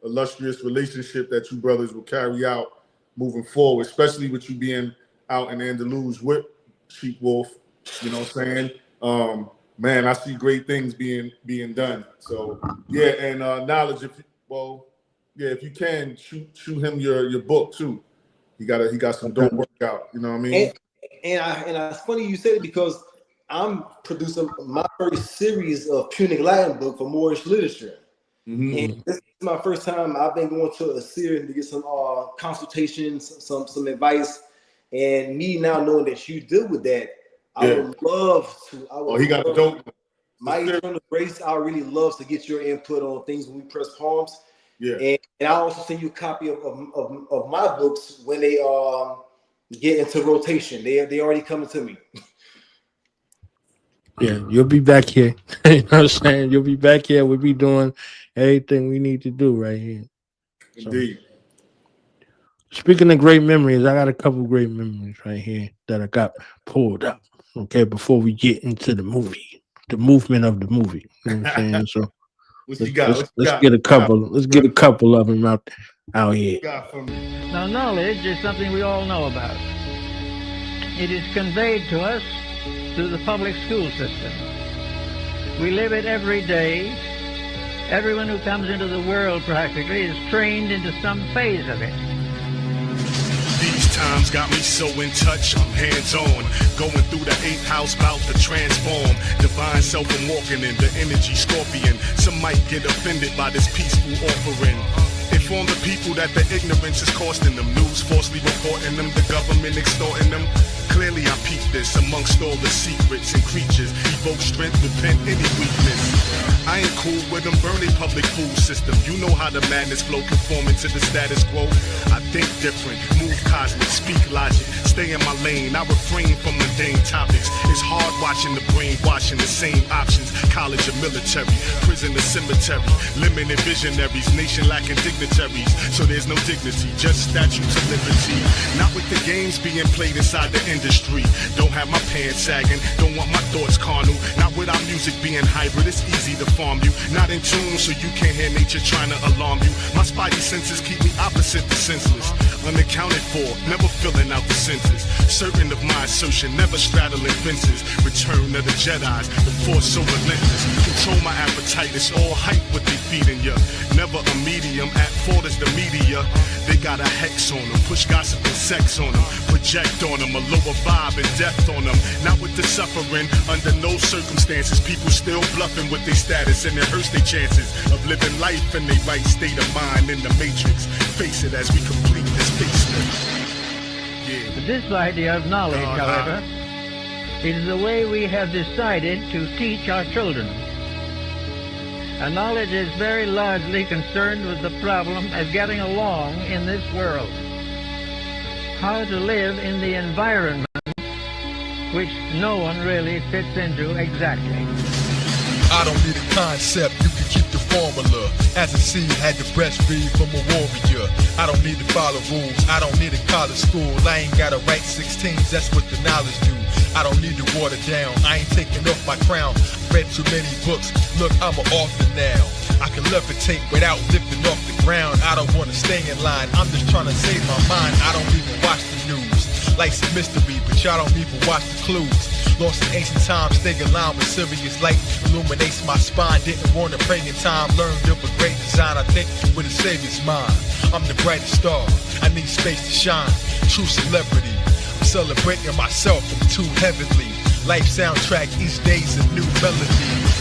illustrious relationship that you brothers will carry out moving forward, especially with you being out in Andalus with Sheik Wolf. You know what I'm saying? Man, I see great things being done. So yeah, and Knowledge, if you can shoot him your book too. He got some dope work out. You know what I mean? And it's funny you said it because I'm producing my first series of Punic Latin book for Moorish literature. Mm-hmm. And this is my first time I've been going to a series to get some consultations, some advice, and me now knowing that you deal with that. I would love to. He got a dope. My eternal grace. I really love to get your input on things when we press palms. Yeah. And I also send you a copy of my books when they get into rotation. They already coming to me. Yeah, you'll be back here. You know what I'm saying? You'll be back here. We'll be doing everything we need to do right here. Indeed. So, speaking of great memories, I got a couple great memories right here that I got pulled up. Okay, before we get into the movie, the movement of the movie. You know what I'm saying? So let's get a couple of them out here. Now, knowledge is something we all know about. It is conveyed to us through the public school system. We live it every day. Everyone who comes into the world practically is trained into some phase of it. These times got me so in touch, I'm hands-on. Going through the 8th house, bout to transform. Divine self, I'm walking in the energy scorpion. Some might get offended by this peaceful offering. Inform the people that the ignorance is costing them. News falsely reporting them, the government extorting them. Clearly I peep this amongst all the secrets and creatures. Evoke strength, repent any weakness. I ain't cool with them, burn a public food system. You know how the madness flow, conforming to the status quo. I think different, move cosmic, speak logic. Stay in my lane, I refrain from mundane topics. It's hard watching the brainwashing the same options. College or military, prison or cemetery. Limited visionaries, nation lacking dignitaries. So there's no dignity, just statutes of liberty. Not with the games being played inside the industry. Don't have my pants sagging, don't want my thoughts carnal. Not with our music being hybrid, it's easy to farm you. Not in tune, so you can't hear nature trying to alarm you. My spidey senses keep me opposite the senseless. Unaccounted for, never filling out the senses. Certain of my assertion, never straddling fences. Return of the Jedis, the force so relentless. Control my appetite, it's all hype what they feeding ya. Never a medium, at fault is the media. They got a hex on them, push gossip and sex on them. Project on them, a lower vibe and death on them. Not with the suffering, under no circumstances. People still bluffing with their status and it hurts their chances of living life in their right state of mind in the matrix. Face it as we complete this facelift. Yeah. This idea of knowledge, however, is the way we have decided to teach our children. And knowledge is very largely concerned with the problem of getting along in this world. How to live in the environment which no one really fits into exactly. I don't need a concept, you can keep the formula. As a seed had to breastfeed from a warrior. I don't need to follow rules, I don't need a college school. I ain't gotta write 16s, that's what the knowledge do. I don't need to water down, I ain't taking off my crown. Read too many books, look, I'm an author now. I can levitate without lifting off the ground. I don't wanna stay in line, I'm just trying to save my mind. I don't even watch the news. Life's a mystery, but y'all don't even watch the clues. Lost in ancient times, stay aligned with serious light. Illuminates my spine, didn't want to pray in time. Learned of a great design, I think with a savior's mind. I'm the brightest star, I need space to shine. True celebrity, I'm celebrating myself, I'm too heavenly. Life soundtrack, each day's a new melody.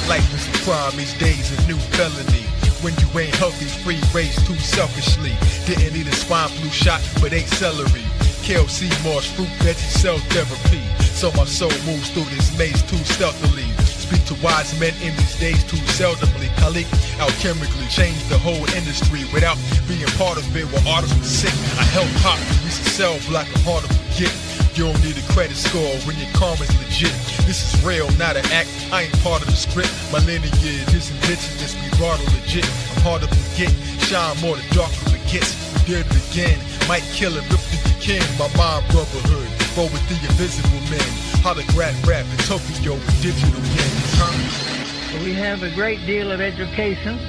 Life is a crime, each day's a new felony. When you ain't healthy, free, raised too selfishly. Didn't need a swine flu shot, but ate celery. Kale, sea moss, fruit, veggie, cell therapy. So my soul moves through this maze too stealthily. Speak to wise men in these days too seldomly. Kalik alchemically changed the whole industry without being part of it. While artists were sick, I helped pop, used to sell black and hard to forget. You don't need a credit score when your karma's legit. This is real, not an act. I ain't part of the script. My lineage is indigenous, we brought it legit. I'm hard to forget, shine more the darker it gets. We did it again, might kill it, rip the kin. My mind brotherhood, roll with the invisible men. Holograph rap in Tokyo with digital games. We have a great deal of education,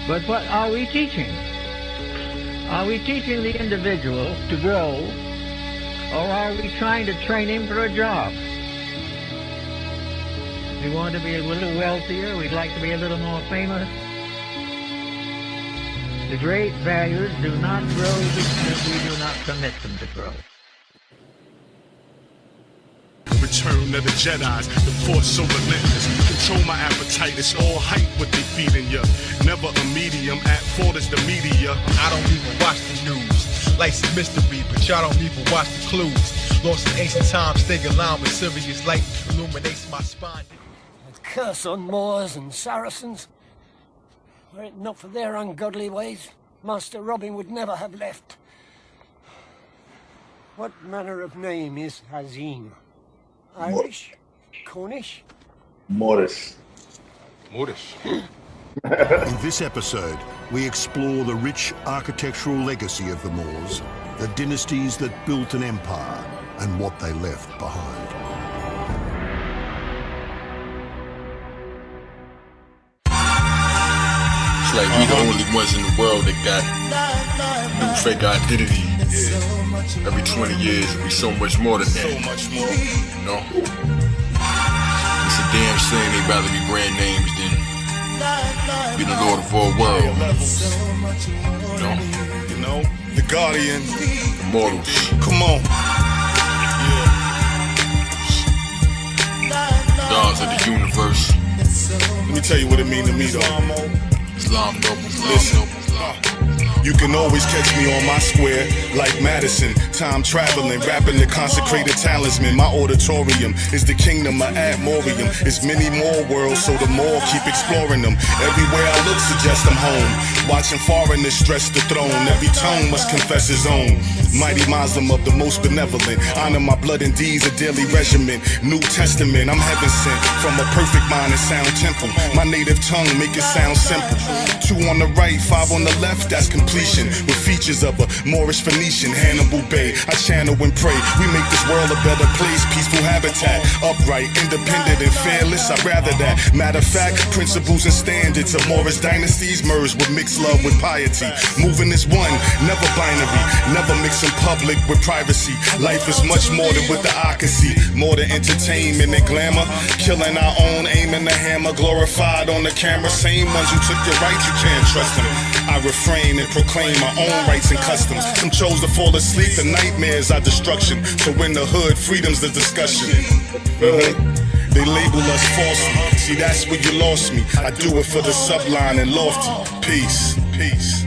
but what are we teaching? Are we teaching the individual to grow, or are we trying to train him for a job? We want to be a little wealthier, we'd like to be a little more famous. The great values do not grow because we do not permit them to grow. Return of the Jedis, the force so relentless. Control my appetite, it's all hype what they feeding ya. Never a medium, at fault is the media. I don't even watch the news. Life's a mystery, but y'all don't even watch the clues. Lost in ancient times, stay aligned with Sirius light illuminates my spine. Curse on Moors and Saracens. Were it not for their ungodly ways, Master Robin would never have left. What manner of name is Hazim? Irish? Cornish? Moorish. In this episode, we explore the rich architectural legacy of the Moors, the dynasties that built an empire, and what they left behind. It's like we the only ones in the world that got new fake identity. Yeah. Every 20 years it'll be so much more than that. So much more. You know? It's a damn shame they'd rather be brand names than be the Lord of all worlds. You know? The Guardian. Immortals. Come on. Gods of the universe. Let me tell you what it mean to me though. Islam noble. Listen. You can always catch me on my square, like Madison, time traveling, rapping the consecrated talisman. My auditorium is the kingdom of Admorium. It's many more worlds, so the more keep exploring them. Everywhere I look suggests I'm home. Watching foreigners stress the throne. Every tongue must confess his own. Mighty Muslim of the most benevolent. Honor my blood and deeds, a daily regimen. New Testament, I'm heaven sent. From a perfect mind and sound temple. My native tongue make it sound simple. 2 on the right, 5 on the left, that's complete. With features of a Moorish Phoenician, Hannibal Bay. I channel and pray, we make this world a better place. Peaceful habitat, upright, independent and fearless. I'd rather that. Matter of fact, principles and standards of Moorish dynasties merge with mixed love with piety. Moving is one, never binary. Never mix in public with privacy. Life is much more than what the eye can see. More than entertainment and glamour. Killing our own, aiming the hammer. Glorified on the camera. Same ones who took your rights, you can't trust them. I refrain and proclaim my own rights and customs. Some chose to fall asleep, the nightmares are destruction. So in the hood, freedom's the discussion. They label us falsely. See, that's where you lost me. I do it for the sublime and lofty. Peace, peace.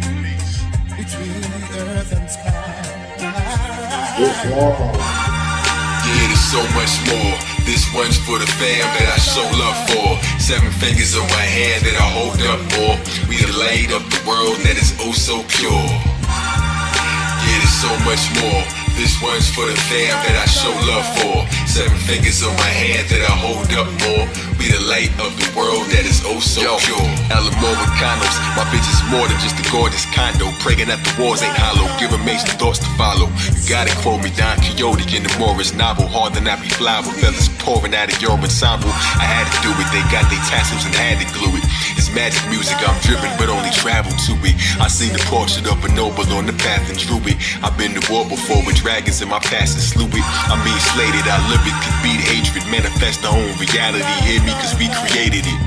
Yeah, there's so much more. This one's for the fam that I show love for. 7 fingers on my hand that I hold up for. We the light of the world that is oh so pure. Yeah, there's so much more. This one's for the fam that I show love for. 7 fingers on my hand that I hold up more. We the light of the world that is oh so pure. Alamo and condos, my bitch is more than just a gorgeous condo. Praying that the walls ain't hollow, give amazing thoughts to follow. You gotta quote me, Don Quixote in the Morris novel. Hard than I be fly with feathers pouring out of your ensemble. I had to do it, they got their tassels and had to glue it. It's magic music, I'm driven but only travel to it. I seen the portrait of a noble on the path and drew it. I've been to war before with dragons in my past and slew it. I mean slated, I live it, could beat hatred, manifest our own reality. Hear me, cause we created it.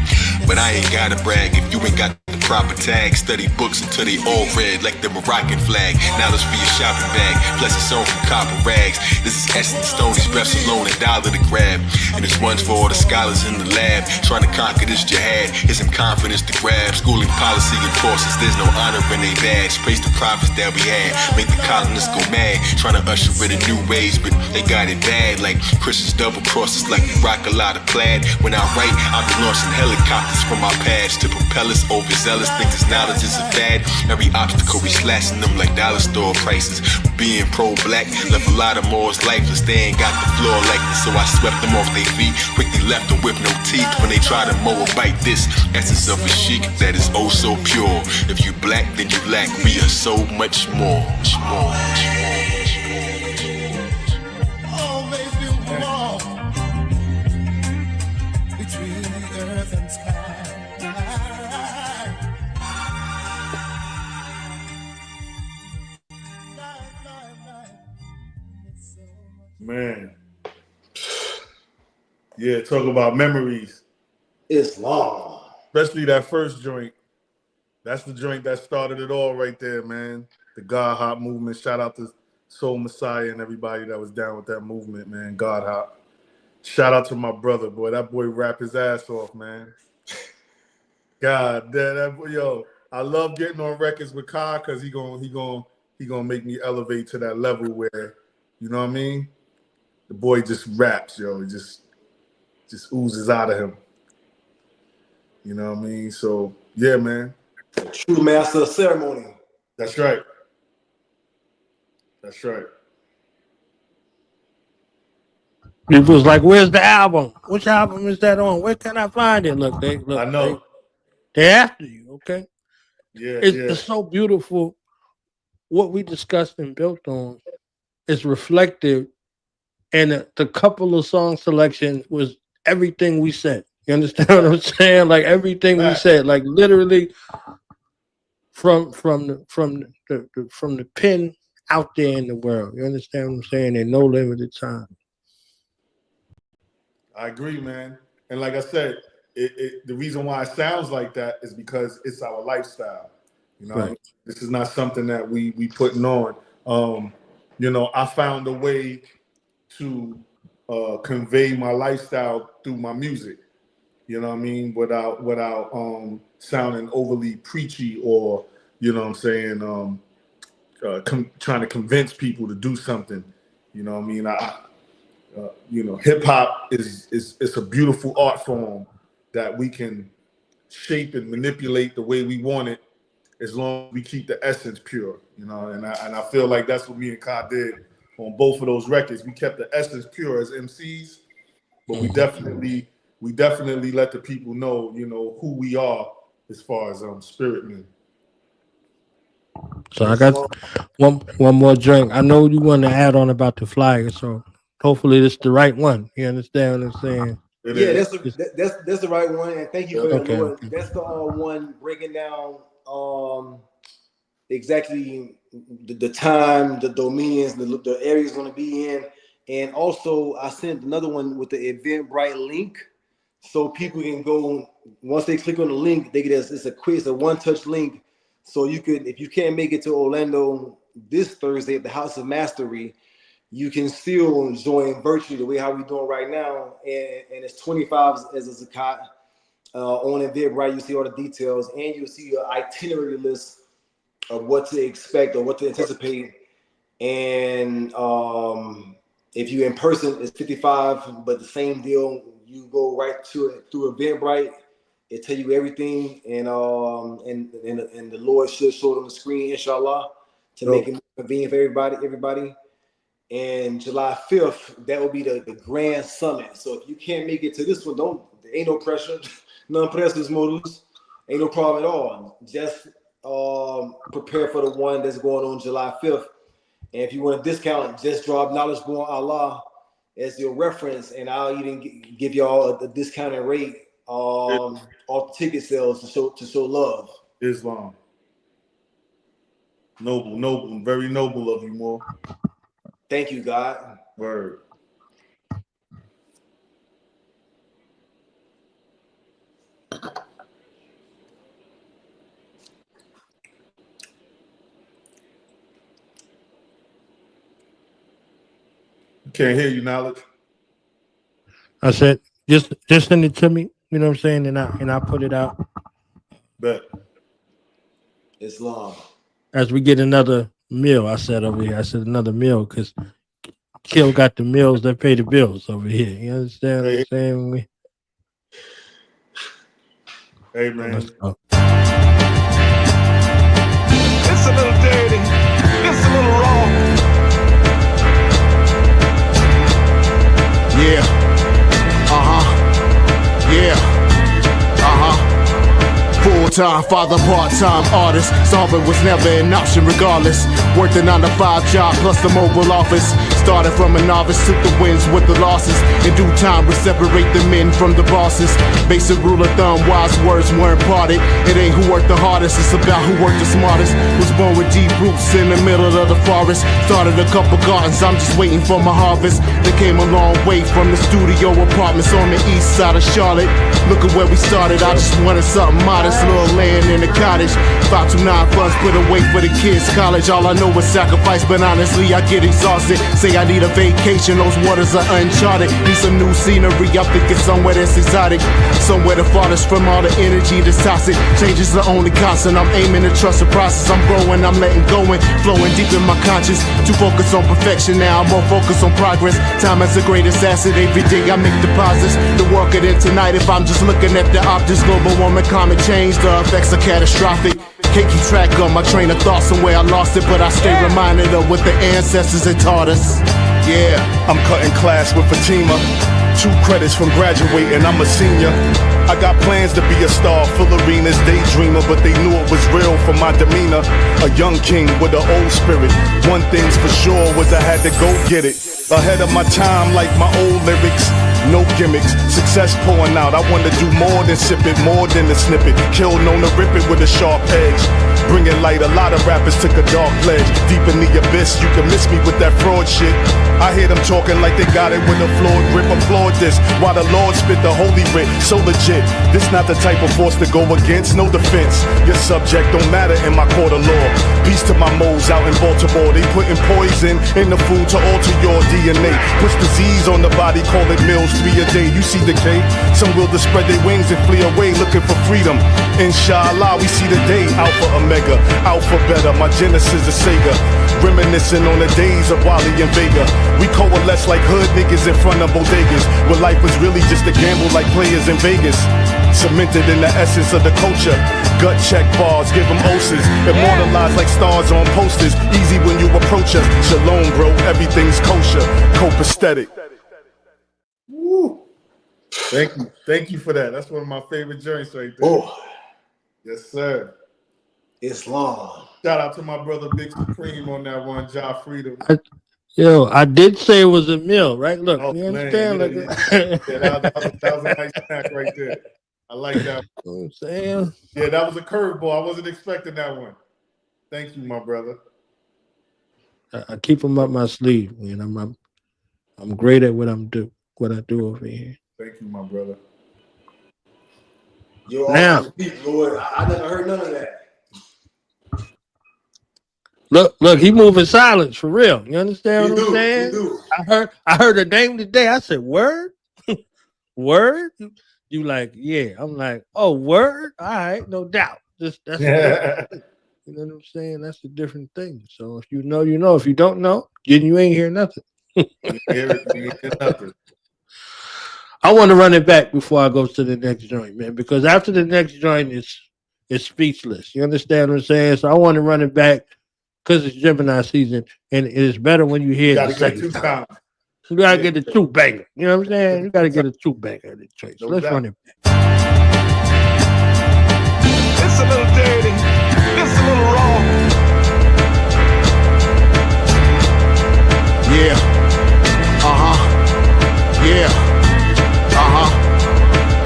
But I ain't gotta brag if you ain't got the proper tag. Study books until they all red like the Moroccan flag. Now let's be a shopping bag, plus it's on from copper rags. This is essence, Stoney's breaths alone, $1 to grab. And this one's for all the scholars in the lab, trying to conquer this jihad. Here's some confidence to grab. Schooling policy and forces, there's no honor in they badge. Praise the prophets that we had, make the colonists go mad. Trying to usher in a new ways, but they got it bad. Like Christians double crosses, like we rock a lot of plaid. When I write, I'll be launching helicopters from our pads to propel us overzealous. Think this knowledge is a fad. Every obstacle we slashing them like dollar store prices. Being pro-black left a lot of Moors lifeless. They ain't got the floor like this, so I swept them off their feet. Quickly left them with no teeth when they try to mow or bite this essence of a Sheik that is oh so pure. If you black, then you lack. We are so much more. Man. Yeah, talk about memories. It's long. Especially that first joint. That's the joint that started it all right there, man. The God Hop movement. Shout out to Soul Messiah and everybody that was down with that movement, man. God Hop. Shout out to my brother, boy. That boy rap his ass off, man. God damn, that boy, yo. I love getting on records with Kai because he gonna make me elevate to that level where, you know what I mean? The boy just raps, yo. He just oozes out of him. You know what I mean? So yeah, man. True master of ceremony. That's right. That's right. People was like, "Where's the album? Which album is that on? Where can I find it?" Look, I know. They're after you, okay? Yeah, it's so beautiful. What we discussed and built on is reflective, and the couple of song selections was everything we said. You understand what I'm saying? Like everything we said, like literally from the pen out there in the world. You understand what I'm saying? In no limited time. I agree, man. And like I said, the reason why it sounds like that is because it's our lifestyle. You know, right. This is not something that we putting on. You know, I found a way to convey my lifestyle through my music. You know what I mean? Without sounding overly preachy or, you know what I'm saying, trying to convince people to do something. You know what I mean? You know, hip hop is a beautiful art form that we can shape and manipulate the way we want it, as long as we keep the essence pure. You know, and I feel like that's what me and Kai did on both of those records. We kept the essence pure as MCs, but we definitely let the people know, you know, who we are as far as spirit men. So I got one more drink. I know you want to add on about the flyer, so hopefully this is the right one. You understand what I'm saying? That's the right one. And thank you for that, Lord. That's the one breaking down exactly the time, the dominions, the areas going to be in. And also I sent another one with the Eventbrite link, so people can go, once they click on the link, they get it's a one-touch link. So you could, if you can't make it to Orlando this Thursday at the House of Mastery, you can still join virtually the way how we're doing right now. And it's 25 as a zakat. On Eventbrite, you see all the details, and you'll see your itinerary list of what to expect or what to anticipate. And if you're in person, it's 55, but the same deal. You go right to it through Eventbrite. It tell you everything, and the Lord should show it on the screen, inshallah, to make it more convenient for everybody. And July 5th, that will be the grand summit. So if you can't make it to this one, there ain't no pressure. None pressures modus. Ain't no problem at all. Just prepare for the one that's going on July 5th. And if you want a discount, just drop Knowledge Born Allah as your reference, and I'll even give y'all a discounted rate off ticket sales to show love. Islam. Noble, very noble of you, more. Thank you, God. Word. Can't hear you, Knowledge. I said, just send it to me. You know what I'm saying? And I put it out. Bet. Islam. As we get another meal, I said over here. I said another meal because Kil got the meals that pay the bills over here. You understand what I'm saying? Hey, man. Let's go. It's a little dirty. It's a little raw. Yeah. Yeah. Full-time father, part-time artist. Solving was never an option regardless. Worked a 9-to-5 job plus the mobile office. Started from a novice, took the wins with the losses. In due time, we separate the men from the bosses. Basic rule of thumb, wise words weren't parted. It ain't who worked the hardest, it's about who worked the smartest. Was born with deep roots in the middle of the forest. Started a couple gardens, I'm just waiting for my harvest. They came a long way from the studio apartments on the east side of Charlotte. Look at where we started, I just wanted something modest. Little land in the cottage. 529 funds put away for the kids' college. All I know is sacrifice, but honestly I get exhausted. Say I need a vacation, those waters are uncharted. Need some new scenery, I'm thinking somewhere that's exotic. Somewhere the farthest from all the energy that's toxic. Change is the only constant, I'm aiming to trust the process. I'm growing, I'm letting go and flowing deep in my conscience. Too focused on perfection now, I'm more focused on progress. Time is the greatest asset, every day I make deposits. The work it in tonight if I'm just looking at the optics. Global warming, climate change, the effects are catastrophic. Can't keep track of my train of thought, somewhere I lost it, but I stay reminded of what the ancestors had taught us. Yeah, I'm cutting class with Fatima. 2 credits from graduating, I'm a senior. I got plans to be a star, full arenas, daydreamer, but they knew it was real from my demeanor. A young king with an old spirit. One thing's for sure was I had to go get it. Ahead of my time like my old lyrics. No gimmicks, success pouring out. I want to do more than sip it, more than a snippet. Kill known to rip it with a sharp edge. Bringing light, a lot of rappers took a dark pledge. Deep in the abyss, you can miss me with that fraud shit. I hear them talking like they got it with a flawed grip. Applaud this, while the Lord spit the holy writ. So legit, this not the type of force to go against. No defense, your subject don't matter in my court of law. Peace to my moles out in Baltimore. They putting poison in the food to alter your DNA. Push disease on the body, call it meals 3 a day. You see decay, some will to spread their wings and flee away looking for freedom. Inshallah, we see the day. Alpha Omega, Alpha Beta, my Genesis is Sega. Reminiscing on the days of Wally and Vega. We coalesce like hood niggas in front of bodegas, where life was really just a gamble like players in Vegas. Cemented in the essence of the culture. Gut check bars, give them oses. Immortalized like stars on posters. Easy when you approach us. Shalom, bro, everything's kosher. Copaesthetic. Woo. Thank you for that. That's one of my favorite joints right there. Oh. Yes, sir. Islam. Shout out to my brother Big Supreme on that one, Ja Freedom. I did say it was a meal, right? Look, you understand? That was a nice snack right there. I like that. You know what I'm saying? Yeah, that was a curveball. I wasn't expecting that one. Thank you, my brother. I keep them up my sleeve. You know, I'm great at what I do over here. Thank you, my brother. Yo, now, Lord, I never heard none of that. Look, he moving silence for real. You understand what I'm saying? Do. I heard her name today. I said, word? Word? You like, yeah. I'm like, oh, word? All right, no doubt. That's yeah. You know what I'm saying? That's a different thing. So if you know, you know. If you don't know, then you ain't hear nothing. You hear nothing. I want to run it back before I go to the next joint, man, because after the next joint it's speechless. You understand what I'm saying? So I want to run it back because it's Gemini season, and it is better when you hear it the second time. You gotta get the true banger. You know what I'm saying? You gotta get a true banger. So let's run it back. It's a little dirty. It's a little raw. Yeah. Yeah.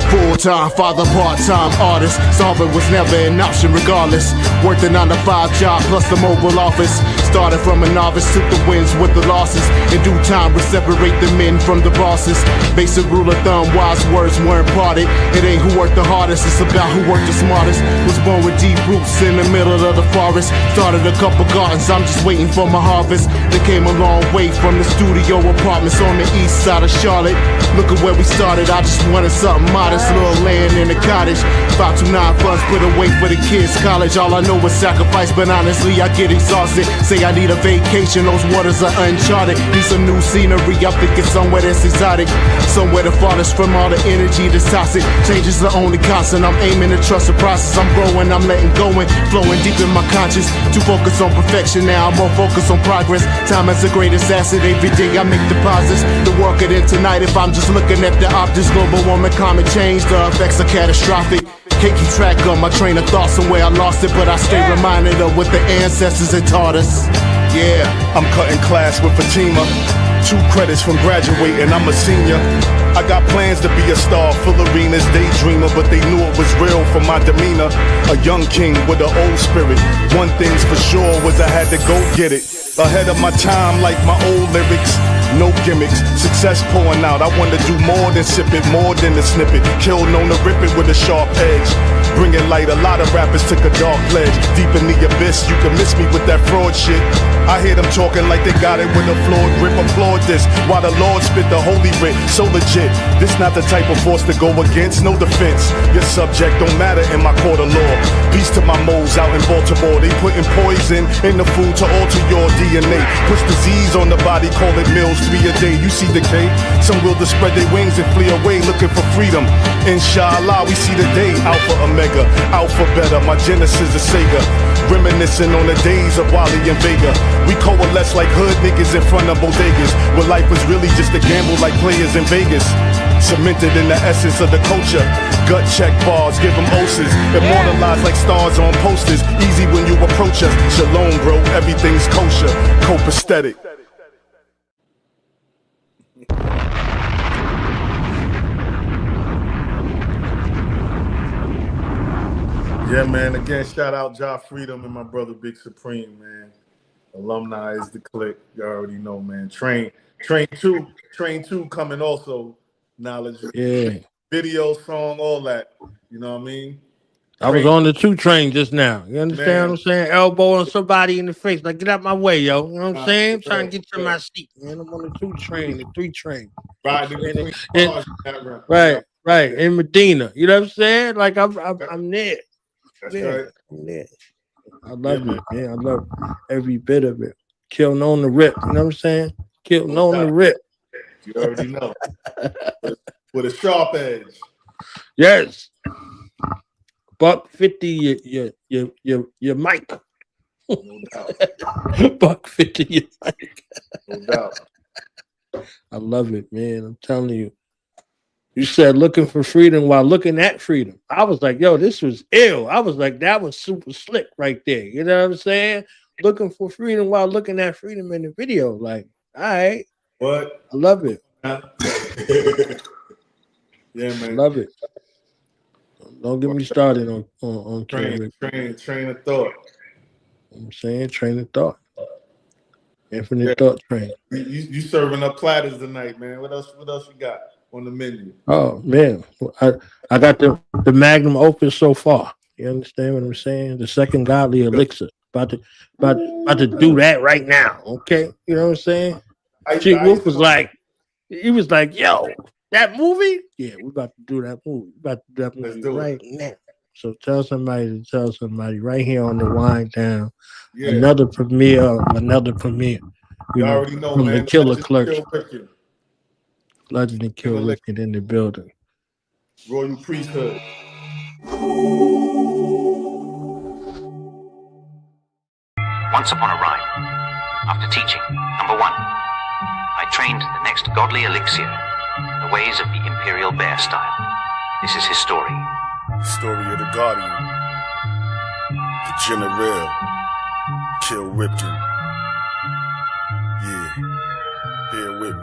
Full-time father, part-time artist. Solving was never an option regardless. Worked a 9-to-5 job plus the mobile office. Started from a novice, took the wins with the losses. In due time, we separate the men from the bosses. Basic rule of thumb, wise words weren't imparted. It ain't who worked the hardest, it's about who worked the smartest. Was born with deep roots in the middle of the forest. Started a couple gardens, I'm just waiting for my harvest. They came a long way from the studio apartments on the east side of Charlotte. Look at where we started, I just wanted something modest. Little land in the cottage. 529 funds put away for the kids' college. All I know is sacrifice, but honestly I get exhausted. Say I need a vacation, those waters are uncharted. Need some new scenery, I'm thinking somewhere that's exotic. Somewhere the farthest from all the energy that's toxic. Change is the only constant, I'm aiming to trust the process. I'm growing, I'm letting go and flowing deep in my conscience. Too focused on perfection now, I'm more focused on progress. Time is the greatest asset, every day I make deposits. The work it in tonight if I'm just looking at the optics. Global warming, climate change, the effects are catastrophic. Can't keep track of my train of thought, somewhere I lost it, but I stay reminded of what the ancestors had taught us. Yeah, I'm cutting class with Fatima. 2 credits from graduating, I'm a senior. I got plans to be a star, full arenas, daydreamer, but they knew it was real from my demeanor. A young king with an old spirit. One thing's for sure was I had to go get it. Ahead of my time like my old lyrics. No gimmicks, success pouring out. I want to do more than sip it, more than a snippet. Kill known to rip it with a sharp edge. Bringing light, a lot of rappers took a dark pledge. Deep in the abyss, you can miss me with that fraud shit. I hear them talking like they got it with a flawed grip. Applaud this, while the Lord spit the holy writ. So legit, this not the type of force to go against. No defense, your subject don't matter in my court of law. Peace to my moles out in Baltimore. They putting poison in the food to alter your DNA. Push disease on the body, call it meals 3 a day. You see decay, some will to spread their wings and flee away looking for freedom. Inshallah, we see the day. Alpha Omega, Alpha Beta, my Genesis is Sega. Reminiscing on the days of Wally and Vega. We coalesce like hood niggas in front of bodegas, where life was really just a gamble like players in Vegas. Cemented in the essence of the culture. Gut check bars, give them oses. Immortalized like stars on posters. Easy when you approach us. Shalom, bro, everything's kosher. Copaesthetic. Yeah, man. Again, shout out Ja Freedom and my brother Big Supreme, man. Alumni is the clique. You already know, man. Train 2 coming also. Knowledge. Yeah. Video, song, all that. You know what I mean? I was on the 2 train just now. You understand what I'm saying? Elbowing somebody in the face. Like, get out my way, yo. You know what I'm saying? I'm trying to get to my seat, man. I'm on the 2 train, the 3 train. Right. Right. In Medina. You know what I'm saying? Like, I'm there. That's right. I'm there. I love it, man. I love every bit of it. Kill known the rip. You know what I'm saying? Kill known the rip. You already know. With a sharp edge. Yes. $150 your mic. No doubt. $150 your mic. No doubt. I love it, man. I'm telling you. You said looking for freedom while looking at freedom. I was like, yo, this was ill. I was like, that was super slick right there. You know what I'm saying? Looking for freedom while looking at freedom in the video. Like, all right. What? I love it. Yeah, man. Love it. Don't get me started on train of thought. I'm saying train of thought. Infinite thought train. You serving up platters tonight, man. What else you got on the menu? Oh man. I got the magnum opus so far. You understand what I'm saying? The second godly elixir. About to do that right now. Okay. You know what I'm saying? Chick Wolf was like, he was like, yo, that movie? Yeah, we're about to do that movie. We're about to do that movie right now. So tell somebody right here on the wind down. Yeah. Another premiere. You already know, from man. The Killer Clerk. Legend and Kil RipKin in the building. Royal Priesthood. Once upon a rhyme, after teaching, number 1, I trained the next godly elixir in the ways of the imperial bear style. This is his story. Story of the Guardian, the General, Kil RipKin. Yeah, bear with me.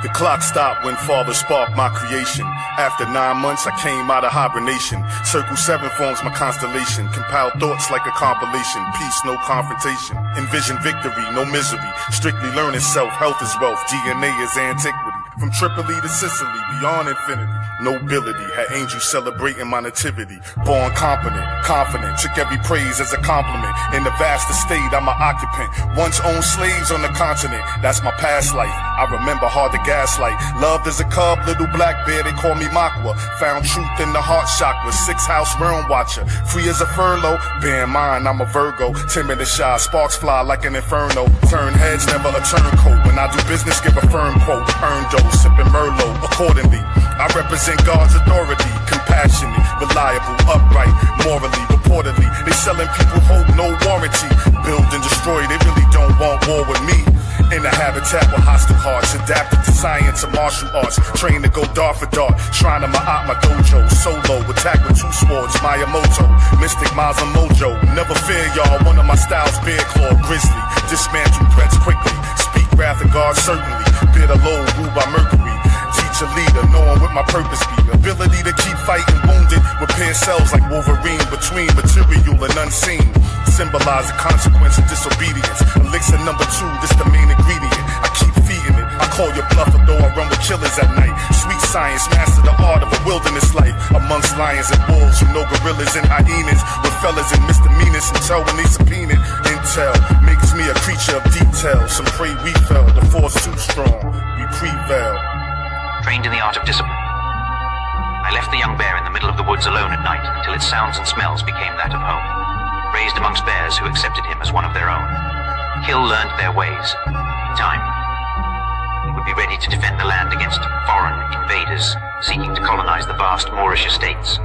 The clock stopped when Father sparked my creation. After 9 months, I came out of hibernation. Circle 7 forms my constellation. Compile thoughts like a compilation. Peace, no confrontation. Envision victory, no misery. Strictly learning self. Health is wealth. DNA is antiquity. From Tripoli to Sicily, beyond infinity. Nobility, had angels celebrating my nativity. Born competent, confident, took every praise as a compliment. In the vast estate, I'm an occupant. Once owned slaves on the continent, that's my past life. I remember hard to gaslight. Loved as a cub, little black bear, they call me Makwa. Found truth in the heart chakra, 6th house realm watcher. Free as a furlough, bear in mind I'm a Virgo. Timid and shy, sparks fly like an inferno. Turn heads, never a turncoat. When I do business, give a firm quote. Earn dough, sipping Merlot. Accordingly, I represent God's authority. Compassionate, reliable, upright, morally, reportedly. They selling people hope, no warranty. Build and destroy, they really don't want war with me. In a habitat with hostile hearts, adapted to science and martial arts, trained to go dart for dart, trying to my dojo, solo, attack with 2 swords, Miyamoto, mystic miles of mojo. Never fear y'all, one of my styles, bear claw, grizzly, dismantle threats quickly, speak wrath of God certainly, bid a low, ruled by Mercury. Teach a leader, knowing what my purpose be. Ability to keep fighting wounded, repair cells like Wolverine between material and unseen. Symbolize the consequence of disobedience. Elixir number 2, this the main ingredient. I keep feeding it. I call your bluff, though I run with killers at night. Sweet science, master the art of a wilderness life. Amongst lions and bulls, you know gorillas and hyenas. With fellas and misdemeanors until when they subpoena. Intel makes me a creature of detail. Some pray we fell, the force too strong. We prevail. Trained in the art of discipline, I left the young bear in the middle of the woods alone at night until its sounds and smells became that of home, raised amongst bears who accepted him as one of their own. Kil learned their ways. In time, he would be ready to defend the land against foreign invaders seeking to colonize the vast Moorish estates.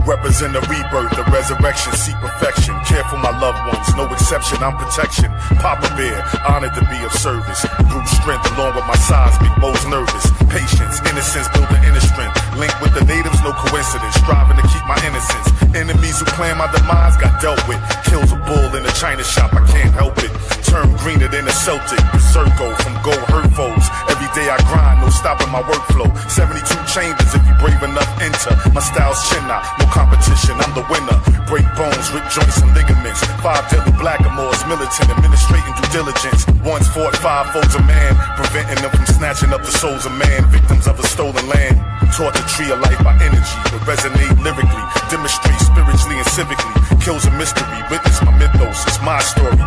Represent a rebirth, a resurrection, seek perfection. Care for my loved ones, no exception, I'm protection. Papa Bear, honored to be of service. Brute strength along with my size, big Mo's nervous. Patience, innocence, building inner strength. Linked with the natives, no coincidence. Striving to keep my innocence. Enemies who plan my demise got dealt with. Kills a bull in a china shop, I can't help it. Turn greener than a Celtic, berserko from gold hurt foes. Every day I grind, no stopping my workflow. 72 chambers if you brave enough enter. My style's chin out, no competition, I'm the winner. Break bones, rip joints and ligaments. 5 deadly blackamoors, militant, administrating due diligence. Once fought 5 foes of man, preventing them from snatching up the souls of man. Victims of a stolen land. Taught the tree of life by energy, but resonate lyrically. Demonstrate spiritually and civically. Kills a mystery, witness my mythos, it's my story.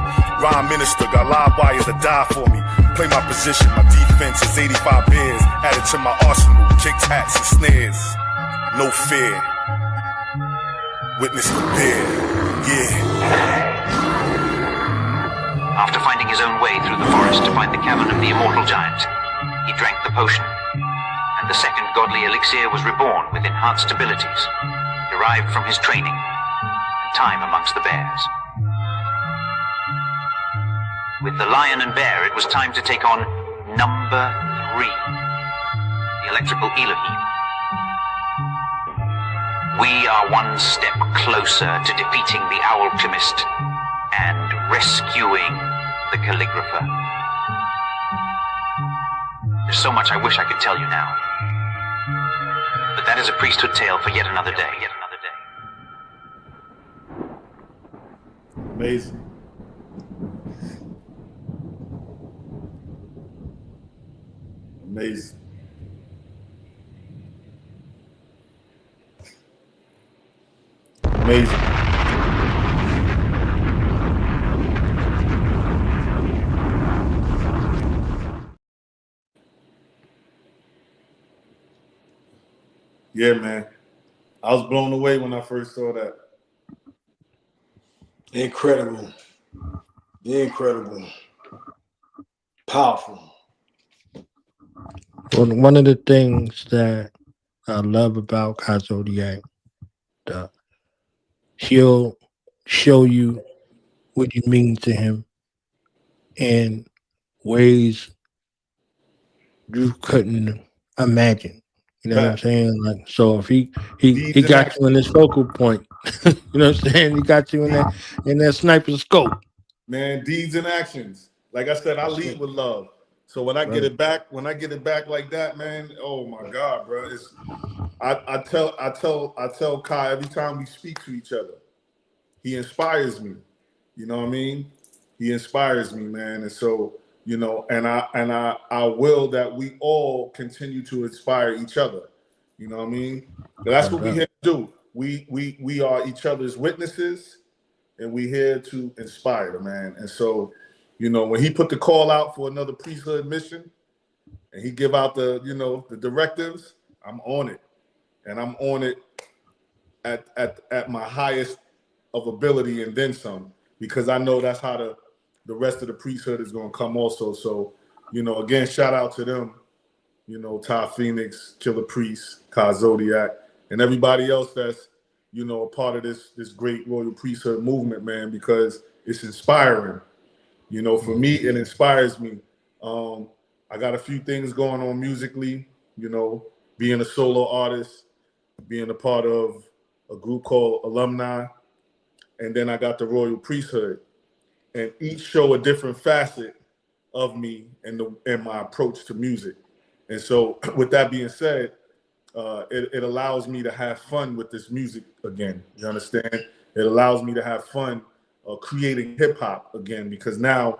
Rhyme minister, got live wires to die for me. Play my position, my defense is 85 bears. Added to my arsenal, kicks, hats, and snares. No fear. Witness the bear, yeah. After finding his own way through the forest to find the cavern of the immortal giant, he drank the potion, and the second godly elixir was reborn with enhanced abilities, derived from his training and time amongst the bears. With the lion and bear, it was time to take on number 3, the electrical Elohim. We are one step closer to defeating the alchemist and rescuing the calligrapher. There's so much I wish I could tell you now, but that is a priesthood tale for yet another day. Amazing. Amazing. Amazing. Yeah, man. I was blown away when I first saw that. Incredible. Incredible. Powerful. Well, one of the things that I love about Zodiac, he'll show you what you mean to him in ways you couldn't imagine. You know what I'm saying? Like, so if he got you in this focal point, you know what I'm saying? He got you in that sniper scope. Man, deeds and actions. Like I said, I lead with love. So when I get it back like that, man, oh my God, bro. I tell Kai every time we speak to each other, he inspires me. You know what I mean? He inspires me, man. And so, you know, and I will that we all continue to inspire each other. You know what I mean? That's what we here to do. We are each other's witnesses, and we here to inspire, man. And so, you know, when he put the call out for another priesthood mission, and he give out the, you know, the directives, I'm on it, and I'm on it at my highest of ability and then some, because I know that's how the rest of the priesthood is going to come also. So, you know, again, shout out to them, you know, Ty Phoenix, Killer Priest, Kai Zodiac, and everybody else that's, you know, a part of this great royal priesthood movement, man, because it's inspiring. You know, for me, it inspires me. I got a few things going on musically, you know, being a solo artist, being a part of a group called Alumni, and then I got the royal priesthood, and each show a different facet of me and my approach to music. And so with that being said, it allows me to have fun with this music again. You understand? It allows me to have fun creating hip hop again, because now,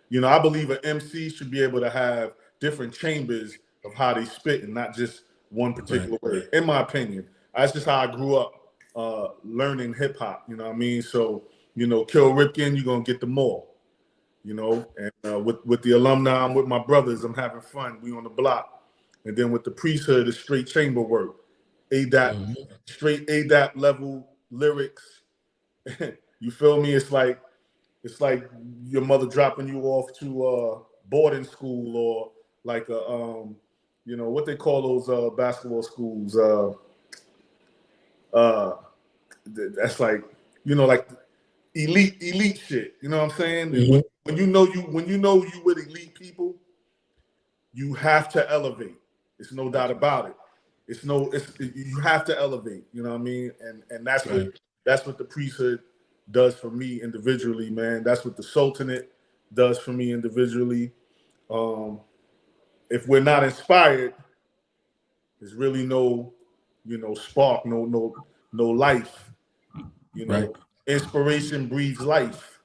you know, I believe an MC should be able to have different chambers of how they spit and not just one particular way, in my opinion. That's just how I grew up learning hip hop, you know what I mean? So, you know, Kil RipKin, you're going to get them all, you know? And with the alumni, I'm with my brothers, I'm having fun. We on the block. And then with the priesthood, it's straight chamber work. ADAP, straight ADAP level lyrics. You feel me? It's like your mother dropping you off to boarding school, or like a you know, what they call those basketball schools. That's like, you know, like elite shit. You know what I'm saying? Mm-hmm. When you know you with elite people, you have to elevate. It's no doubt about it. You have to elevate. You know what I mean? And that's what the priesthood does for me individually, man. That's what the Sultanate does for me individually. If we're not inspired, there's really no, you know, spark, no life. You know, inspiration breeds life.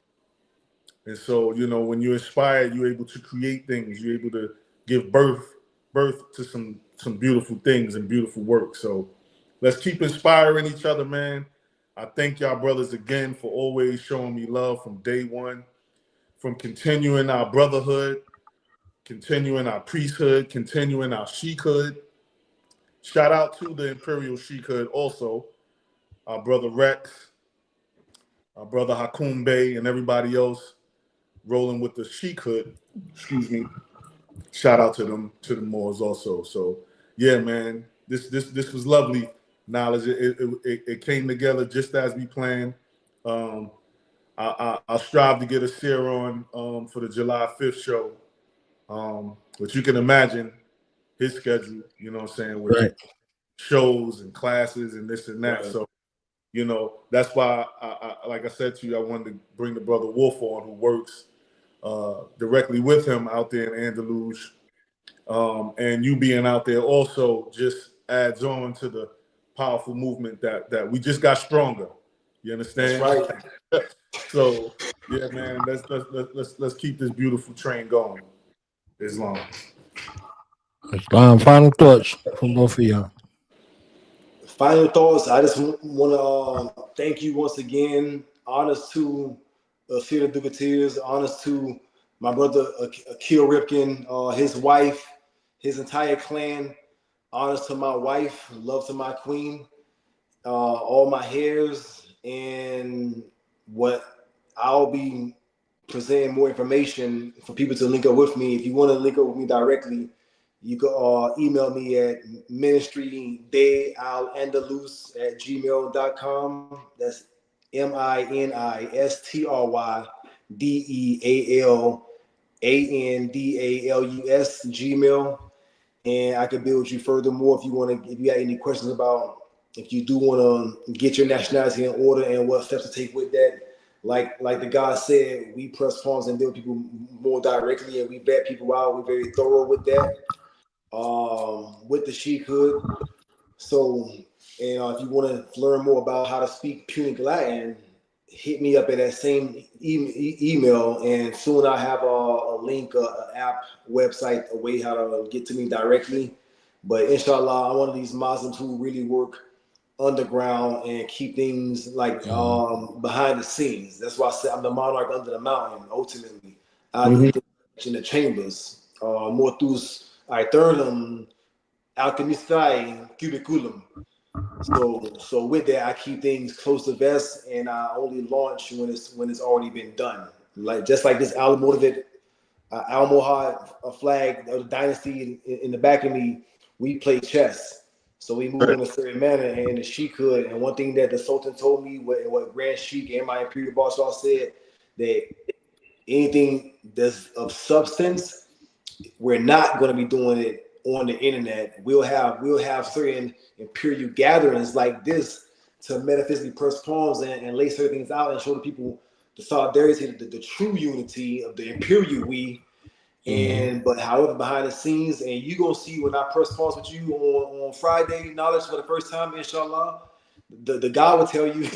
And so, you know, when you're inspired, you're able to create things. You're able to give birth to some beautiful things and beautiful work. So let's keep inspiring each other, man. I thank y'all brothers again for always showing me love from day one, from continuing our brotherhood, continuing our priesthood, continuing our Sheikhood. Shout out to the Imperial Sheikhood also, our brother Rex, our brother Hakum Bey, and everybody else rolling with the Sheikhood. Excuse me. Shout out to the Moors also. So yeah, man, this was lovely. Knowledge. It came together just as we planned. I'll strive to get a seer on for the July 5th show. But you can imagine his schedule, you know what I'm saying, with shows and classes and this and that. So, you know, that's why I like I said to you, I wanted to bring the brother Wolf on, who works directly with him out there in Andalusia. And you being out there also just adds on to the powerful movement that we just got stronger. You understand? That's right. So yeah, man, let's keep this beautiful train going. Islam. Final thoughts from both of y'all. Final thoughts. I just want to thank you once again. Honors to Sheik Educators. Honors to my brother Kil RipKin, his wife, his entire clan. Honors to my wife. Love to my queen. All my hairs, and what I'll be presenting more information for people to link up with me. If you want to link up with me directly, you can email me at ministrydayaldalus@gmail.com. That's MINISTRYDEALANDALUS Gmail. And I can build you furthermore if you want to. If you got any questions about, if you do want to get your nationality in order and what steps to take with that. Like the guy said, we press pawns and deal with people more directly, and we vet people out. We're very thorough with that. With the Sheikhood. So, if you want to learn more about how to speak Punic Latin, hit me up at that same email, and soon I have a link, an app, website, a way how to get to me directly. But inshallah, I'm one of these Muslims who really work underground and keep things like behind the scenes. That's why I say I'm the monarch under the mountain. Ultimately, I do things in the chambers. Mortus aeternum alchemistae cubiculum. So with that, I keep things close to vest, and I only launch when it's already been done. Like just like this Almoravid Almohad flag of the dynasty in the back of me, we play chess. So we move in a certain manner, and the Sheikhood. And one thing that the Sultan told me, what Grand Sheik and my Imperial Boss said, that anything that's of substance, we're not going to be doing it on the internet. We'll have certain imperial gatherings like this to metaphysically press palms and lay certain things out and show the people the solidarity, the true unity of the imperial we. And but however, behind the scenes, and you gonna see when I press pause with you on Friday, knowledge for the first time, inshallah, the guy will tell you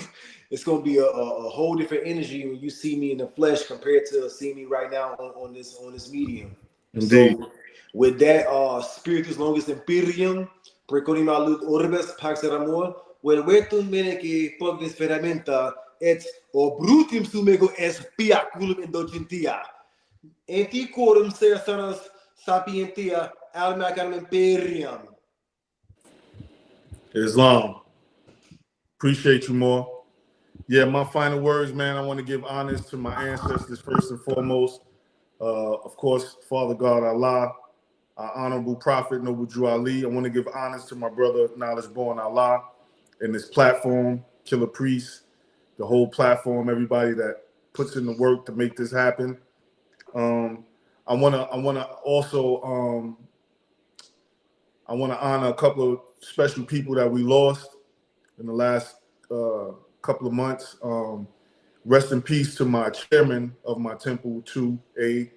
it's gonna be a whole different energy when you see me in the flesh compared to seeing me right now on this medium. Indeed. So with that, spiritus longus imperium, preconima lut orbes pax et amor, vel vetum bene que pugnis ferramenta et obrutim sumego es piaculum indulgentia. Antiquorum sersanas sapientia almacam imperium. Islam. Appreciate you more. Yeah, my final words, man. I want to give honors to my ancestors first and foremost. Of course, Father God Allah, our honorable prophet, Noble Drew Ali. I want to give honors to my brother, Knowledge Born Allah, and this platform, Killer Priest, the whole platform, everybody that puts in the work to make this happen. I wanna also I wanna honor a couple of special people that we lost in the last couple of months. Rest in peace to my chairman of my temple 2A,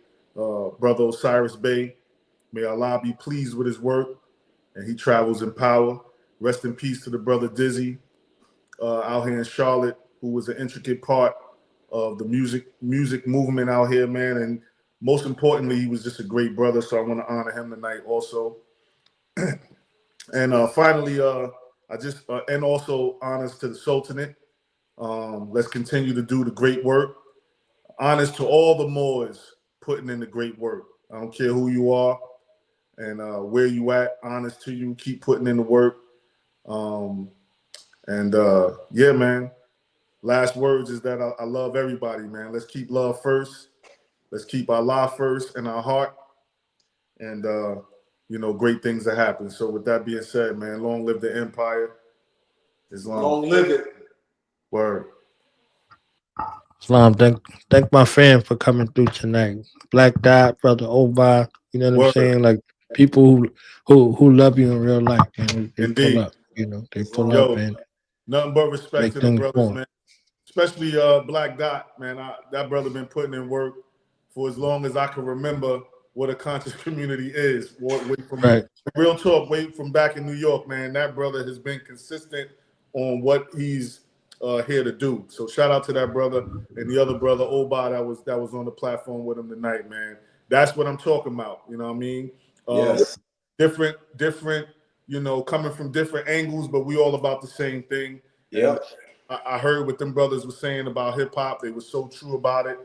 brother Osiris Bey. May Allah be pleased with his work, and he travels in power. Rest in peace to the brother Dizzy out here in Charlotte, who was an intricate part of the music movement out here, man. And most importantly, he was just a great brother, so I want to honor him tonight also. And finally, and also honors to the Sultanate. Let's continue to do the great work. Honors to all the Moors putting in the great work. I don't care who you are and where you at. Honors to you. Keep putting in the work. Yeah, man. Last words is that I love everybody, man. Let's keep love first. Let's keep Allah first in our heart. And, great things that happen. So with that being said, man, long live the empire. Islam. Long live it. Word. Islam, thank my friend for coming through tonight. Black Dot, brother Oba, you know what I'm saying? Like people who love you in real life, man. They pull up, they pull up and nothing but respect to the brothers, man. Especially Black Dot, man. That brother been putting in work for as long as I can remember what a conscious community is. Real talk, from back in New York, man. That brother has been consistent on what he's here to do. So shout out to that brother and the other brother, Oba, that was on the platform with him tonight, man. That's what I'm talking about. You know what I mean? Yes. Different, coming from different angles, but we all about the same thing. Yeah. I heard what them brothers were saying about hip hop. They were so true about it.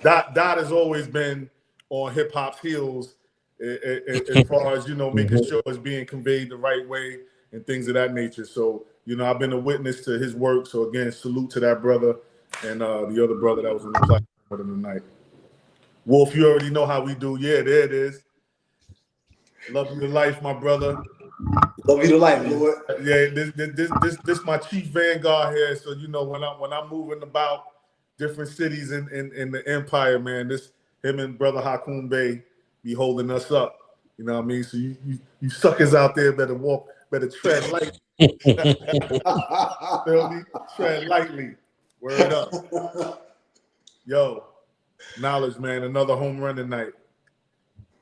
Dot has always been on hip hop's heels as far as, making sure it's being conveyed the right way and things of that nature. So, I've been a witness to his work. So again, salute to that brother and the other brother that was on the platform with him tonight. Wolf, you already know how we do. Yeah, there it is. Love you to life, my brother. Love you to life, Lord. Yeah, this my chief vanguard here. So you know when I'm moving about different cities in the empire, man, this him and brother Hakum Bey be holding us up. You know what I mean? So you suckers out there better tread lightly. Feel me? Tread lightly. Word up. Yo, knowledge, man. Another home run tonight.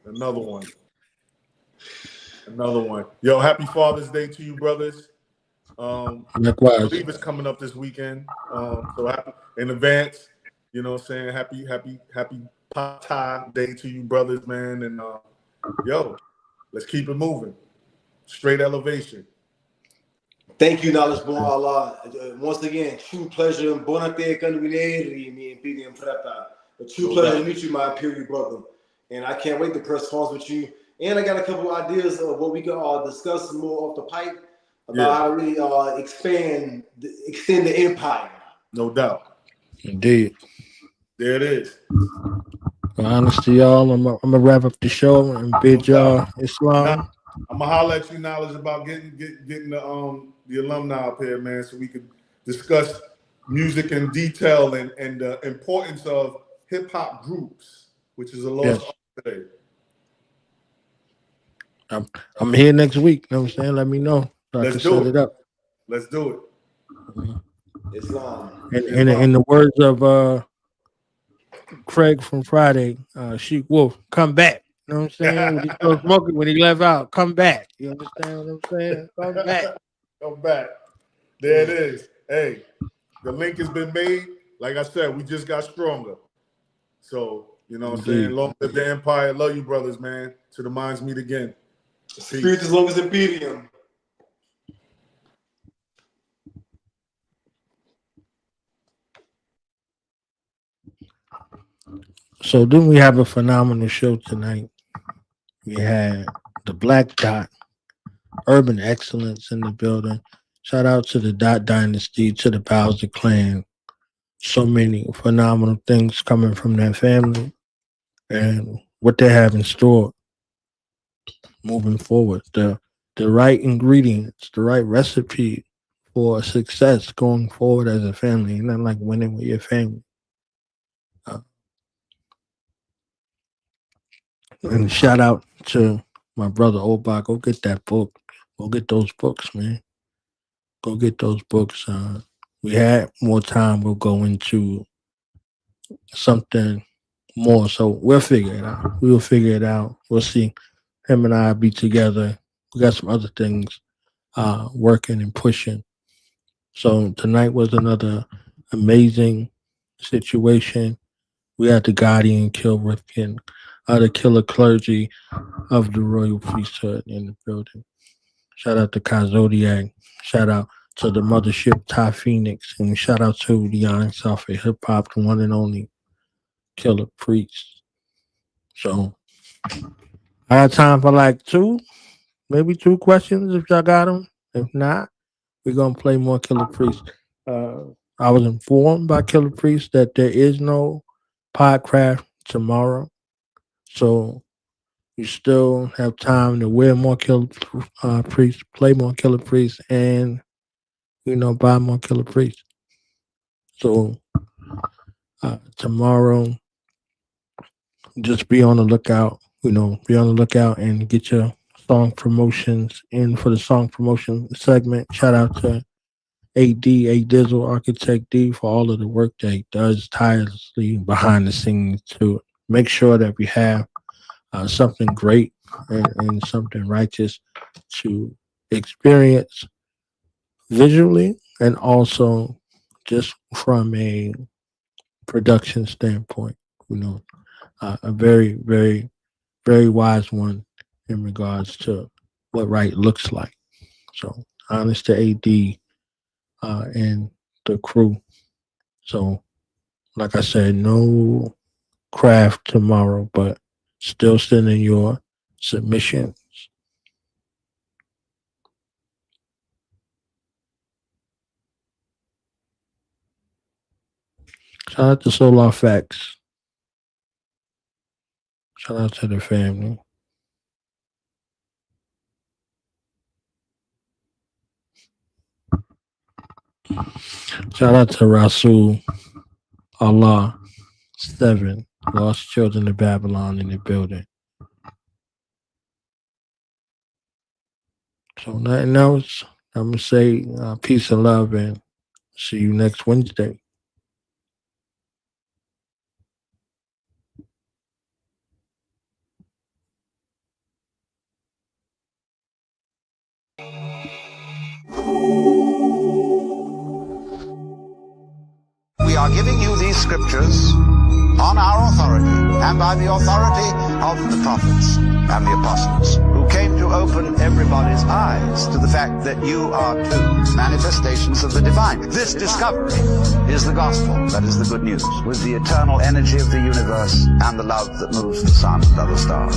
Another one. Yo, happy Father's Day to you, brothers. I believe it's coming up this weekend. So happy in advance. You know what I'm saying? Happy Pata Day to you, brothers, man. And yo, let's keep it moving. Straight elevation. Thank you, Knowledge Born Allah. Once again, true pleasure. A true pleasure to meet you, my imperial brother. And I can't wait to correspond with you. And I got a couple of ideas of what we can discuss more off the pipe about how we extend the empire. No doubt. Indeed. There it is. Well, honestly, y'all, I'm gonna wrap up the show and bid y'all Islam. I'm gonna holler at you, Knowledge, about getting the alumni up here, man, so we could discuss music in detail and the importance of hip hop groups, which is a lost art today. I'm here next week. You know what I'm saying? Let me know. So I can set it up. Let's do it. Islam. In the words of Craig from Friday, Sheik Wolf, come back. You know what I'm saying? When he started smoking, when he left out, come back. You understand what I'm saying? Come back. Come back. There it is. Hey, the link has been made. Like I said, we just got stronger. So, you know what I'm saying? Long live the empire. Love you, brothers, man. Till the minds meet again. Spirit as long as Imperium. So then we have a phenomenal show tonight. We had the Black Dot, Urban Excellence in the building. Shout out to the Dot Dynasty, to the Bowser Clan. So many phenomenal things coming from that family and what they have in store moving forward. The right ingredients, the right recipe for success going forward as a family. Not like winning with your family. And shout out to my brother Oba. Go get that book. Go get those books, man. Go get those books. We had more time. We'll go into something more. So we'll figure it out. We'll figure it out. We'll see. Him and I be together. We got some other things working and pushing. So tonight was another amazing situation. We had the Guardian Kil RipKin, the Killer clergy of the royal priesthood in the building. Shout out to Kai Zodiac. Shout out to the mothership Ty Phoenix. And shout out to the Young South of hip hop, the one and only Killer Priest. So I got time for like maybe two questions if y'all got them. If not, we're going to play more Killer Priest. I was informed by Killer Priest that there is no Podcraft tomorrow. So you still have time to wear more Killer Priest, play more Killer Priest, and, buy more Killer Priest. So tomorrow, just be on the lookout, be on the lookout and get your song promotions in for the song promotion segment. Shout out to A Dizzle, Architect D, for all of the work that he does tirelessly behind the scenes to make sure that we have something great and something righteous to experience visually and also just from a production standpoint. A very, very, very wise one in regards to what right looks like. So honest to AD and the crew. So, like I said, no craft tomorrow, but still sending your submissions. Shout out to Solar Facts. Shout out to the family. Shout out to Rasul Allah 7, Lost Children of Babylon in the building. So nothing else. I'm going to say peace and love and see you next Wednesday. We are giving you these scriptures on our authority and by the authority of the prophets and the apostles who came to open everybody's eyes to the fact that you are too manifestations of the divine. This discovery is the gospel, that is the good news, with the eternal energy of the universe and the love that moves the sun and other stars.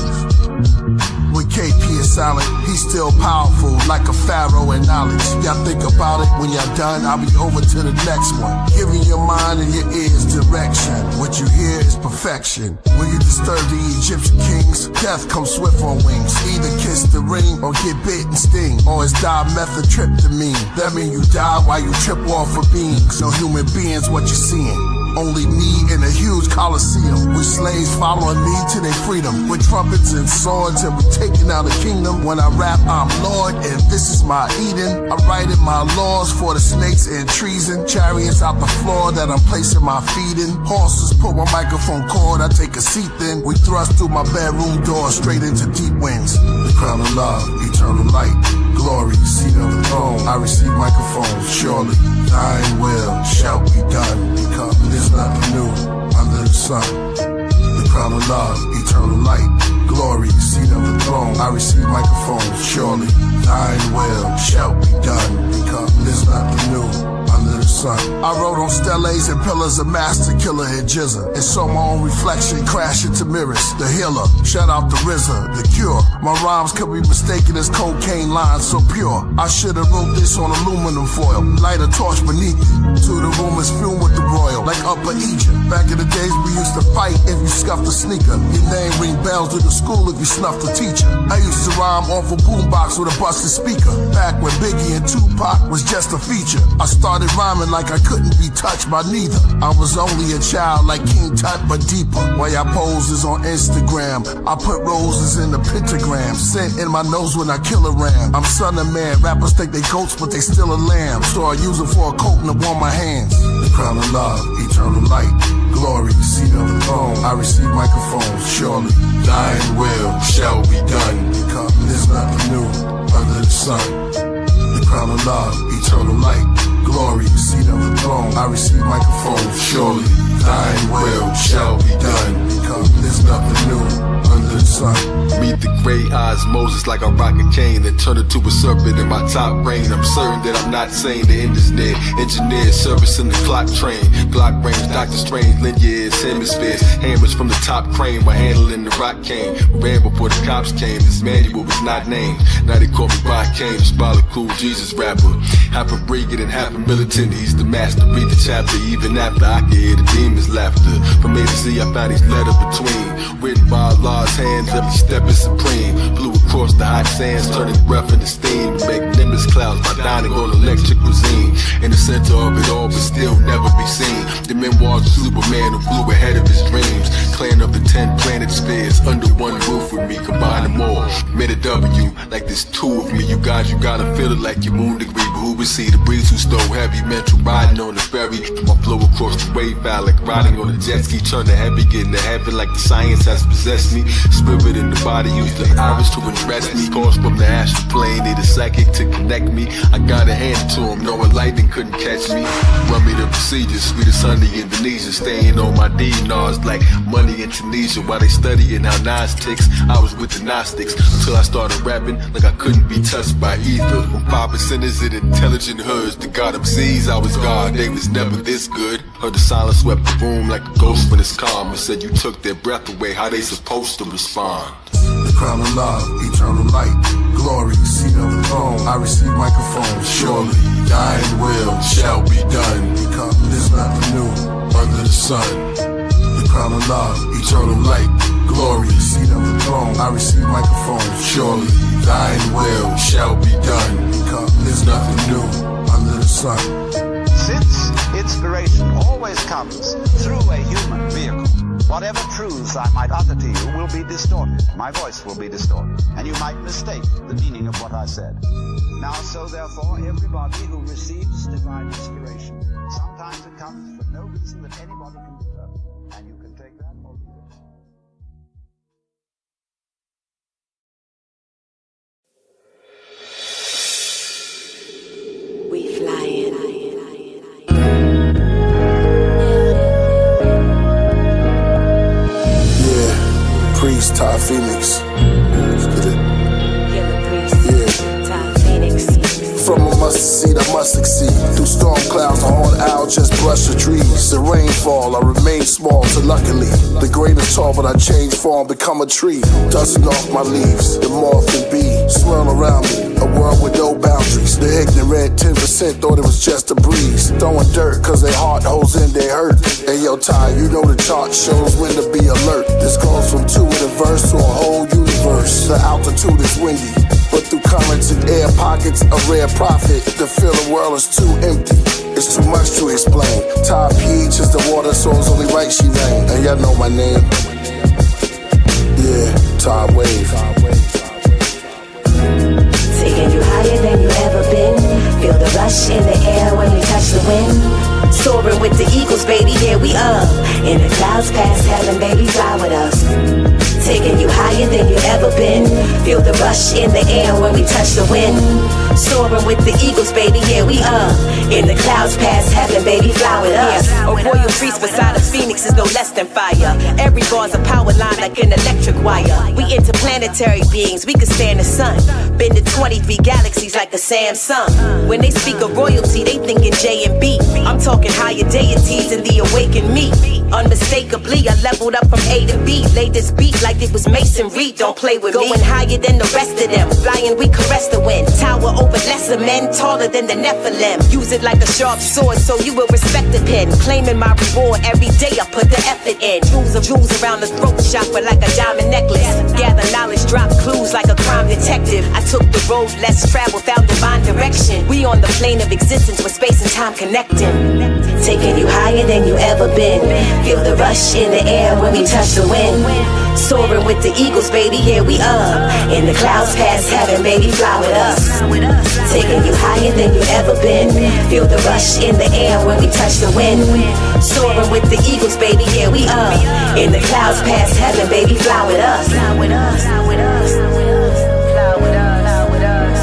When KP is silent, he's still powerful, like a pharaoh in knowledge. Y'all think about it, when y'all done, I'll be over to the next one. Giving your mind and your ears direction. What you hear is perfection. When you disturb the Egyptian kings, death comes swift on wings. Either kiss the ring or get bit and sting, or it's dimethyltryptamine. That mean you die while you trip off of beings. No human beings, what you seeing. Only me in a huge coliseum, with slaves following me to their freedom, with trumpets and swords, and we taking out the kingdom. When I rap, I'm Lord, and this is my Eden. I write in my laws for the snakes and treason. Chariots out the floor that I'm placing my feet in. Horses put my microphone cord, I take a seat then. We thrust through my bedroom door straight into deep winds. The crown of love, eternal light, glory, seat of the throne. I receive microphones, surely thine will shall be done. Because there's nothing new under the sun. The crown of love, eternal light, glory, seat of the throne. I receive microphones, surely thine will shall be done. Because there's nothing new under the sun. I wrote on steles and pillars of master killer and jizza, and saw my own reflection crash into mirrors. The healer, shout out the RZA, the cure. My rhymes could be mistaken as cocaine lines so pure. I should have wrote this on aluminum foil. Light a torch beneath it, to the room is fumed with the royal, like Upper Egypt. Back in the days we used to fight if you scuffed a sneaker. Your name ring bells to the school if you snuffed a teacher. I used to rhyme off a boombox with a busted speaker. Back when Biggie and Tupac was just a feature. I started rhyming like I couldn't be touched by neither. I was only a child like King Tut, but deeper. While y'all poses on Instagram, I put roses in the pentagram. Scent in my nose when I kill a ram. I'm son of man, rappers think they goats, but they still a lamb. So I use it for a coat and to warm my hands. The crown of love, eternal light, glory, seat of the throne. I receive microphones, surely thine will shall be done. Because there's nothing new under the sun. The crown of love, eternal light, glory, seat of the throne. I receive microphones, surely thine will shall be done. Because there's nothing new under the sun. Meet the gray eyes Moses like a rocket cane, then turn into a serpent in my top reign. I'm certain that I'm not sane. The end is near. Engineer service in the clock train. Glock range, Dr. Strange, lend your ears, hemispheres. Hammers from the top crane, my handle in the rock cane. Ran before the cops came. This manual was not named. Now they call me Rock Kane, the spotlight cool Jesus rapper. Half a brigade and half a militant. He's the master. Read the chapter even after I can hear the demons' laughter. From A to Z, I found each letter between. Written by Allah's hands, every step is supreme. Flew across the hot sands, turning breath into steam. To make nimbus clouds by dining on electric cuisine. In the center of it all, but still never be seen. The memoirs of Superman who flew ahead of his dreams. Clan of the 10 planet spheres under one roof with me. Combine them all, made a W. Like this two of me, you guys, you gotta feel it like your moon degree. But who would see the breeze who stole heavy mental riding on the ferry? My flow across the wave valley, like riding on a jet ski. Turn to heavy, getting to heaven like the science has possessed me. Spirit in the body, use the iris to impress me. Calls from the astral plane, need a psychic to connect me. I gotta hand it to him, knowing lightning couldn't catch me. Run me the procedures, sweet as honey Indonesia. Staying on my D-Nars like money in Tunisia. While they studying how Nas ticks, I was with the Gnostics. Until I started rapping like I couldn't be touched by either. From 5% is it intelligent hoods. The God MCs, I was God, they was never this good. Heard the silence swept the room like a ghost when it's calm. And said you took their breath away, how they supposed to respond? The crown of love, eternal light, glory, seat of the throne. I receive microphones, surely thine will shall be done. Because there's nothing new under the sun. The crown of love, eternal light, glory, seat of the throne. I receive microphones, surely thine will shall be done. Because there's nothing new under the sun. Since voice comes through a human vehicle, whatever truths I might utter to you will be distorted. My voice will be distorted, and you might mistake the meaning of what I said. Now, so therefore, everybody who receives divine inspiration, sometimes it comes for no reason that anybody can determine, and you can take that or leave it. We fly in. Yeah, Priest Ty Phoenix. Get it? From a mustard seed, I must succeed. Through storm clouds, a horned owl just brush the trees. The rainfall, I remain small, so luckily the grain is tall, but I change form, become a tree. Dusting off my leaves, the moth and bee swirl around me. A world with no boundaries. The ignorant 10% thought it was just a breeze. Throwing dirt, cause their heart holds in their hurt. Hey yo, Ty, you know the chart shows when to be alert. This goes from 2 in a verse to a whole universe. The altitude is windy, but through currents and air pockets, a rare prophet. To feel the world is too empty, it's too much to explain. Ty pH is the water, so it's only right she rain. And y'all know my name. Yeah, Ty Wave. Taking you higher than you ever been. Feel the rush in the air when you touch the wind. Soaring with the eagles, baby, here we up. In the clouds past heaven, baby, fly with us. Taking you higher than you ever been. Feel the rush in the air when we touch the wind. Soaring with the eagles, baby, here we are. In the clouds past heaven, baby, fly with us. A royal priest beside a phoenix is no less than fire. Every bar's a power line like an electric wire. We interplanetary beings, we can stand the sun. Been to 23 galaxies like a Samsung. When they speak of royalty, they thinking J and B. I'm talking higher deities and the awakened me. Unmistakably, I leveled up from A to B. Laid this beat like it was masonry, don't play with me. Going higher than the rest of them, flying we caress the wind. Tower over lesser men, taller than the Nephilim. Use it like a sharp sword so you will respect the pen. Claiming my reward every day, I put the effort in. Jewels around the throat chakra like a diamond necklace. Gather knowledge, drop clues like a crime detective. I took the road less traveled, found divine direction. We on the plane of existence with space and time connecting. Taking you higher than you ever been. Feel the rush in the air when we touch the wind. Soaring with the eagles, baby, here we are. In the clouds past heaven, baby, fly with us. Taking you higher than you ever been. Feel the rush in the air when we touch the wind. Soaring with the eagles, baby, here we are. In the clouds past heaven, baby, fly with us. Fly with us. Fly with us. Fly with us. Fly with us.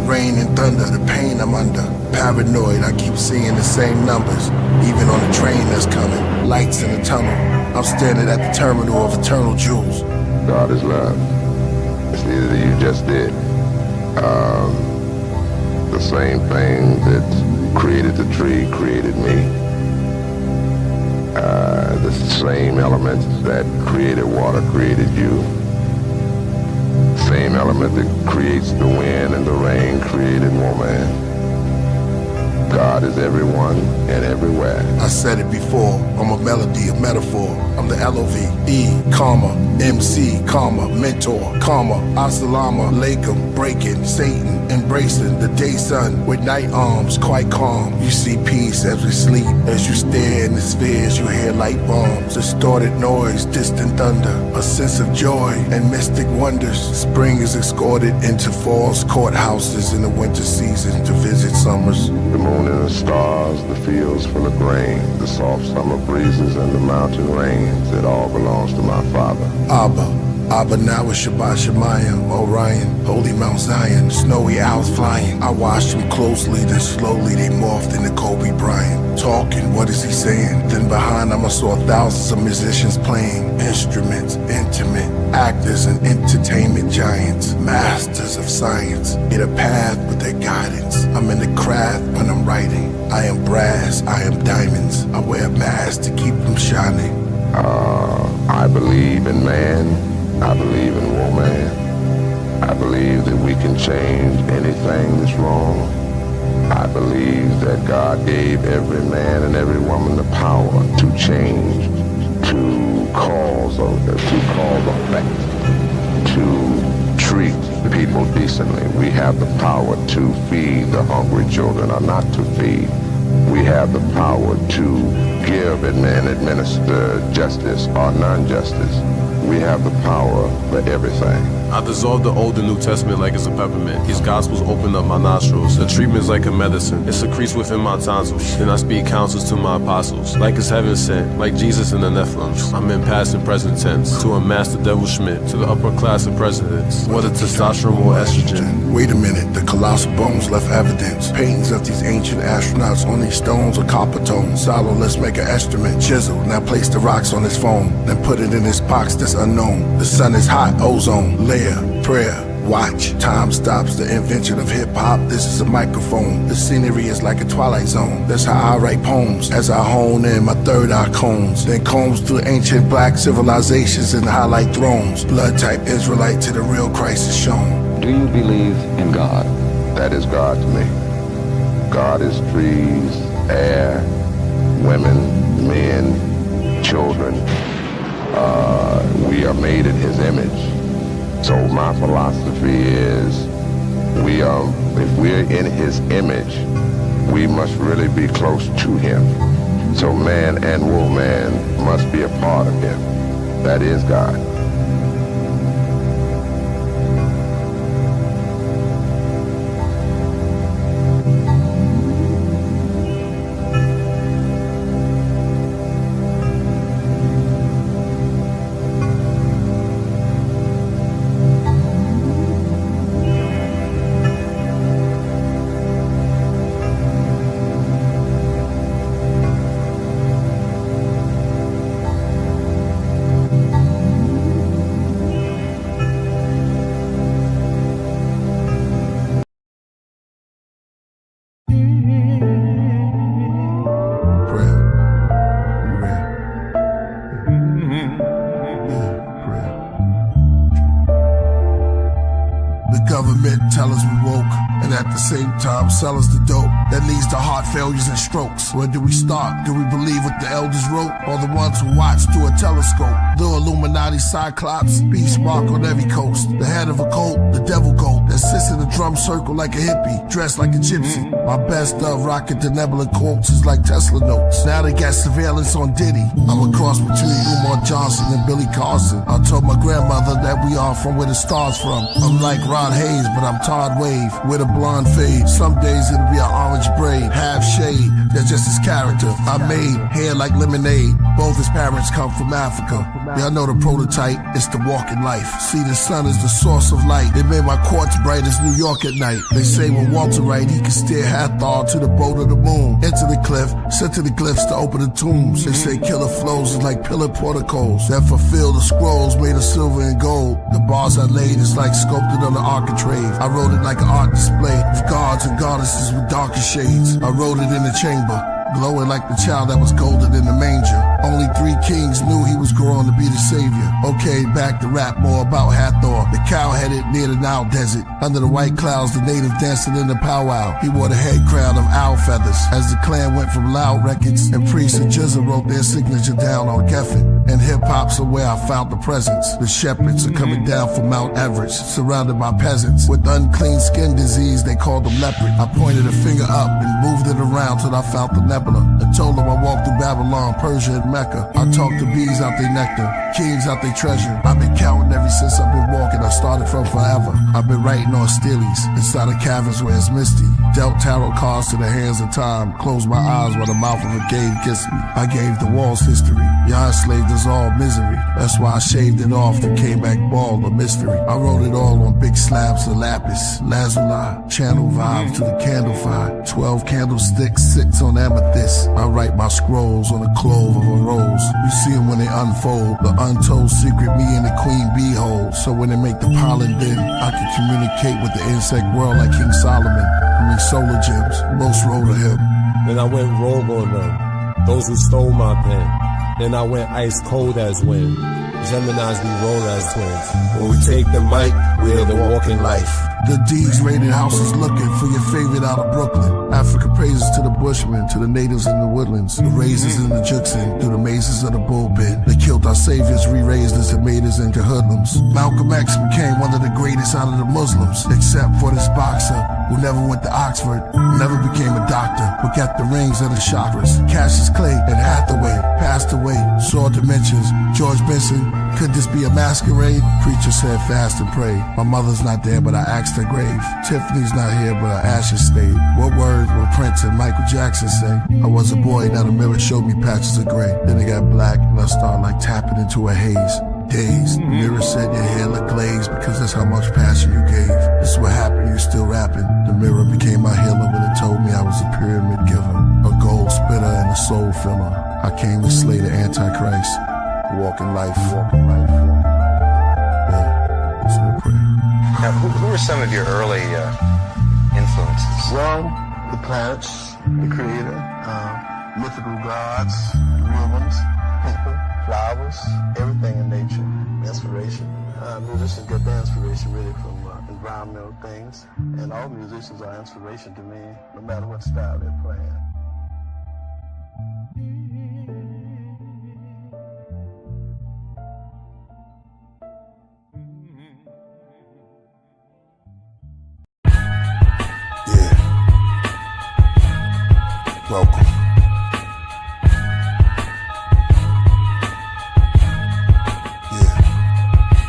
Rain and thunder, the pain I'm under. Paranoid, I keep seeing the same numbers. Even on the train that's coming. Lights in the tunnel. I'm standing at the terminal of eternal jewels. God is love. It's either you just did. The same thing that created the tree created me. The same element that created water created you. Same element that creates the wind and the rain created woman. God is everyone and everywhere. I said it before, I'm a melody, a metaphor. I'm the L-O-V-E, comma, MC, comma, mentor, comma, Assalamu alaikum, breaking, Satan, embracing the day sun with night arms, quite calm. You see peace as we sleep, as you stare in the spheres, you hear light bombs, distorted noise, distant thunder, a sense of joy and mystic wonders. Spring is escorted into falls, courthouses in the winter season to visit summers. The moon and the stars, the fields full of grain, the soft summer breezes and the mountain rains, it all belongs to my Father. Abba now is Shabbat Shemayim, Orion, Holy Mount Zion, snowy owls flying. I watched them closely, then slowly they morphed into Kobe Bryant. Talking, what is he saying? Then behind him I saw thousands of musicians playing instruments, intimate, actors and entertainment giants, masters of science. Get a path with their guidance. I'm in the craft when I'm writing. I am brass, I am diamonds. I wear a mask to keep them shining. I believe in man. I believe in woman. I believe that we can change anything that's wrong. I believe that God gave every man and every woman the power to change, to cause effect, to treat people decently. We have the power to feed the hungry children or not to feed. We have the power to give and administer justice or non-justice. We have the power for everything. I dissolve the Old and New Testament like it's a peppermint. These gospels open up my nostrils. The treatment's like a medicine. It secretes within my tonsils. Then I speak counsels to my apostles. Like it's heaven sent, like Jesus in the Nephilims. I'm in past and present tense. To a master devil Schmidt, to the upper class of presidents. What a testosterone or estrogen. Wait a minute, the colossal bones left evidence. Paintings of these ancient astronauts on these stones are copper tone. Solo, let's make an instrument. Chisel, now place the rocks on his phone. Then put it in his box that's unknown. The sun is hot, ozone, layer, prayer. Watch, time stops the invention of hip-hop. This is a microphone. The scenery is like a twilight zone. That's how I write poems. As I hone in my third eye combs. Then combs through ancient black civilizations and highlight thrones. Blood type Israelite to the real Christ is shown. Do you believe in God? That is God to me. God is trees, air, women, men, children. We are made in His image. So my philosophy is, if we're in His image, we must really be close to Him. So man and woman must be a part of Him. That is God. Sell us the dope that leads to heart failures and strokes. Where do we start? Do we believe what the elders wrote, or the ones who watch through a telescope? The Illuminati cyclops, beast mark on every coast. The head of a cult, the devil goat that sits in a drum circle like a hippie, dressed like a gypsy. My best of rocket to nebula quotes is like Tesla notes. Now they got surveillance on Diddy. I'm a cross between Umar Johnson and Billy Carson. I told my grandmother that we are from where the stars from. I'm like Rod Hayes, but I'm Todd Wave with a blonde fade. Some days it'll be an orange braid, half shade, that's just his character. I made hair like lemonade. Both his parents come from Africa. Y'all know the prototype, it's the walking life. See, the sun is the source of light. They made my quartz bright as New York at night. They say when Walter write, he can steer Hathor to the boat of the moon. Into the cliff, sent to the glyphs to open the tombs. They say Killah flows is like pillar porticos that fulfill the scrolls made of silver and gold. The bars I laid is like sculpted on the architrave. I wrote it like an art display of gods and goddesses with darker shades. I wrote it in the chamber, glowing like the child that was golden in the manger. Only 3 kings knew he was growing to be the savior. Okay, back to rap more about Hathor, the cow-headed near the Nile desert. Under the white clouds, the native dancing in the powwow. He wore the head crown of owl feathers. As the clan went from loud records, and priests and Jizza wrote their signature down on Geffen. And hip-hop's are where I found the presence. The shepherds are coming down from Mount Everest, surrounded by peasants. With unclean skin disease, they called them leopard. I pointed a finger up and moved it around till I found the nebula. And told them I walked through Babylon, Persia, and Mecca. I talked to bees out their nectar, kings out their treasure. I've been counting ever since I've been walking. I started from forever. I've been writing on steelies inside of caverns where it's misty. Dealt tarot cards to the hands of time. Closed my eyes while the mouth of a cave kissed me. I gave the walls history. Y'all enslaved us all misery. That's why I shaved it off and came back bald, a mystery. I wrote it all on big slabs of lapis, lazuli, channel vibes to the candle fire. 12 candlesticks, 6 on amethyst. I write my scrolls on the clove of a rose. You see them when they unfold, the untold secret me and the queen bee hold. So when they make the pollen bin, I can communicate with the insect world like King Solomon. Solar gems, most wrote of him. Then I went rogue on them, those who stole my pen. Then I went ice cold as wind. Geminis we roll as twins. When we take the mic, We the walking life. The D's rated houses looking for your favorite out of Brooklyn. Africa praises to the bushmen, to the natives in the woodlands, the raisins in the Juxin, through the mazes of the bullpen. They killed our saviors, re-raised us and made us into hoodlums. Malcolm X became one of the greatest out of the Muslims, except for this boxer who never went to Oxford, never became a doctor, but got the rings of the chakras. Cassius Clay and Hathaway passed away, saw dimensions. George Benson, could this be a masquerade? Preacher said fast and pray. My mother's not there, but I asked her grave. Tiffany's not here, but her ashes stayed. What words will Prince and Michael Jackson say? I was a boy, now the mirror showed me patches of gray. Then it got black, and I started like tapping into a haze. Dazed, the mirror said your hair looked glazed because that's how much passion you gave. This is what happened, you still rapping. The mirror became my healer, but it told me I was a pyramid giver, a gold spitter and a soul filler. I came to slay the Antichrist. Walking life, walking life. Yeah, so pray. Now, who were some of your early influences? Well, the planets, the creator, mythical gods, real ones, people, flowers, everything in nature, inspiration. Musicians get their inspiration really from environmental things, and all musicians are inspiration to me, no matter what style they're playing. Welcome.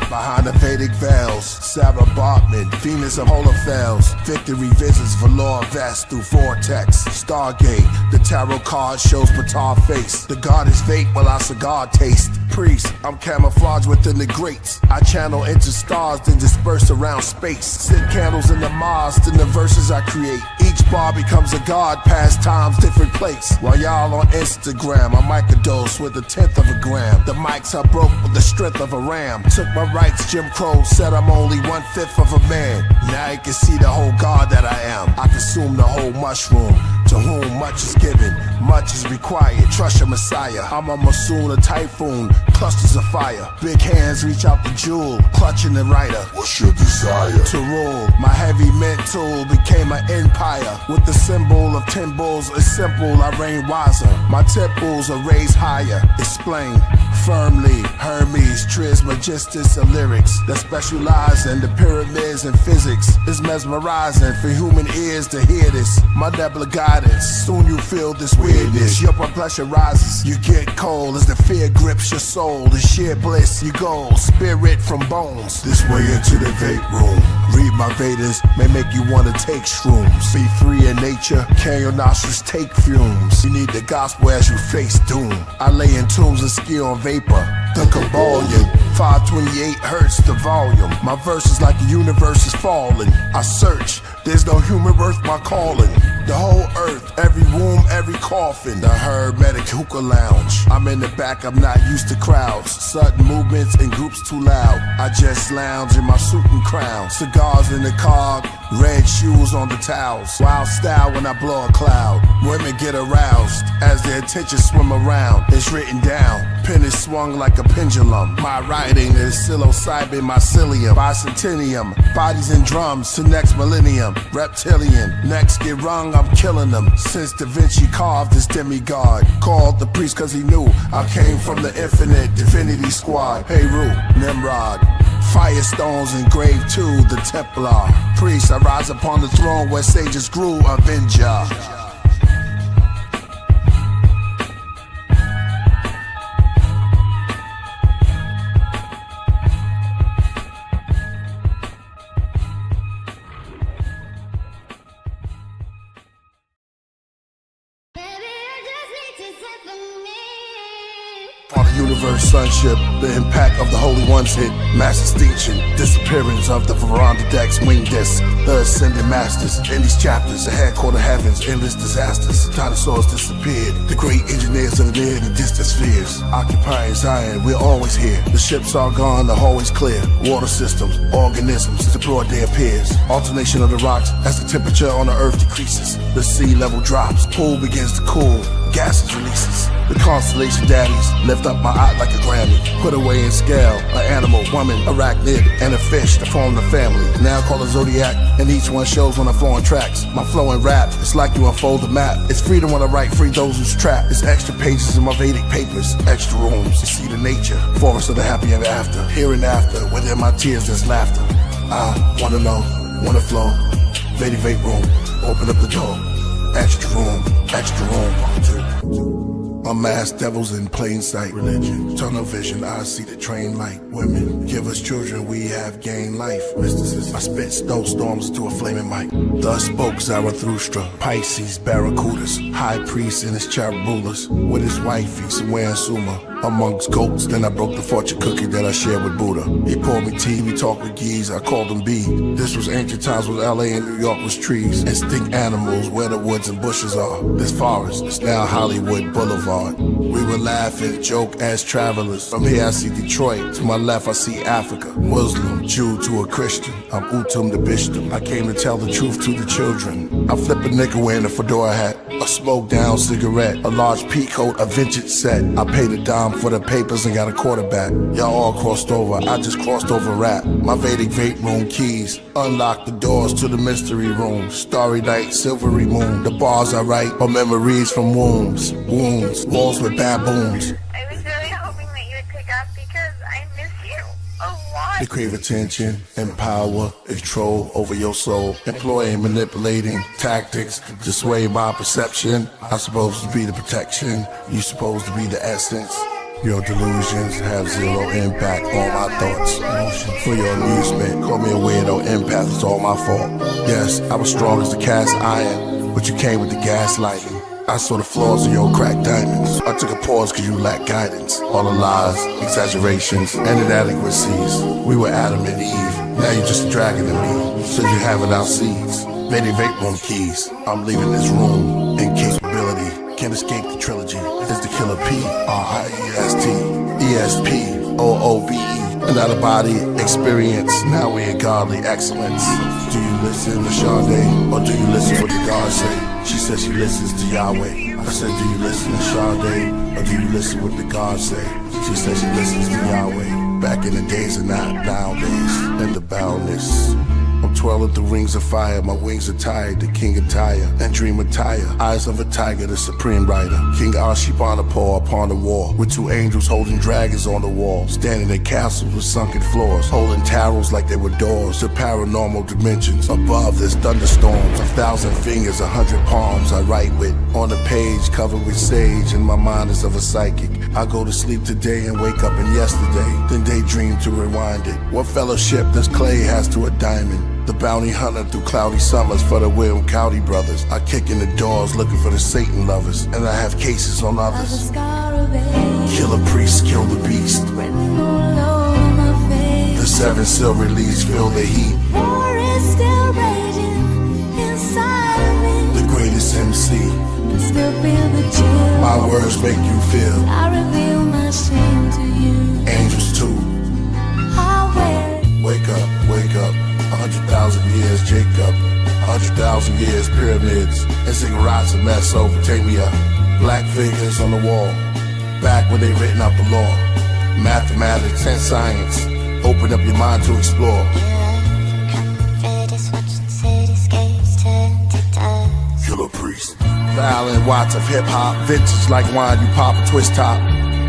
Behind the Vedic veils, Sarah Bartman, Venus of Holophels, victory visits Valor Vest through Vortex, Stargate, the tarot card shows Patar face, the god is fate while I cigar taste. Priest, I'm camouflaged within the grates. I channel into stars, then disperse around space. Send candles in the Mars, then the verses I create. Each bar becomes a god, past times, different place. While y'all on Instagram, I microdose with 1/10 of a gram. The mics I broke with the strength of a ram. Took my rights, Jim Crow said I'm only 1/5 of a man. Now you can see the whole god that I am. I consume the whole mushroom. To whom much is given, much is required. Trust your messiah. I'm a monsoon, a typhoon, clusters of fire. Big hands reach out the jewel, clutching the rider. What's your desire? To rule. My heavy mental became an empire. With the symbol of 10 bulls, it's simple, I reign wiser. My temples are raised higher. Explain firmly. Hermes, Trismegistus, and lyrics that specialize in the pyramids and physics. It's mesmerizing for human ears to hear this. My nebula guidance. Soon you feel this weirdness. Your blood pressure rises. You get cold as the fear grips your soul. The sheer bliss, you go spirit from bones. This way into the vape room. Read my Vedas, may make you wanna take shrooms. Be free in nature, can your nostrils take fumes? You need the gospel as you face doom. I lay in tombs and ski on vapor. The Kabbalion, 528 hertz the volume. My verse is like the universe is falling. I search, there's no human worth my calling. The whole earth, every womb, every coffin. The hermetic hookah lounge. I'm in the back, I'm not used to crowds. Sudden movements in groups too loud. I just lounge in my suit and crown. Cigars in the car, red shoes on the towels. Wild style when I blow a cloud. Women get aroused as their attention swim around. It's written down, pen is swung like a pendulum. My writing is psilocybin mycelium. Bicentennium, bodies and drums to next millennium. Reptilian, next get rung, I'm killing them. Since Da Vinci carved this demigod. Called the priest cause he knew I came from the infinite divinity squad. Heru, Nimrod. Firestones engraved to the Templar. Priest, I rise upon the throne where sages grew, Avenger. On the universe, sonship, the impact of the holy ones hit, mass extinction, disappearance of the Veranda decks, wing discs, the ascended masters. In these chapters, the headquarter heavens, endless disasters. Dinosaurs disappeared, the great engineers of the near and distant spheres. Occupying Zion, we're always here. The ships are gone, the hallways clear. Water systems, organisms, the broad day appears. Alternation of the rocks as the temperature on the earth decreases. The sea level drops, pool begins to cool. gases releases. The constellation daddies lift up my eye like a Grammy. Put away in scale, an animal, woman, arachnid, and a fish to form the family. Now call a zodiac, and each one shows when I'm flowing tracks. My flowing rap, it's like you unfold a map. It's freedom when I write, free those who's trapped. It's extra pages in my Vedic papers, extra rooms to see the nature. Forest of the happy ever after, here and after. Within my tears there's laughter. I wanna know, wanna flow. Vedic vape room, open up the door. Extra room, unmasked devils in plain sight. Religion, tunnel vision, I see the train light. Women, give us children, we have gained life. Mysticism, I spit snowstorms to a flaming mic. Thus spoke Zarathustra, Pisces, barracudas. High priest and his cherub rulers. With his wifey, somewhere in Suma. Amongst goats, then I broke the fortune cookie that I shared with Buddha. He poured me tea, we talked with geese, I called them B. This was ancient times when LA and New York was trees. Extinct animals where the woods and bushes are. This forest is now Hollywood Boulevard. We would laugh and joke as travelers. From here I see Detroit, to my left I see Africa. Muslim, Jew to a Christian, I'm Utum the Bishtum. I came to tell the truth to the children. I flip a nigga wearing a fedora hat, a smoke down cigarette, a large pea coat, a vintage set. I paid a dime for the papers and got a quarterback. Y'all all crossed over, I just crossed over rap. My Vedic vape room keys unlock the doors to the mystery room. Starry night, silvery moon. The bars I write are memories from wombs, wounds, walls with baboons. I was really hoping that you would pick up because I miss you a lot. They crave attention and power, control over your soul. Employing manipulating tactics to sway my perception. I'm supposed to be the protection, you supposed to be the essence. Your delusions have zero impact on my thoughts. For your amusement, call me a weirdo empath, it's all my fault. Yes, I was strong as the cast iron, but you came with the gaslighting. I saw the flaws of your cracked diamonds. I took a pause cause you lacked guidance. All the lies, exaggerations, and inadequacies. We were Adam and Eve, now you're just a dragon to me. So you have it out seeds. Vedic vape room keys. I'm leaving this room. Incapability. Can't escape the trilogy. It's the Killer P, R-I-E-S-T, E-S-P-O-O-B-E. An out-of-body experience. Now we in godly excellence. Do you listen to Sade, or do you listen to what the gods say? She said she listens to Yahweh. I said, do you listen to Sade, or do you listen to what the gods say? She said she listens to Yahweh. Back in the days and not nowadays. And the boundless. I'm twirling through rings of fire, my wings are tired, the king attire, and dream attire. Eyes of a tiger, the supreme rider. King Ashurbanipal upon the wall, with two angels holding dragons on the wall. Standing in castles with sunken floors, holding tarots like they were doors to paranormal dimensions. Above there's thunderstorms, 1,000 fingers, 100 palms I write with. On the page covered with sage, and my mind is of a psychic. I go to sleep today and wake up in yesterday, then daydream to rewind it. What fellowship does clay has to a diamond? The bounty hunter through cloudy summers for the William County brothers. I kick in the doors looking for the Satan lovers, and I have cases on others. Killer priests kill the beast. The 7 silver leaves feel the heat. War is still raging inside of me. The greatest MC. Still feel the chill. My words make you feel. I reveal my shame to you. Angels too. I wear it. Wake up, wake up. 100,000 years, Jacob. 100,000 years, pyramids. And ziggurats of Mesopotamia. Black figures on the wall. Back when they written out the law. Mathematics and science. Open up your mind to explore. Killer priest. The Allen Watts of hip-hop. Vintage like wine, you pop a twist top.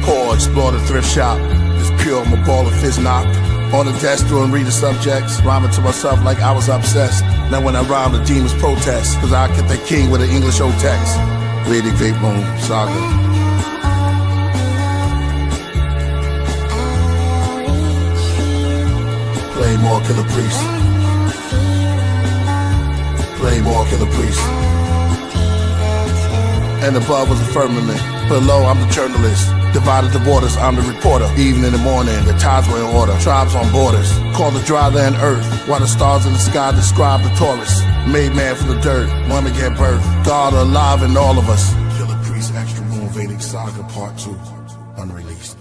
Pour, explore the thrift shop. It's pure, I'm a ball of fizz knock. On the desk doing reader subjects, rhyming to myself like I was obsessed. Now when I rhyme, the demons protest, cause I get the king with an English old text. Vedic vape room saga. Play more Killer Priest. Play more Killer Priest. And above was a firmament. Below, I'm the journalist. Divided the waters, I'm the reporter. Even in the morning, the tides were in order. Tribes on borders, call the dry land earth. While the stars in the sky describe the Taurus. Made man from the dirt, woman get birth. God alive in all of us. Killer Priest, Extra Moon, Vedic Saga, Part 2. Unreleased.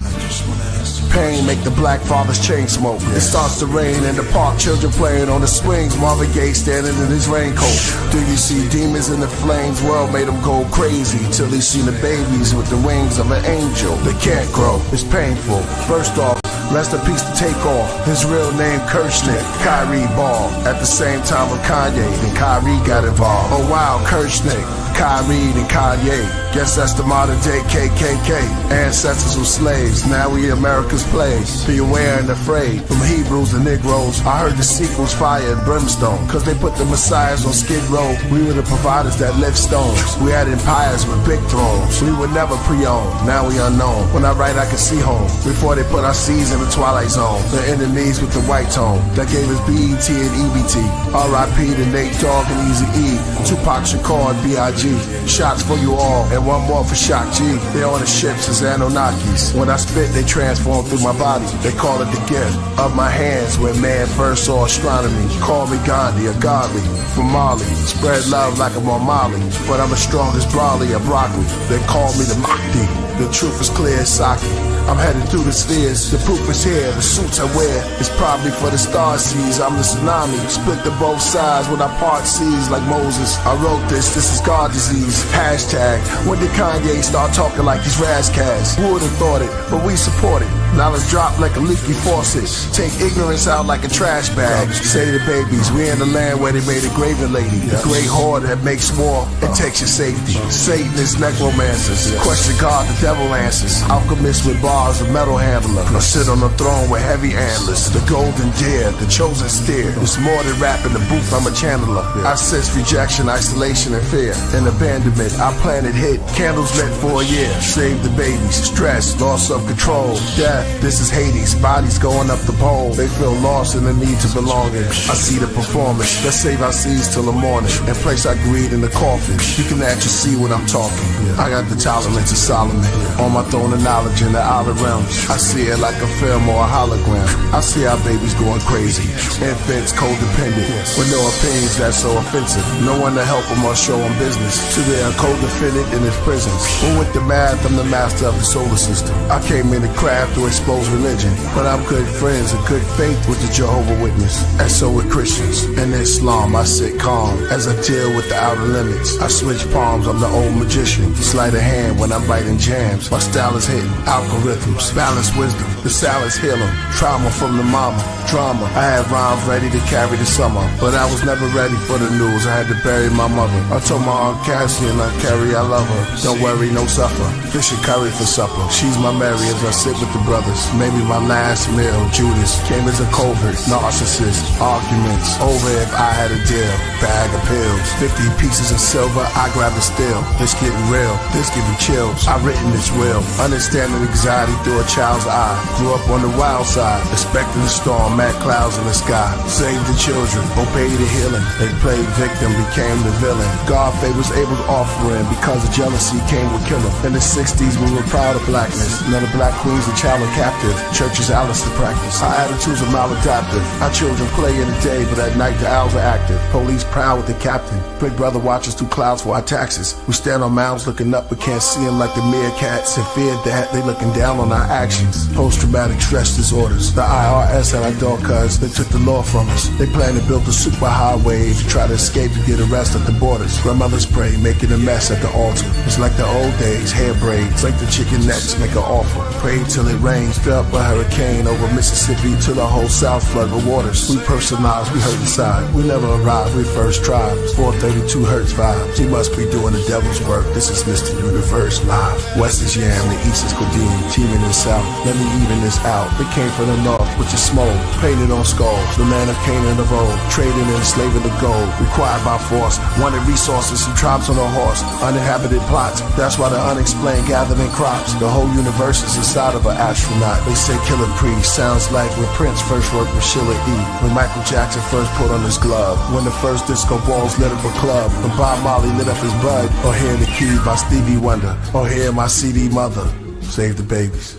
I just wanna ask you pain make the black fathers chain smoke. It starts to rain in the park, children playing on the swings. Marvin Gaye standing in his raincoat. Do you see demons in the flames? World made them go crazy till he seen the babies with the wings of an angel. They can't grow, it's painful. First off, rest in peace to Takeoff. His real name Kirchnick, Kyrie Ball. At the same time with Kanye, then Kyrie got involved. Oh wow, Kirchnick, Kyrie, then Kanye. Guess that's the modern day KKK. Ancestors were slaves, now we America's plagues. Be aware and afraid. From Hebrews to Negroes, I heard the sequels fire and brimstone. Cause they put the messiahs on Skid Row. We were the providers that lift stones. We had empires with big thrones. We were never pre-owned, now we unknown. When I write I can see home. Before they put our seeds in the twilight zone. The enemies with the white tone that gave us BET and EBT. R.I.P. to Nate Dogg and Easy E. Tupac Shakur and B.I.G. Shots for you all and one more for Shock G. They on the ships as Anunnakis. When I spit, they transform through my body. They call it the gift of my hands when man first saw astronomy. Call me Gandhi or Godly from Mali. Spread love like I'm on Molly, but I'm as strong as Brawley or Broccoli. They call me the Mahdi. The truth is clear as Saki. I'm headed through the spheres, the proof is here, the suits I wear is probably for the star seas. I'm the tsunami, split to both sides when I part seas like Moses. I wrote this is God disease. Hashtag, when did Kanye start talking like he's Razzcast? Who would've thought it, but we support it. Knowledge drop like a leaky faucet. Take ignorance out like a trash bag. Say to the babies, we in the land where they made a graven lady. The great horde that makes war and takes your safety. Satanists, necromancers, question God, the devil answers. Alchemists with bars, a metal handler. I sit on the throne with heavy antlers. The golden deer, the chosen steer. It's more than rap in the booth, I'm a channeler. I sense rejection, isolation, and fear. And abandonment, I planted hit. Candles lit for a year. Save the babies, stress, loss of control, death. This is Hades, bodies going up the pole. They feel lost in the need to belonging. I see the performance, let's save our seeds till the morning and place our greed in the coffin. You can actually see what I'm talking. I got the tolerance of Solomon on my throne of knowledge in the outer realms. I see it like a film or a hologram. I see our babies going crazy, infants codependent with no opinions that's so offensive. No one to help them or show them business. So they are co-defendant in his prisons. Who with the math, I'm the master of the solar system. I came in the craft to expose religion, but I'm good friends and good faith with the Jehovah Witness. And so with Christians. In Islam, I sit calm as I deal with the outer limits. I switch palms, I'm the old magician. Sleight of hand when I'm biting jams. My style is hitting algorithms, balance wisdom. The salad's healing, trauma from the mama, drama. I had rhymes ready to carry the summer, but I was never ready for the news. I had to bury my mother. I told my Aunt Cassie and Aunt Carrie I love her. Don't worry, no suffer. Fish and curry for supper. She's my Mary as I sit with the brothers. Maybe my last meal, Judas, came as a covert, narcissist, arguments, over if I had a deal, bag of pills, 50 pieces of silver, I grab a steel. This getting real, this giving chills, I written this will, understanding anxiety through a child's eye, grew up on the wild side, expecting a storm, mad clouds in the sky, save the children, obey the healing, they played victim, became the villain, God favors Abel's offering, because of jealousy came with Killah. In the 60s we were proud of blackness, none of black queens are child captive. Churches Alice to practice. Our attitudes are maladaptive. Our children play in the day, but at night the owls are active. Police proud with the captain. Big brother watches through clouds for our taxes. We stand on mounds looking up, but can't see them like the meerkats. And fear that they looking down on our actions. Post-traumatic stress disorders. The IRS and our dog cuz they took the law from us. They plan to build a superhighway to try to escape and get arrested at the borders. Grandmothers pray, making a mess at the altar. It's like the old days, hair braids, like the chicken necks make an offer. Pray till it rains, felt a hurricane over Mississippi till the whole South flood with waters. We personalized, we hurt inside. We never arrived, we first tried. 432 Hertz vibes. He must be doing the devil's work. This is Mr. Universe live. West is Yam, the East is Codeine, teaming in the South. Let me even this out. They came from the North, which is smoke, painted on skulls. The land of Canaan of old, trading and enslaving the gold. Required by force, wanted resources and tribes on a horse. Uninhabited plots, that's why the unexplained gathered in crops. The whole universe is inside of an astronaut. They say Killer Priest sounds like when Prince first worked with Sheila E. When Michael Jackson first put on his glove. When the first disco balls lit up a club. When Bob Marley lit up his bud. Or Hear the Key by Stevie Wonder. Or Hear My CD Mother. Save the babies.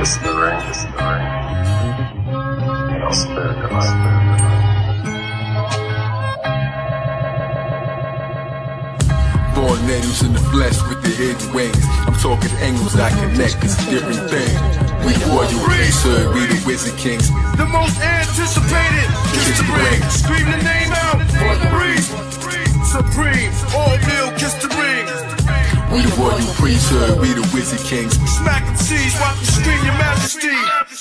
It's the rain, it's the rain. I'll spare the life. tornadoes in the flesh with the hidden wings. I'm talking angles that connect, it's a different thing. We royal priesthood, we the wizard kings. The most anticipated, kiss the ring. Scream the name out, breathe. Supreme, all meal, kiss the ring. We the royal priesthood, we the wizard kings. Smack and seize, watch you scream your majesty.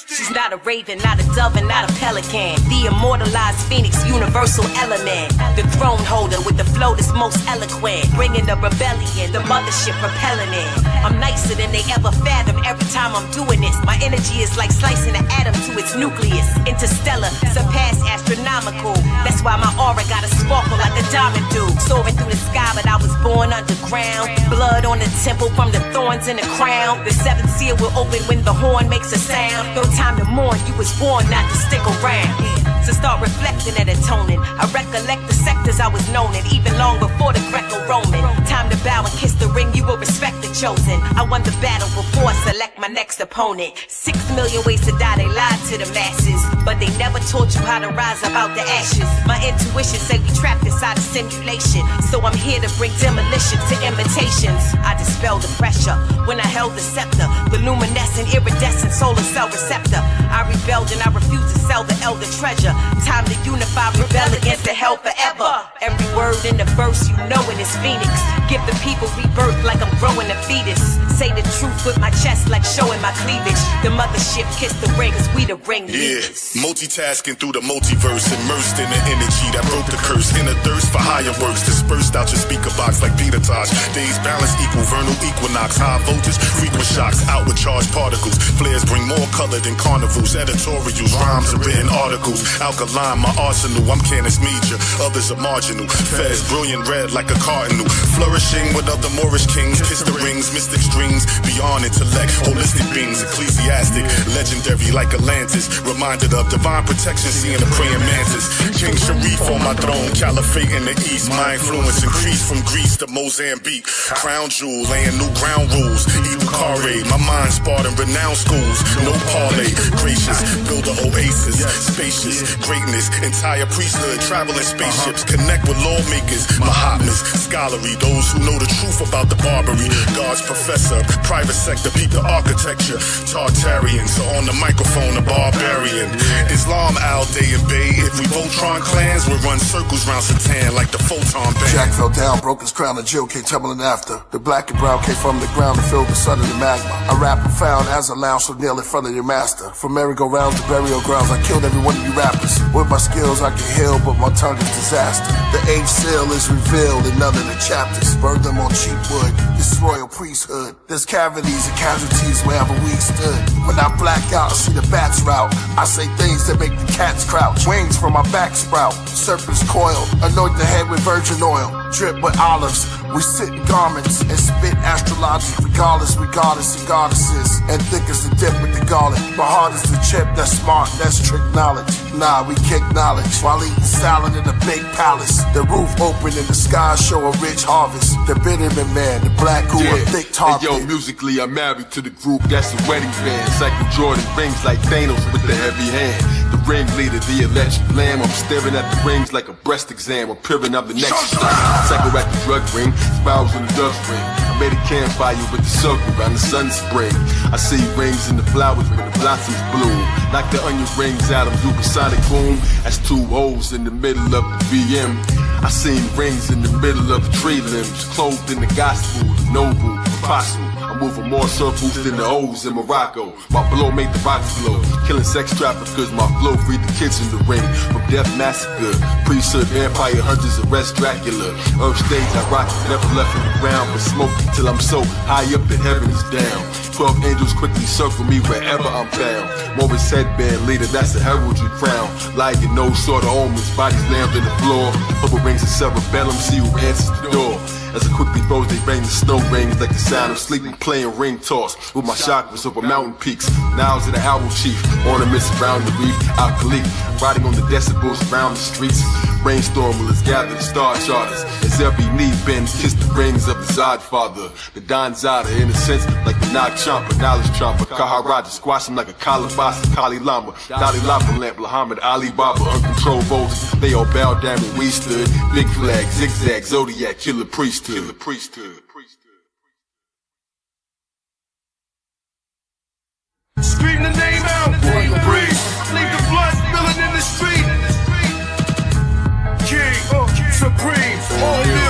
She's not a raven, not a dove, and not a pelican. The immortalized phoenix, universal element. The throne holder with the flow that's most eloquent. Bringing the rebellion, the mothership propelling it. I'm nicer than they ever fathom every time I'm doing this. My energy is like slicing an atom to its nucleus. Interstellar, surpass astronomical. That's why my aura got a sparkle like a diamond do. Soaring through the sky, but I was born underground. Blood on the temple from the thorns in the crown. The seventh seal will open when the horn makes a sound. No time to mourn, you was born not to stick around. So start reflecting and atoning. I recollect the sectors I was known in, even long before the Greco-Roman. Time to bow and kiss the ring, you will respect the chosen. I won the battle before I select my next opponent. 6 million ways to die, they lied to the masses, but they never taught you how to rise about the ashes. My intuition say we trapped inside a simulation, so I'm here to bring demolition to imitations. I dispel the pressure when I held the scepter, the luminescent, iridescent solar cell receptor. I rebelled and I refused to sell the elder treasure. Time to unify, rebel against the hell forever. Every word in the verse, you know it is Phoenix. Give the people rebirth like I'm growing a fetus. Say the truth with my chest like showing my cleavage. The mothership kiss the ring, cause we the ring leaders. Multitasking through the multiverse, immersed in the energy that broke the curse. In a thirst for higher works, dispersed out your speaker box like Peter Tosh. Days balance equal vernal equinox. High voltage, frequent shocks, outward charged particles. Flares bring more color than carnivals. Editorials, rhymes, and written articles. Alkaline, my arsenal, I'm Canis Major. Others are marginal. Fez, brilliant red like a cardinal. Flourishing with other Moorish kings. Kiss the rings, mystic strings. Beyond intellect, holistic beings. Ecclesiastic, legendary like Atlantis. Reminded of divine protection, seeing the praying mantis. King Sharif on my throne, caliphate in the east. My influence increased from Greece to Mozambique. Crown jewel, laying new ground rules. Eagle Carre, my mind sparred in renowned schools. No parlay, gracious, build a oasis. Spacious, greatness, entire priesthood, traveling spaceships. Connect with lawmakers, Mahatmas, scholarly, those who know the truth about the Barbary. God's professor, private sector, peep the architecture. Tartarian, so on the microphone, a barbarian. Islam, Al Day and Bay. If we Voltron clans, we'll run circles round Satan like the photon band. Jack fell down, broke his crown, and Jill came tumbling after. The black and brown came from the ground and filled the sun of the magma. I rap profound as a lounge so kneel in front of your master. From merry-go-rounds to burial grounds, I killed every one of you rappers. With my skills I can heal, but my tongue is disaster. The age seal is revealed in none of the chapters. Burn them on cheap wood, this is royal priesthood. There's cavities and casualties wherever we stood. When I black out, I see the bats route. I say things that make the cats crouch. Wings from my back sprout, serpents coil. Anoint the head with virgin oil, drip with olives. We sit in garments and spit astrologic. Regardless, we goddess and goddesses. And thick as the dip with the garlic. But hard as the chip, that's smart, that's trick knowledge. Nah, we kick knowledge while eating salad in a big palace. The roof open and the sky show a rich harvest. The Bitterman man, the black who a thick target. Hey, yo, musically I'm married to the group, that's a wedding band. Cycle Jordan rings like Thanos with the heavy hand. The ringleader, the electric lamb. I'm staring at the rings like a breast exam. I'm peering up the next cycle at the drug ring, spirals in the dust ring. I made a campfire with the circle around the sun spring. I see rings in the flowers when the blossoms bloom. Like the onion rings out of supersonic boom. That's 2 holes in the middle of the BM. I seen rings in the middle of the tree limbs, clothed in the gospel, the noble, apostle. I'm moving more circles than the O's in Morocco. My blow made the rocks blow. Killing sex traffickers, my flow freed the kids in the ring. From death massacre, priesthood, vampire hunters, arrest Dracula. Earth stage, I rock it, never left in the ground, but smoke till I'm so high up that heaven is down. 12 angels quickly circle me wherever I'm found. Morris headband leader, that's a heraldry crown. Lying no sort of omens, bodies lammed in the floor. Purple rings of cerebellum, see who answers the door. As it quickly throws, they bang the snow rings like the sound of sleeping, playing ring toss with my chakras over mountain peaks. Now's of the owl chief, ornaments around the reef, alchemy, riding on the decibels around the streets. Brainstorm will gather the star charters as every knee bends, kiss the rings of the Zod Father. The Don Zada, in a sense, like the knock chomper, knowledge chomper, Kaharaja, squash him like a Kalabasa, Kali Lama, Dalai Lama lamp, Muhammad Ali Baba, uncontrolled voters, they all bowed down when we stood, big flag, zigzag, zodiac, killer priesthood. Scream the name out, royal priest. Leave the blood spilling in the street. King, supreme, all